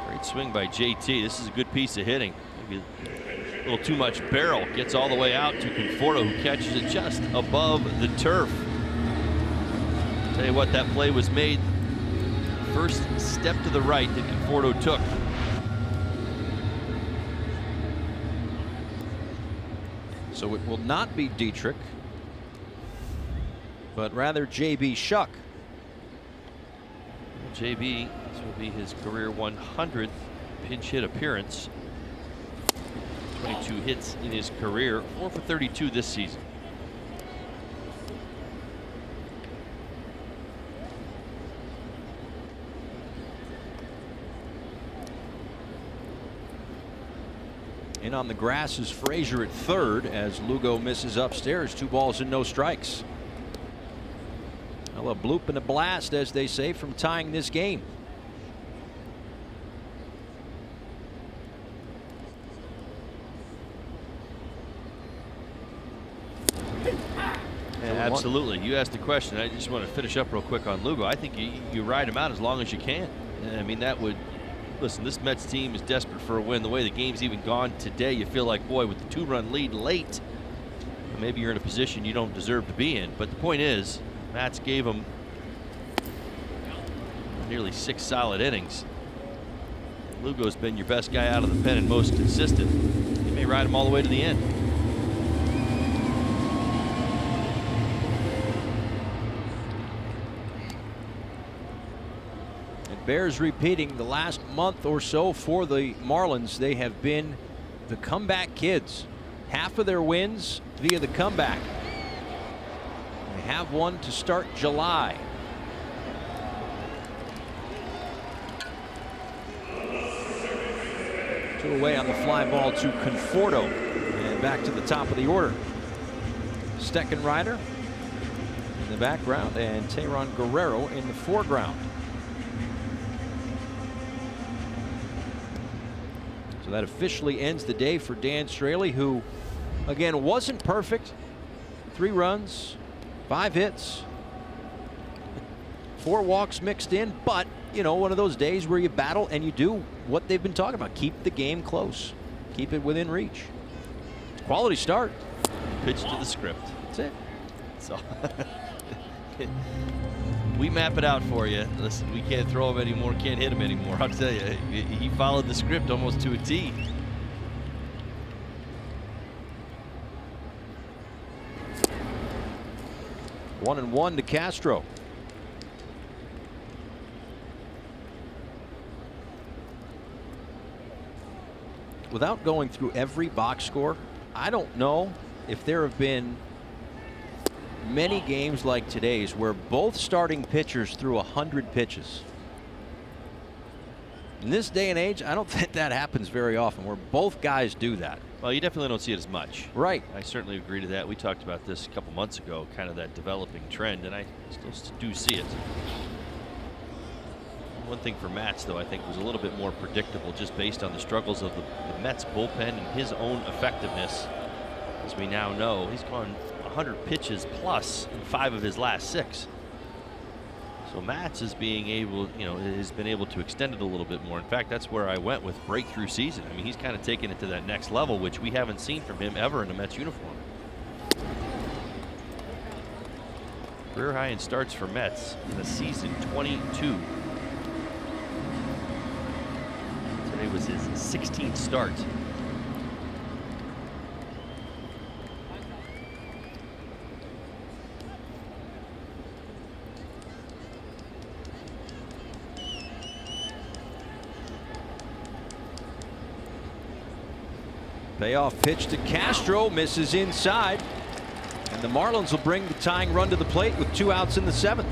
Speaker 6: Great swing by JT. This is a good piece of hitting. Maybe a little too much barrel. Gets all the way out to Conforto, who catches it just above the turf. I'll tell you what, that play was made. First step to the right that Conforto took.
Speaker 1: So it will not be Dietrich, but rather J.B. Shuck.
Speaker 6: JB, this will be his career 100th pinch hit appearance. 22 hits in his career, 4 for 32 this season.
Speaker 1: In on the grass is Frazier at third as Lugo misses upstairs. 2 balls and no strikes. Well, a bloop and a blast, as they say, from tying this game.
Speaker 6: Absolutely. You asked the question. I just want to finish up real quick on Lugo. I think you ride him out as long as you can. I mean, that would, listen, this Mets team is desperate for a win. The way the game's even gone today, you feel like, boy, with the 2-run lead late, maybe you're in a position you don't deserve to be in. But the point is, Mats gave him nearly 6 solid innings. Lugo's been your best guy out of the pen and most consistent. You may ride him all the way to the end.
Speaker 1: It bears repeating, the last month or so for the Marlins, they have been the comeback kids. Half of their wins via the comeback. They have one to start July. Two away on the fly ball to Conforto. And back to the top of the order. Steckenrider in the background and Teheran Guerrero in the foreground. So that officially ends the day for Dan Straley, who, again, wasn't perfect. 3 runs, 5 hits, 4 walks mixed in, but, you know, one of those days where you battle and you do what they've been talking about. Keep the game close. Keep it within reach. Quality start.
Speaker 6: Pitch to the script.
Speaker 1: That's it.
Speaker 6: So we map it out for you. Listen, we can't throw him anymore, can't hit him anymore. I'll tell you, he followed the script almost to a T.
Speaker 1: 1-1 to Castro. Without going through every box score, I don't know if there have been many games like today's where both starting pitchers threw 100 pitches. In this day and age, I don't think that happens very often where both guys do that.
Speaker 6: Well, you definitely don't see it as much.
Speaker 1: Right.
Speaker 6: I certainly agree to that. We talked about this a couple months ago, kind of that developing trend, and I still do see it. One thing for Matz, though, I think was a little bit more predictable just based on the struggles of the Mets bullpen and his own effectiveness. As we now know, he's gone 100 pitches plus in 5 of his last 6. So Matz is being able, has been able to extend it a little bit more. In fact, that's where I went with breakthrough season. I mean, he's kind of taken it to that next level, which we haven't seen from him ever in a Mets uniform. Career high in starts for Mets in the season, 22. Today was his 16th start.
Speaker 1: Payoff pitch to Castro, misses inside. And the Marlins will bring the tying run to the plate with 2 outs in the 7th.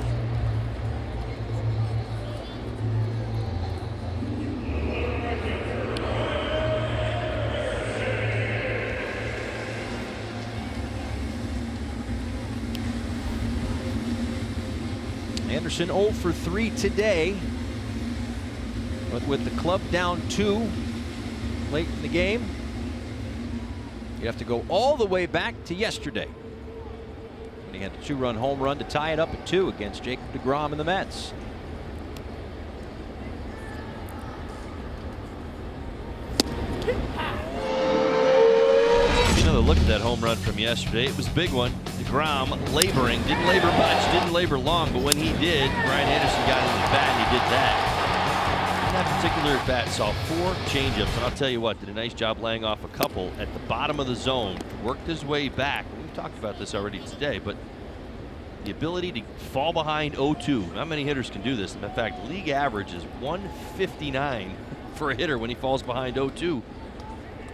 Speaker 1: Anderson 0 for 3 today, but with the club down 2 late in the game, you have to go all the way back to yesterday when he had a 2-run home run to tie it up at 2 against Jacob deGrom and the Mets.
Speaker 6: Look at that home run from yesterday. It was a big one. deGrom laboring, didn't labor much, didn't labor long, but when he did, Brian Anderson got in the bat and he did that. That particular at bat saw 4 changeups, and I'll tell you what, did a nice job laying off a couple at the bottom of the zone, worked his way back. We've talked about this already today, but the ability to fall behind 0-2. Not many hitters can do this. In fact, league average is 159 for a hitter when he falls behind 0-2.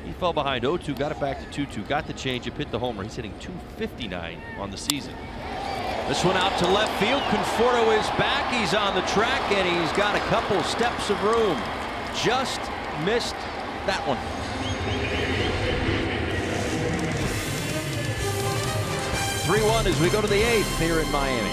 Speaker 6: He fell behind 0-2, got it back to 2-2, got the changeup, hit the homer. He's hitting 259 on the season.
Speaker 1: This one out to left field. Conforto is back. He's on the track, and he's got a couple steps of room. Just missed that one. (3-1) as we go to the 8th here in Miami.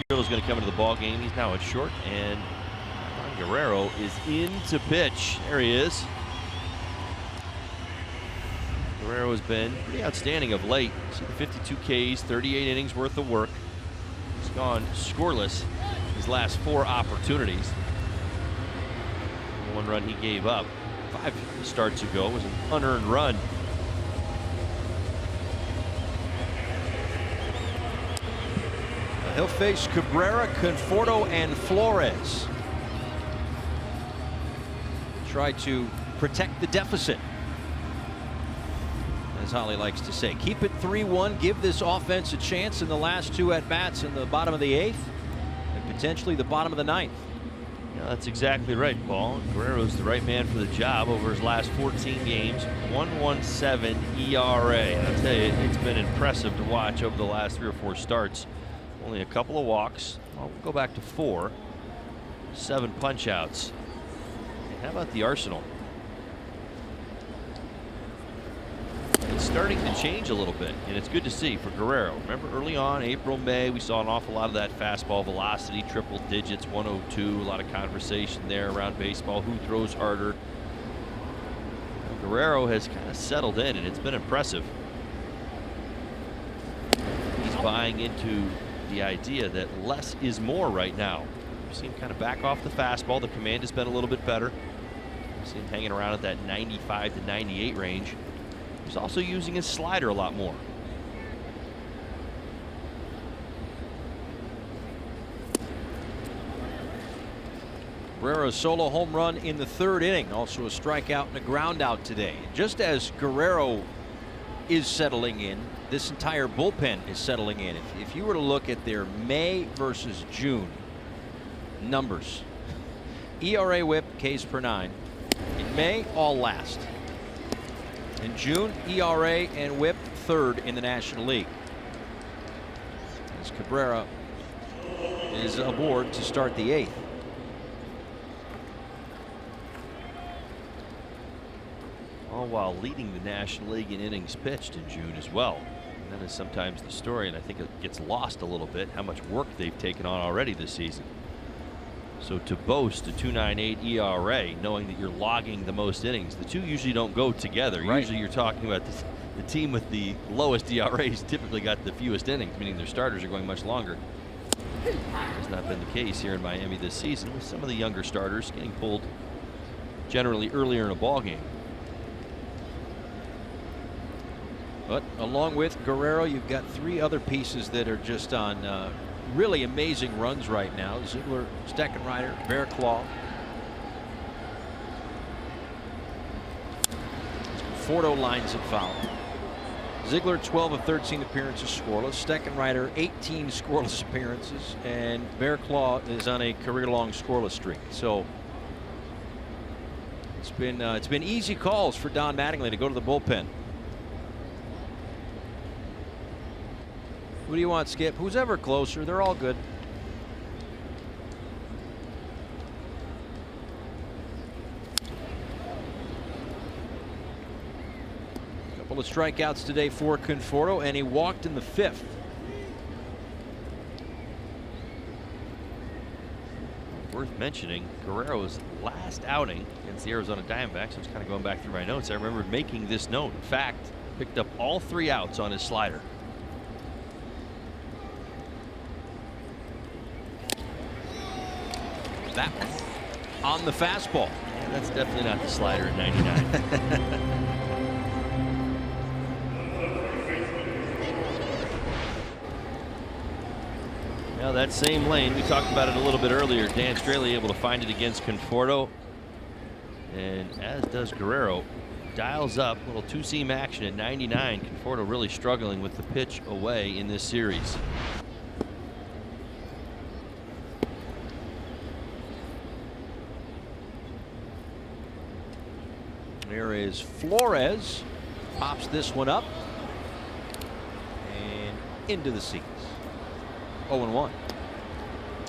Speaker 6: Is going to come into the ball game. He's now at short, and Guerrero is in to pitch. There he is. Guerrero has been pretty outstanding of late. See the 52 Ks, 38 innings worth of work. He's gone scoreless his last 4 opportunities. The 1 run he gave up 5 starts ago was an unearned run.
Speaker 1: He'll face Cabrera, Conforto, and Flores. Try to protect the deficit, as Holly likes to say. Keep it 3-1, give this offense a chance in the last 2 at-bats in the bottom of the 8th and potentially the bottom of the 9th.
Speaker 6: Yeah, that's exactly right, Paul. Guerrero's the right man for the job over his last 14 games. 1.17 ERA. And I'll tell you, it's been impressive to watch over the last 3 or 4 starts. Only a couple of walks. Well, we'll go back to 4. 7 punch-outs. And how about the arsenal? It's starting to change a little bit, and it's good to see for Guerrero. Remember early on, April, May, we saw an awful lot of that fastball velocity, triple digits, 102, a lot of conversation there around baseball, who throws harder. Guerrero has kind of settled in, and it's been impressive. He's buying into the idea that less is more right now. We've seen him kind of back off the fastball. The command has been a little bit better. We've seen him hanging around at that 95 to 98 range. He's also using his slider a lot more.
Speaker 1: Guerrero's solo home run in the 3rd inning, also a strikeout and a ground out today. Just as Guerrero is settling in, this entire bullpen is settling in. If you were to look at their May versus June numbers, ERA, whip, Ks per 9. In May, all last. In June, ERA and whip 3rd in the National League. As Cabrera is aboard to start the 8th.
Speaker 6: All while leading the National League in innings pitched in June as well. And that is sometimes the story, and I think it gets lost a little bit how much work they've taken on already this season. So to boast a 2.98 ERA, knowing that you're logging the most innings, the two usually don't go together.
Speaker 1: Right.
Speaker 6: Usually you're talking about the team with the lowest ERAs typically got the fewest innings, meaning their starters are going much longer. Has not been the case here in Miami this season, with some of the younger starters getting pulled generally earlier in a ball game.
Speaker 1: But along with Guerrero, you've got 3 other pieces that are just on really amazing runs right now. Ziegler, Steckenrider, Bearclaw. Conforto lines it foul. Ziegler 12 of 13 appearances scoreless. Steckenrider 18 scoreless appearances, and Bearclaw is on a career-long scoreless streak. So it's been easy calls for Don Mattingly to go to the bullpen. Who do you want, Skip? Who's ever closer? They're all good. Couple of strikeouts today for Conforto, and he walked in the 5th.
Speaker 6: Worth mentioning, Guerrero's last outing against the Arizona Diamondbacks. I was kind of going back through my notes. I remember making this note. In fact, picked up all 3 outs on his slider.
Speaker 1: That one on the fastball.
Speaker 6: Yeah, that's definitely not the slider at 99. Now that same lane, we talked about it a little bit earlier. Dan Straley able to find it against Conforto, and as does Guerrero. Dials up, little 2-seam action at 99. Conforto really struggling with the pitch away in this series.
Speaker 1: There is Flores, pops this one up and into the seats. 0-1. Well,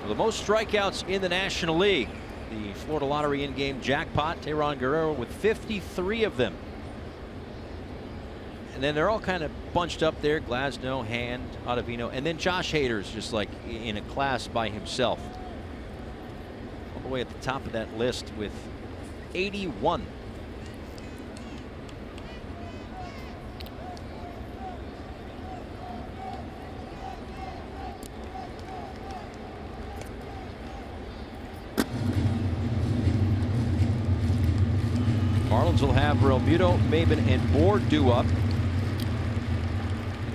Speaker 1: the most strikeouts in the National League. The Florida Lottery in-game jackpot, Teheran Guerrero with 53 of them. And then they're all kind of bunched up there. Glasnow, Hand, Ottavino, and then Josh Hader's just like in a class by himself. All the way at the top of that list with 81. Marlins will have Realmuto, Maben, and Board due up in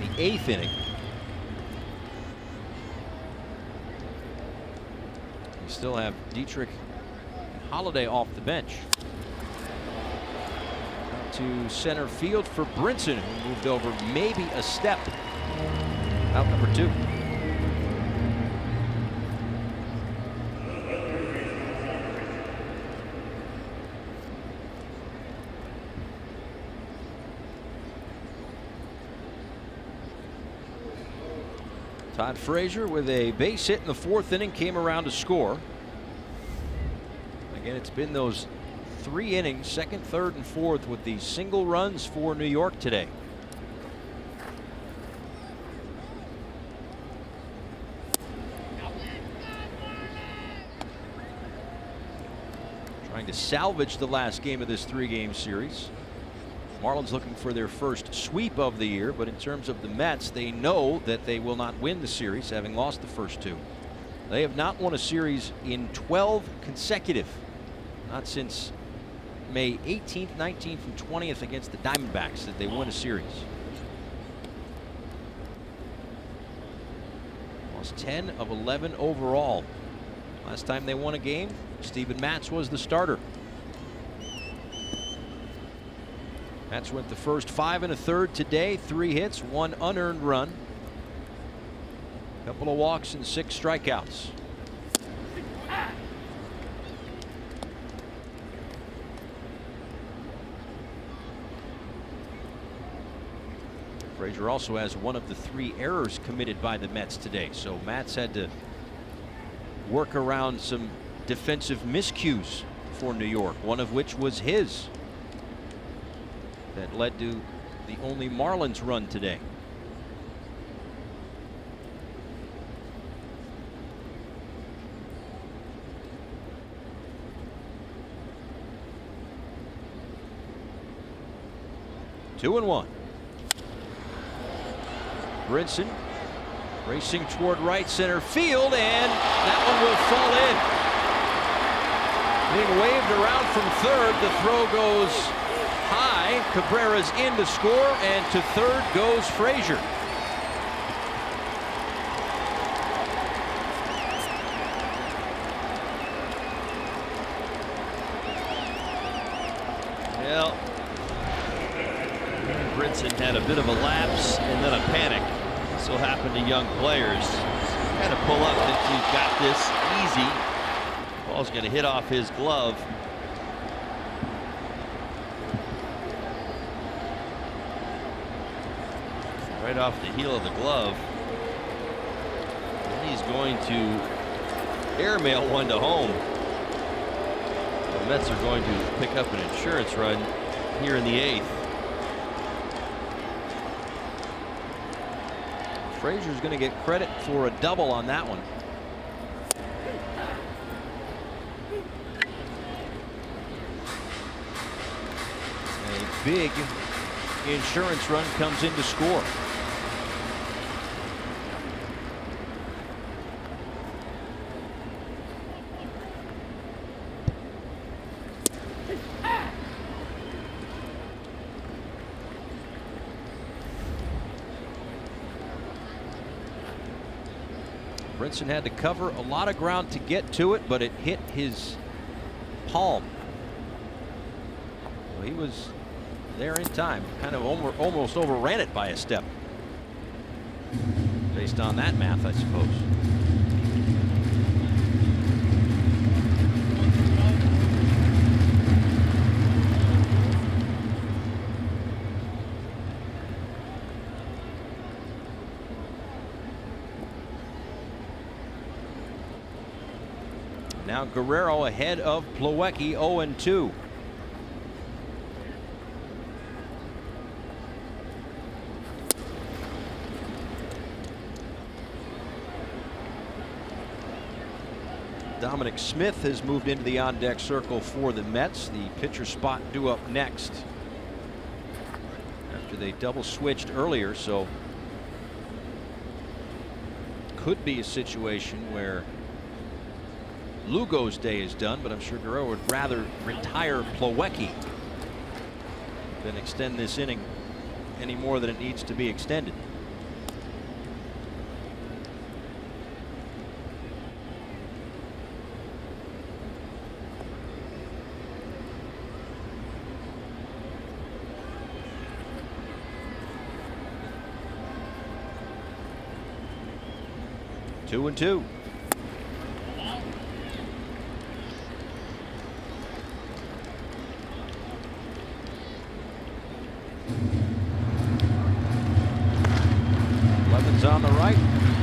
Speaker 1: the 8th inning. We still have Dietrich and Holiday off the bench. Out to center field for Brinson, who moved over maybe a step. Out number 2. Todd Frazier with a base hit in the 4th inning came around to score. Again, it's been those 3 innings, 2nd, 3rd, and 4th, with the single runs for New York today. Trying to salvage the last game of this 3-game series. Marlins looking for their first sweep of the year, but in terms of the Mets, they know that they will not win the series, having lost the first 2. They have not won a series in 12 consecutive, not since May 18th, 19th, and 20th against the Diamondbacks did they win a series. Lost 10 of 11 overall. Last time they won a game, Steven Matz was the starter. Matz went the first 5 1/3 today, 3 hits, 1 unearned run, a couple of walks, and 6 strikeouts. Frazier also has one of the 3 errors committed by the Mets today, so Matz had to work around some defensive miscues for New York, one of which was his. That led to the only Marlins run today. Two and 1. Brinson racing toward right center field, and that one will fall in. Being waved around from third, the throw goes high. Cabrera's in to score, and to third goes Frazier.
Speaker 6: Well, Brinson had a bit of a lapse and then a panic. This will happen to young players. Kind of pull up that you've got this easy. Ball's going to hit off his glove. Right off the heel of the glove. And he's going to airmail one to home. The Mets are going to pick up an insurance run here in the 8th. Frazier's going to get credit for a double on that one. A big insurance run comes in to score. Brinson had to cover a lot of ground to get to it, but it hit his palm. Well, he was there in time, kind of almost overran it by a step. Based on that math, I suppose. Now Guerrero ahead of Plawecki, 0-2. Dominic Smith has moved into the on-deck circle for the Mets. The pitcher spot due up next after they double switched earlier, so could be a situation where Lugo's day is done, but I'm sure Guerrero would rather retire Plawecki
Speaker 1: than extend this inning any more than it needs to be extended. Two and two. Levin's on the right,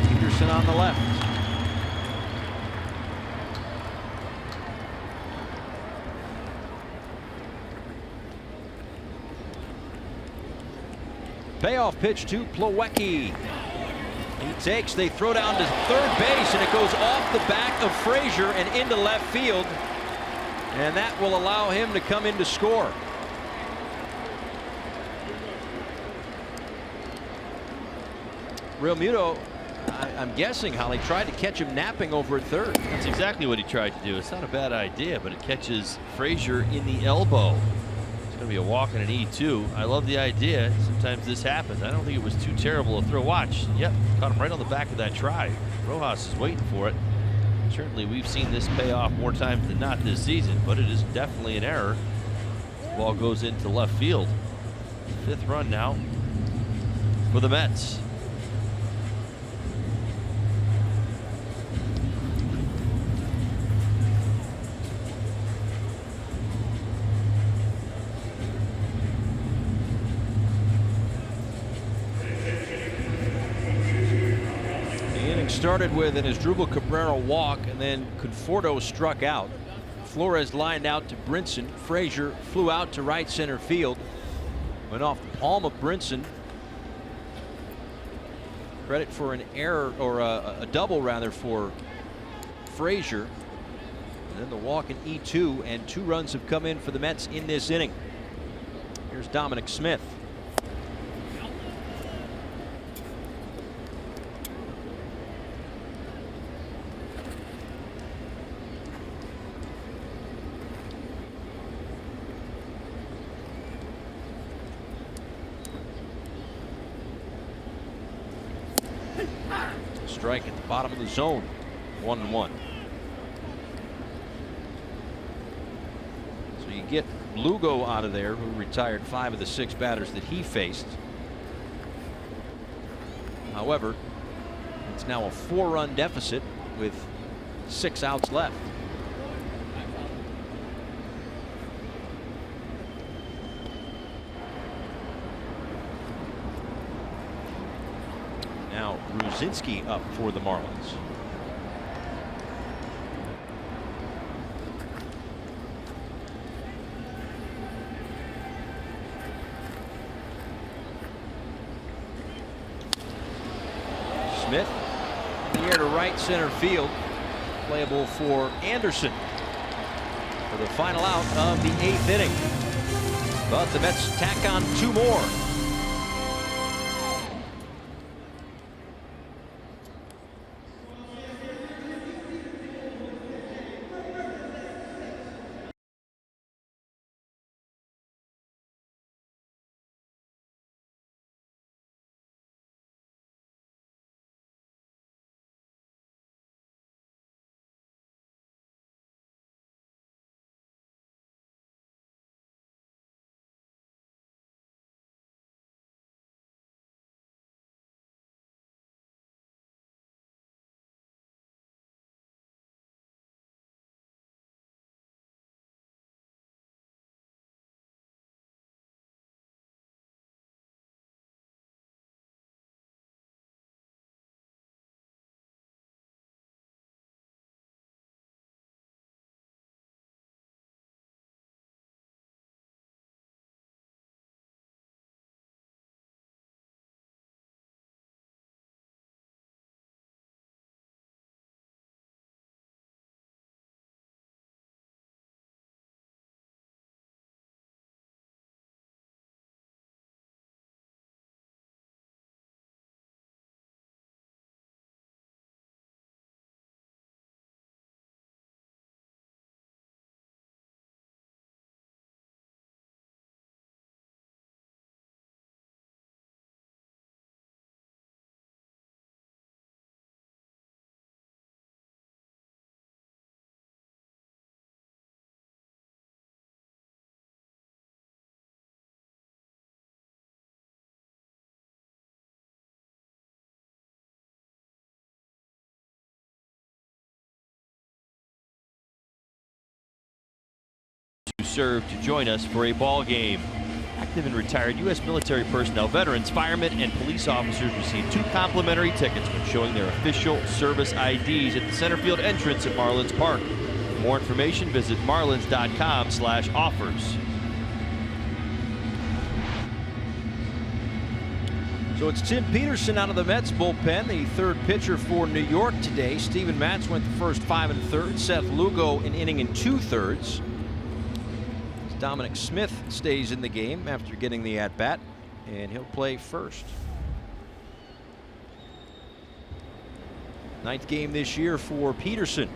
Speaker 1: Peterson on the left. Payoff pitch to Plawecki. He takes, they throw down to third base, and it goes off the back of Frazier and into left field. And that will allow him to come in to score. Real Muto, I'm guessing, Holly, tried to catch him napping over at third.
Speaker 6: That's exactly what he tried to do. It's not a bad idea, but it catches Frazier in the elbow. It's going to be a walk and an E2. I love the idea. Sometimes this happens. I don't think it was too terrible to throw. Watch. Yep, caught him right on the back of that try. Rojas is waiting for it. Certainly, we've seen this pay off more times than not this season, but it is definitely an error. The ball goes into left field. 5th run now for the Mets.
Speaker 1: Started with an Asdrubal Cabrera walk, and then Conforto struck out. Flores lined out to Brinson. Frazier flew out to right center field. Went off the palm of Brinson. Credit for an error, or a double rather, for Frazier. And then the walk in E2, and 2 runs have come in for the Mets in this inning. Here's Dominic Smith. Strike at the bottom of the zone. 1-1. So you get Lugo out of there, who retired 5 of the 6 batters that he faced. However, it's now a 4-run deficit with 6 outs left. Now Ruzinski up for the Marlins. Smith in the air to right center field. Playable for Anderson for the final out of the 8th inning. But the Mets tack on 2 more.
Speaker 6: serve to join us for a ball game. Active and retired U.S. military personnel, veterans, firemen, and police officers receive 2 complimentary tickets when showing their official service IDs at the center field entrance at Marlins Park. For more information, visit marlins.com/offers.
Speaker 1: So it's Tim Peterson out of the Mets bullpen, the third pitcher for New York today. Steven Matz went the first 5 1/3. Seth Lugo an inning and 2/3. Dominic Smith stays in the game after getting the at-bat, and he'll play first. 9th game this year for Peterson,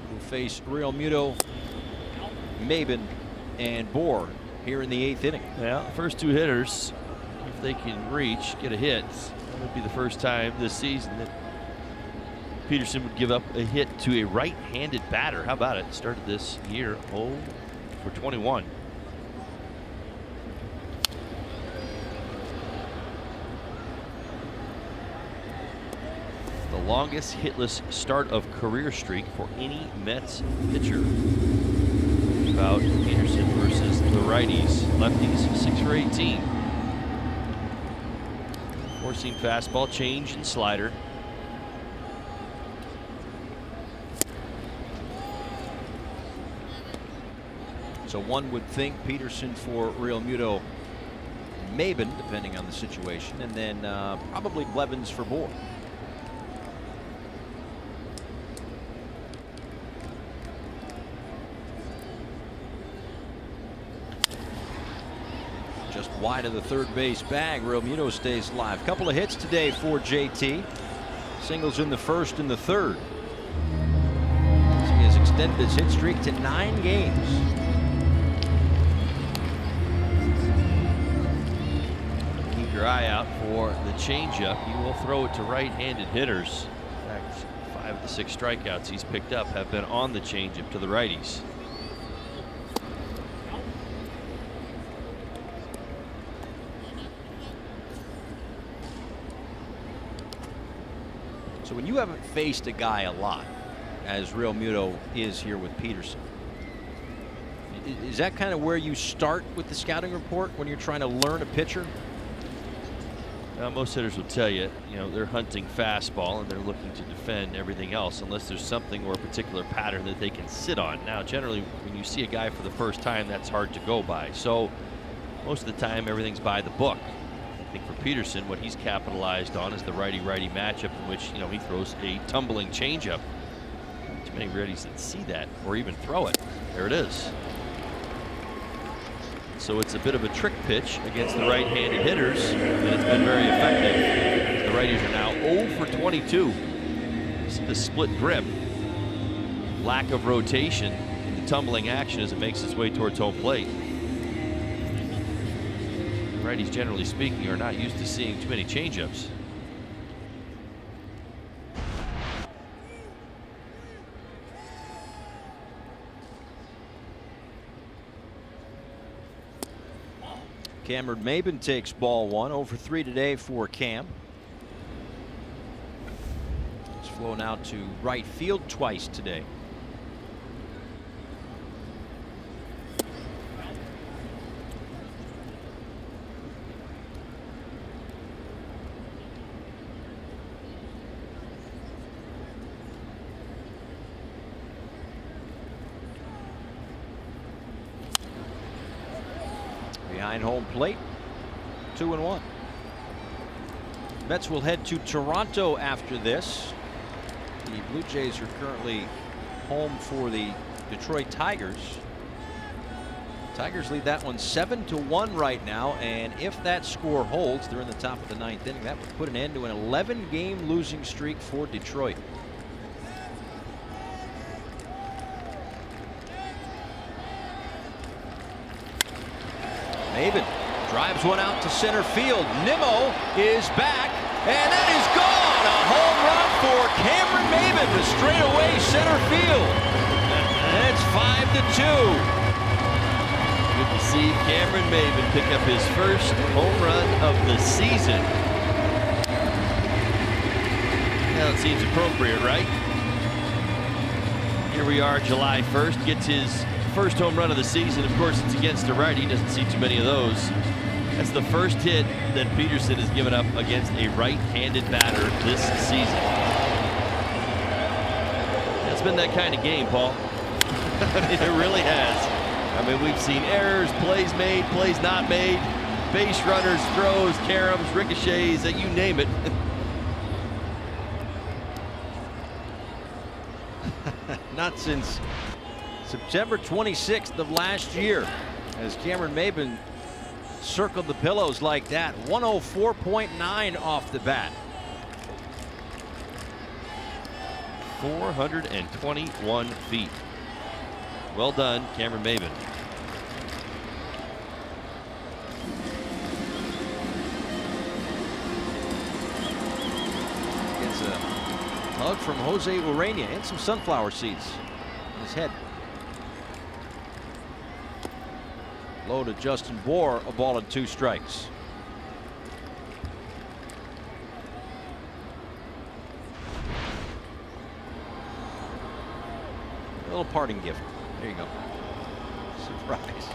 Speaker 1: who face Real Muto, Maben, and Bohr here in the 8th inning.
Speaker 6: Yeah, first 2 hitters, if they can reach, get a hit, that would be the first time this season that Peterson would give up a hit to a right-handed batter. How about it? Started this year 0 for 21. The longest hitless start of career streak for any Mets pitcher. About Peterson versus the righties. Lefties 6 for 18. Four-seam fastball, change, and slider.
Speaker 1: So one would think Peterson for Real Muto, Maben, depending on the situation, and then probably Blevins for Bohr. Just wide of the third base bag. Real Muto stays alive. Couple of hits today for JT. Singles in the first and the third. So he has extended his hit streak to 9 games.
Speaker 6: Keep your eye out for the changeup. He will throw it to right-handed hitters. In fact, 5 of the 6 strikeouts he's picked up have been on the changeup to the righties.
Speaker 1: So when you haven't faced a guy a lot, as Real Muto is here with Peterson, is that kind of where you start with the scouting report when you're trying to learn a pitcher?
Speaker 6: Most hitters will tell you, they're hunting fastball and they're looking to defend everything else unless there's something or a particular pattern that they can sit on. Now, generally, when you see a guy for the first time, that's hard to go by. So most of the time, everything's by the book. I think for Peterson, what he's capitalized on is the righty-righty matchup in which, he throws a tumbling changeup. Too many righties that see that or even throw it. There it is. So it's a bit of a trick pitch against the right-handed hitters, and it's been very effective. The righties are now 0 for 22. See the split grip, lack of rotation, the tumbling action as it makes its way towards home plate. Righties, generally speaking, are not used to seeing too many changeups.
Speaker 1: Cameron Maben takes ball 1. 0 for 3 today for Cam. He's flown out to right field twice today. Behind home plate, 2-1. Mets will head to Toronto after this. The Blue Jays are currently home for the Detroit Tigers. Tigers lead that one 7-1 right now, and if that score holds, they're in the top of the 9th inning. That would put an end to an 11-game losing streak for Detroit. Maben drives one out to center field. Nimmo is back, and that is gone. A home run for Cameron Maben to straightaway center field. And it's 5-2.
Speaker 6: Good to see Cameron Maben pick up his first home run of the season. Well, it seems appropriate, right? Here we are, July 1st. Gets his first home run of the season. Of course, it's against a righty. Doesn't see too many of those. That's the first hit that Peterson has given up against a right-handed batter this season. It's been that kind of game, Paul. I mean, it really has. I mean, we've seen errors, plays made, plays not made, base runners, throws, caroms, ricochets, you name it.
Speaker 1: Not since September 26th of last year, as Cameron Maben circled the pillows like that. 104.9 off the bat.
Speaker 6: 421 feet. Well done, Cameron Maben.
Speaker 1: Gets a hug from Jose Urania and some sunflower seeds in his head. Low to Justin Bohr, a ball and 2 strikes. A little parting gift. There you go. Surprise.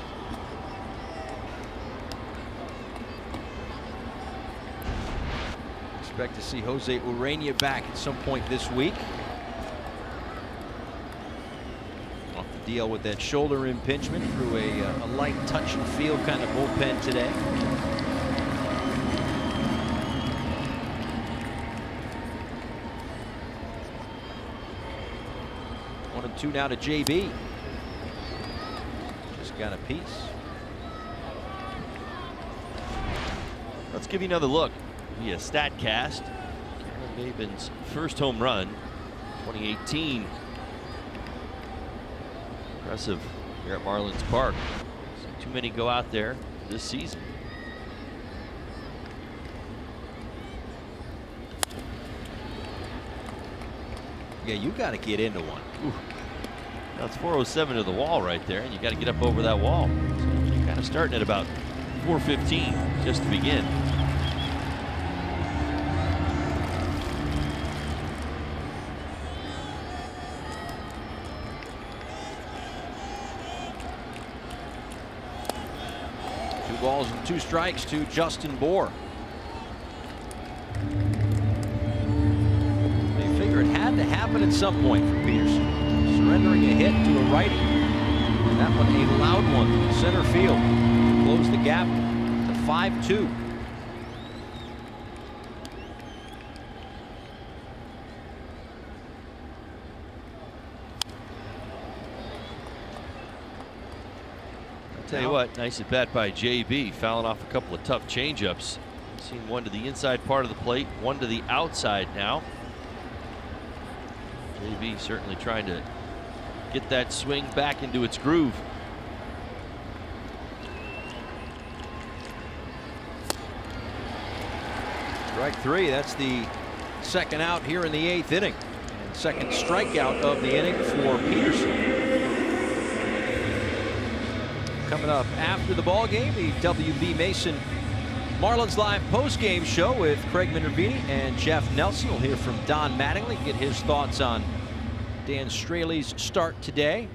Speaker 1: Expect to see Jose Urania back at some point this week. Off the deal with that shoulder impingement through a light touch and feel kind of bullpen today. One and 2 now to JB. Just got a piece.
Speaker 6: Let's give you another look via StatCast. Cameron Maben's first home run, 2018. Impressive here at Marlins Park. So too many go out there this season.
Speaker 1: Yeah, you got to get into one.
Speaker 6: Ooh. That's 407 to the wall right there, and you got to get up over that wall. So you're kind of starting at about 415 just to begin.
Speaker 1: Balls and 2 strikes to Justin Bohr. They figure it had to happen at some point for Peterson. Surrendering a hit to a righty. That one a loud one, center field. Close the gap to 5-2.
Speaker 6: Tell you what, nice at bat by JB, fouling off a couple of tough changeups. Seen one to the inside part of the plate, one to the outside now. JB certainly trying to get that swing back into its groove.
Speaker 1: Strike 3. That's the second out here in the 8th inning. And second strikeout of the inning for Peterson. Coming up after the ball game, the WB Mason Marlins Live post-game show with Craig Minervini and Jeff Nelson. We'll hear from Don Mattingly, get his thoughts on Dan Straley's start today.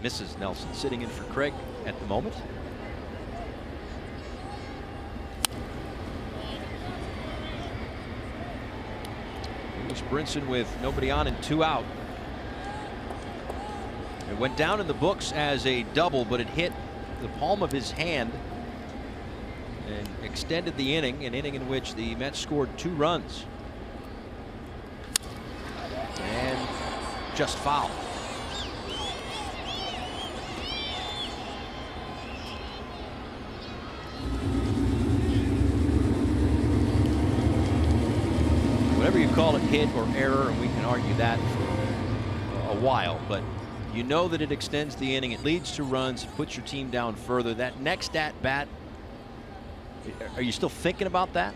Speaker 1: Mrs. Nelson sitting in for Craig at the moment. Bruce Brinson with nobody on and 2 out. It went down in the books as a double, but it hit the palm of his hand and extended the inning, an inning in which the Mets scored 2 runs. And just foul. Whatever you call it, hit or error, and we can argue that for a while, but you know that it extends the inning, it leads to runs, it puts your team down further. That next at bat, are you still thinking about that?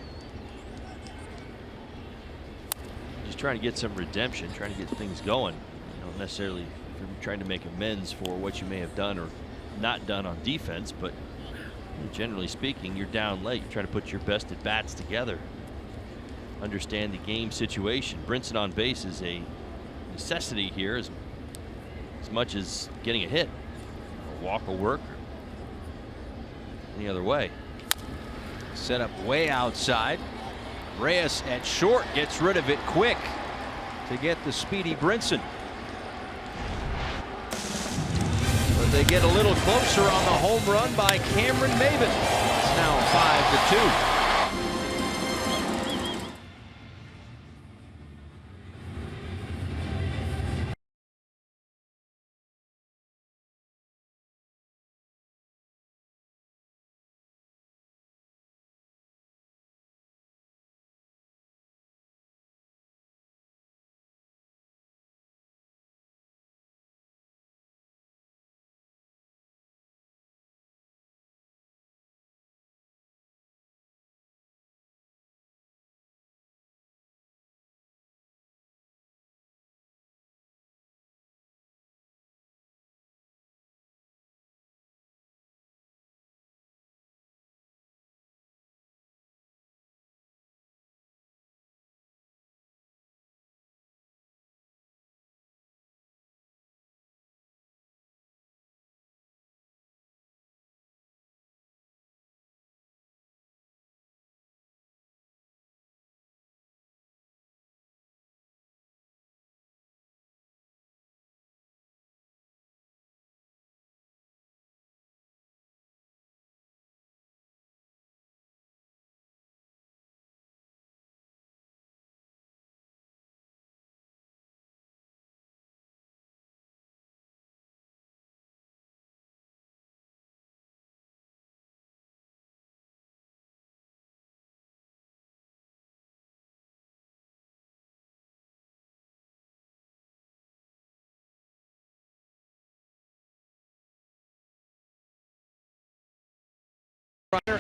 Speaker 6: Just trying to get some redemption, trying to get things going. You know, necessarily if you're trying to make amends for what you may have done or not done on defense, but generally speaking, you're down late. You're trying to put your best at bats together. Understand the game situation. Brinson on base is necessity here as much as getting a hit. A walk will work or any other way.
Speaker 1: Set up way outside. Reyes at short gets rid of it quick to get the speedy Brinson. But they get a little closer on the home run by Cameron Maven. It's now 5-2.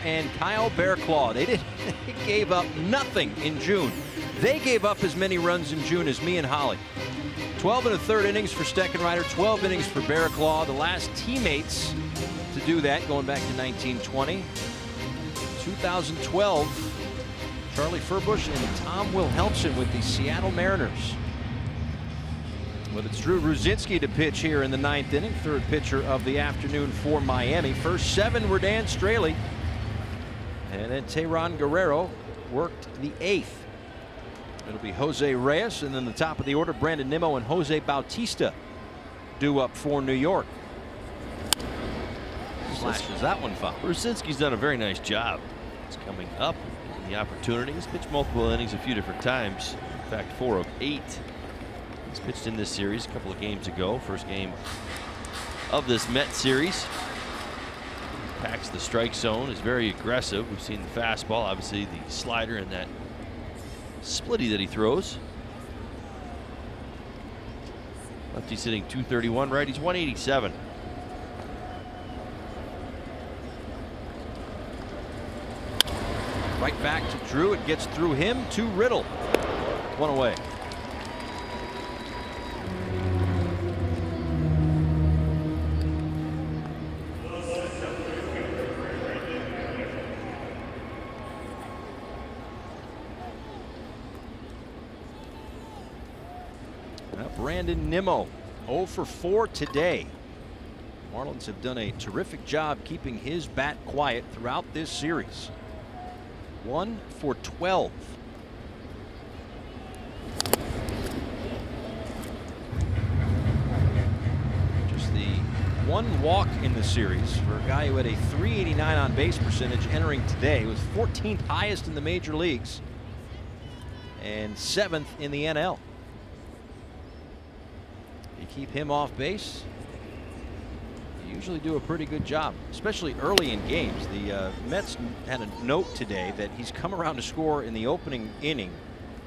Speaker 1: And Kyle Bearclaw, they gave up nothing in June. They gave up as many runs in June as me and Holly. 12 1/3 innings for Steckenrider, 12 innings for Bearclaw. The last teammates to do that going back to 1920. 2012, Charlie Furbush and Tom Wilhelmsen with the Seattle Mariners. Well, it's Drew Ruzinski to pitch here in the 9th inning, third pitcher of the afternoon for Miami. First 7 were Dan Straley. And then Tehran Guerrero worked the 8th. It'll be Jose Reyes, and then the top of the order, Brandon Nimmo and Jose Bautista due up for New York. Slashes that one foul.
Speaker 6: Ruzinski's done a very nice job. He's coming up in the opportunity. He's pitched multiple innings a few different times. In fact, 4 of 8. He's pitched in this series a couple of games ago. First game of this Met series. Packs the strike zone, is very aggressive. We've seen the fastball, obviously the slider, and that splitty that he throws. Lefty's hitting .231, righty's .187.
Speaker 1: Right back to Drew. It gets through him to Riddle. One away. Brandon Nimmo 0 for 4 today. Marlins have done a terrific job keeping his bat quiet throughout this series. 1 for 12. Just the one walk in the series for a guy who had a .389 on base percentage entering today. Was 14th highest in the major leagues and 7th in the NL. You keep him off base, you usually do a pretty good job, especially early in games. The Mets had a note today that he's come around to score in the opening inning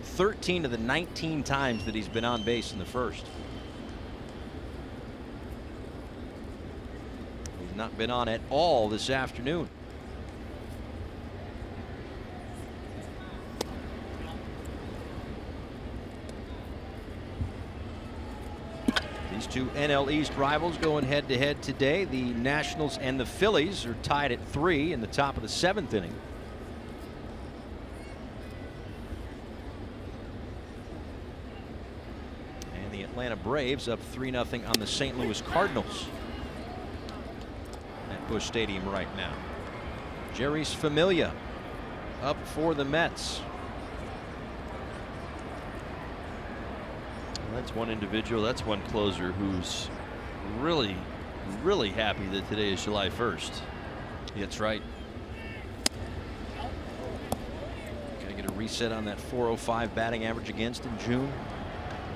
Speaker 1: 13 of the 19 times that he's been on base in the first. He's not been on at all this afternoon. These two NL East rivals going head to head today. The Nationals and the Phillies are tied at 3 in the top of the 7th inning. And the Atlanta Braves up 3-0 on the St. Louis Cardinals at Busch Stadium right now. Jerry's Familia up for the Mets.
Speaker 6: That's one individual, that's one closer who's really, really happy that today is July 1st.
Speaker 1: That's right. Gotta get a reset on that 405 batting average against in June.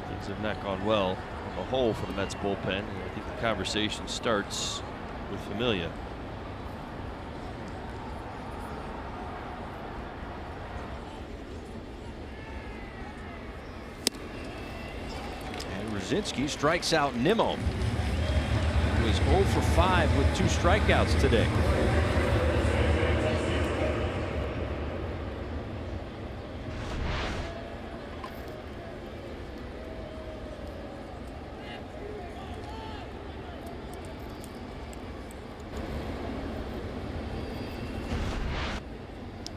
Speaker 6: Things have not gone well on the whole for the Mets bullpen, and I think the conversation starts with Familia.
Speaker 1: Brzezinski strikes out Nimmo, who is 0 for 5 with 2 strikeouts today.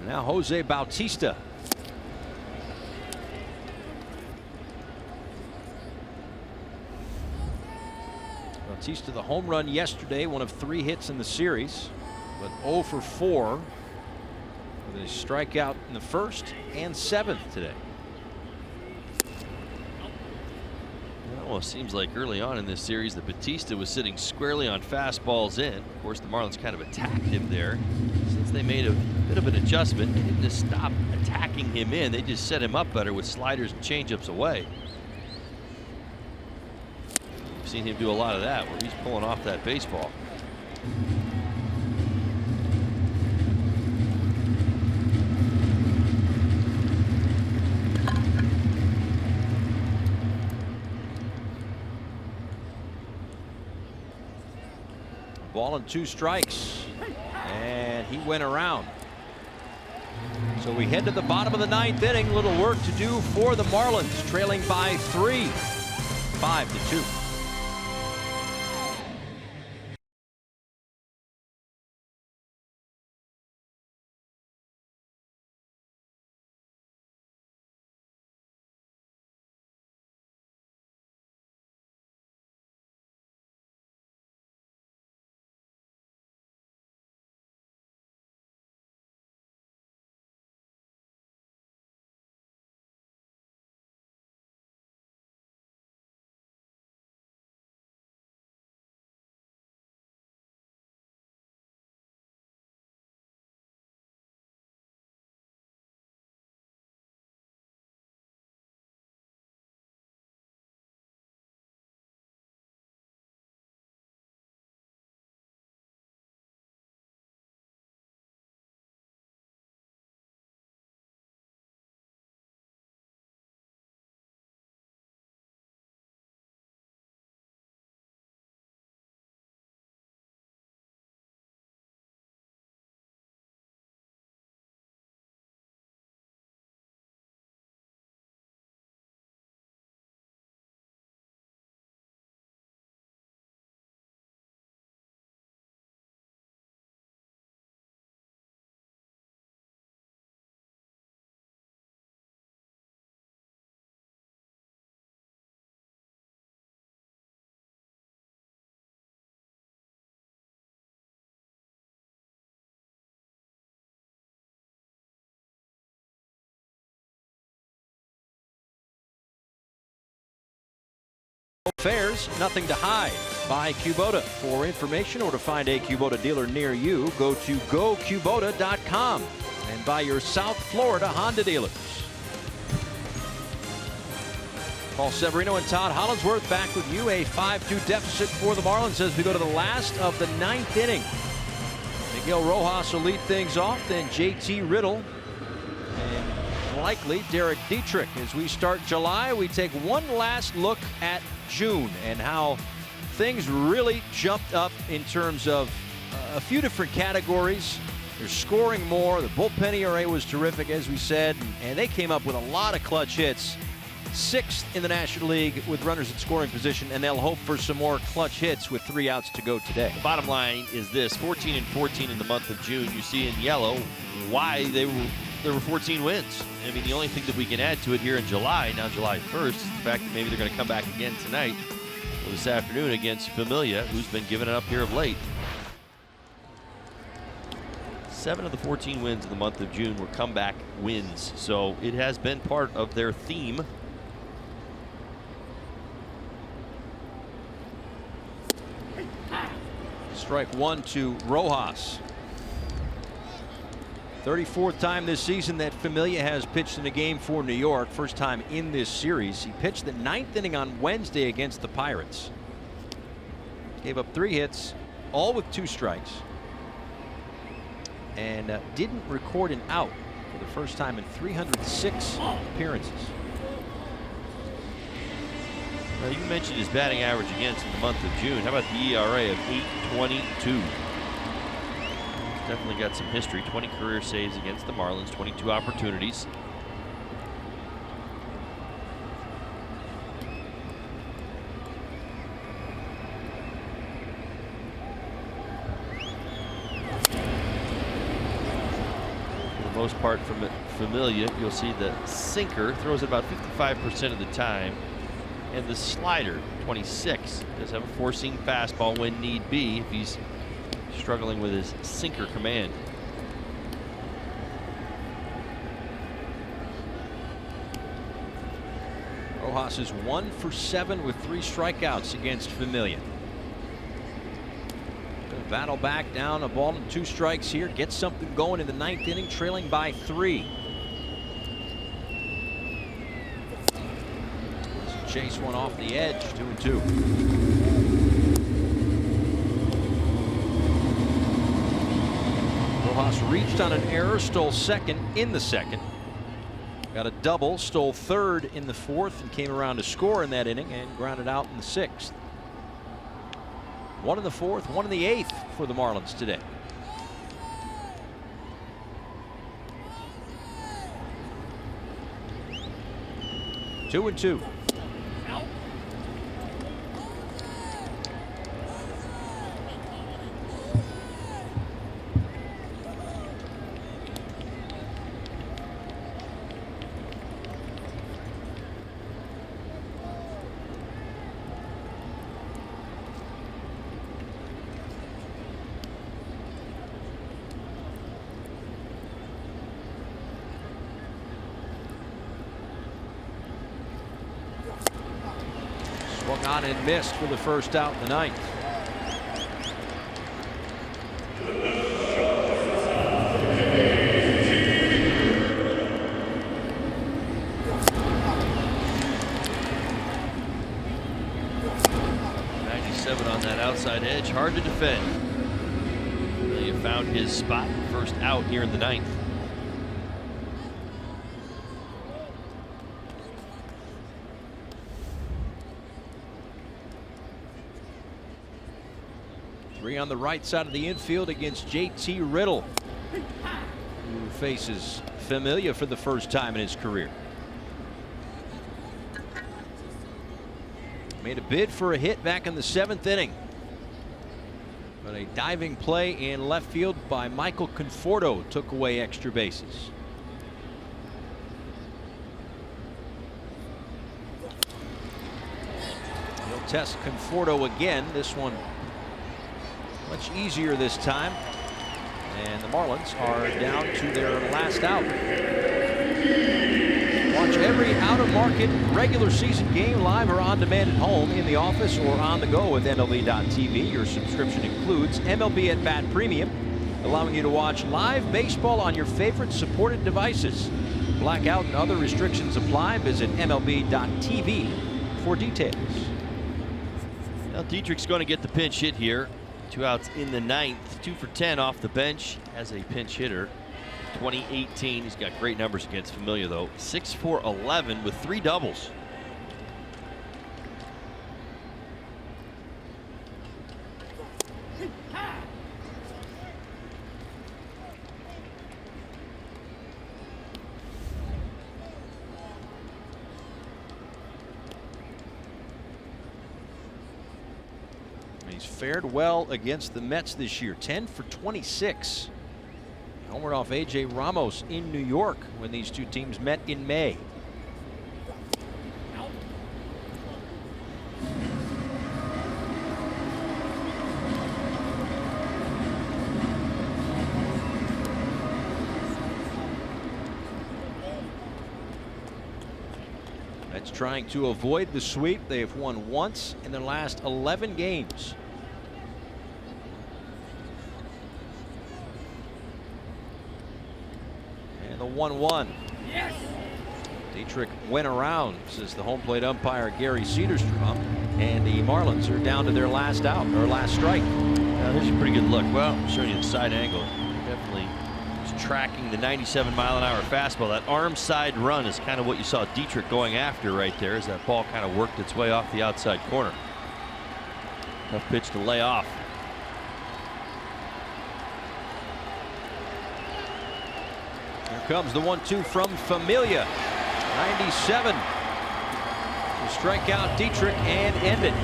Speaker 1: Now Jose Bautista. Bautista, the home run yesterday, one of 3 hits in the series, but 0 for 4 with a strikeout in the first and 7th today.
Speaker 6: Well, it seems like early on in this series that Bautista was sitting squarely on fastballs in. Of course, the Marlins kind of attacked him there. Since they made a bit of an adjustment, they didn't just stop attacking him in, they just set him up better with sliders and changeups away. We've seen him do a lot of that where he's pulling off that baseball.
Speaker 1: Ball and 2 strikes, and he went around. So we head to the bottom of the 9th inning. Little work to do for the Marlins, trailing by 3, 5-2. Fares, nothing to hide. By Kubota. For information or to find a Kubota dealer near you, go to gokubota.com. And by your South Florida Honda dealers. Paul Severino and Todd Hollinsworth back with you. A 5-2 deficit for the Marlins as we go to the last of the 9th inning. Miguel Rojas will lead things off, then JT Riddle, and likely Derek Dietrich. As we start July, we take one last look at June and how things really jumped up in terms of a few different categories. They're scoring more. The bullpen ERA was terrific, as we said, and they came up with a lot of clutch hits. 6th in the National League with runners at scoring position, and they'll hope for some more clutch hits with 3 outs to go today.
Speaker 6: The bottom line is this: 14 and 14 in the month of June. You see in yellow why they there were 14 wins. I mean, the only thing that we can add to it here in July, now July 1st, is the fact that maybe they're going to come back again tonight or this afternoon against Familia, who's been giving it up here of late. 7 of the 14 wins in the month of June were comeback wins, so it has been part of their theme.
Speaker 1: Strike one to Rojas. 34th time this season that Familia has pitched in a game for New York. First time in this series. He pitched the 9th inning on Wednesday against the Pirates. Gave up 3 hits, all with 2 strikes. And didn't record an out for the first time in 306 appearances.
Speaker 6: Now, you mentioned his batting average against in the month of June. How about the ERA of 8.22? Definitely got some history. 20 career saves against the Marlins, 22 opportunities. For the most part, from Familia, you'll see the sinker throws it about 55% of the time, and the slider, 26, does have a four-seam fastball when need be if he's struggling with his sinker command.
Speaker 1: Rojas is 1 for 7 with 3 strikeouts against Familia. Gonna battle back down, a ball and 2 strikes here. Get something going in the 9th inning, trailing by 3. Chase one off the edge, 2-2. Rojas reached on an error, stole second in the 2nd. Got a double, stole 3rd in the 4th, and came around to score in that inning and grounded out in the 6th. 1 in the 4th, 1 in the 8th for the Marlins today. Two and two. Swung on and missed for the first out in the 9th.
Speaker 6: On that outside edge, hard to defend. He found his spot, first out here in the 9th.
Speaker 1: Three on the right side of the infield against JT Riddle, who faces Familia for the first time in his career. Made a bid for a hit back in the 7th inning. But a diving play in left field by Michael Conforto took away extra bases. He'll test Conforto again. This one much easier this time. And the Marlins are down to their last out. Watch every out-of-market regular season game live or on demand at home, in the office, or on the go with MLB.tv. Your subscription includes MLB at Bat Premium, allowing you to watch live baseball on your favorite supported devices. Blackout and other restrictions apply. Visit MLB.tv for details.
Speaker 6: Now Dietrich's going to get the pinch hit here. 2 outs in the 9th, 2 for 10 off the bench as a pinch hitter. 2018, he's got great numbers against Familia though. 6 for 11 with 3 doubles.
Speaker 1: He's fared well against the Mets this year. 10 for 26. Homered off A.J. Ramos in New York when these two teams met in May. Mets trying to avoid the sweep. They have won once in their last 11 games. And the 1-1. Yes. Dietrich went around, says the home plate umpire Gary Cederstrom, and the Marlins are down to their last out, or last strike.
Speaker 6: Now, there's a pretty good look. Well, I'm showing you the side angle. Definitely was tracking the 97-mile-an-hour fastball. That arm side run is kind of what you saw Dietrich going after right there, as that ball kind of worked its way off the outside corner. Tough pitch to lay off.
Speaker 1: Here comes the 1-2 from Familia. 97 to strike out Dietrich and end it.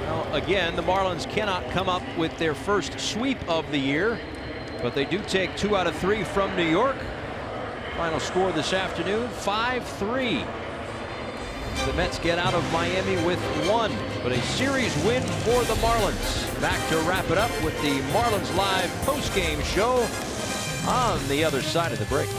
Speaker 1: Well, again, the Marlins cannot come up with their first sweep of the year, but they do take 2 out of 3 from New York. Final score this afternoon, 5-3. The Mets get out of Miami with 1, but a series win for the Marlins. Back to wrap it up with the Marlins Live postgame show on the other side of the break.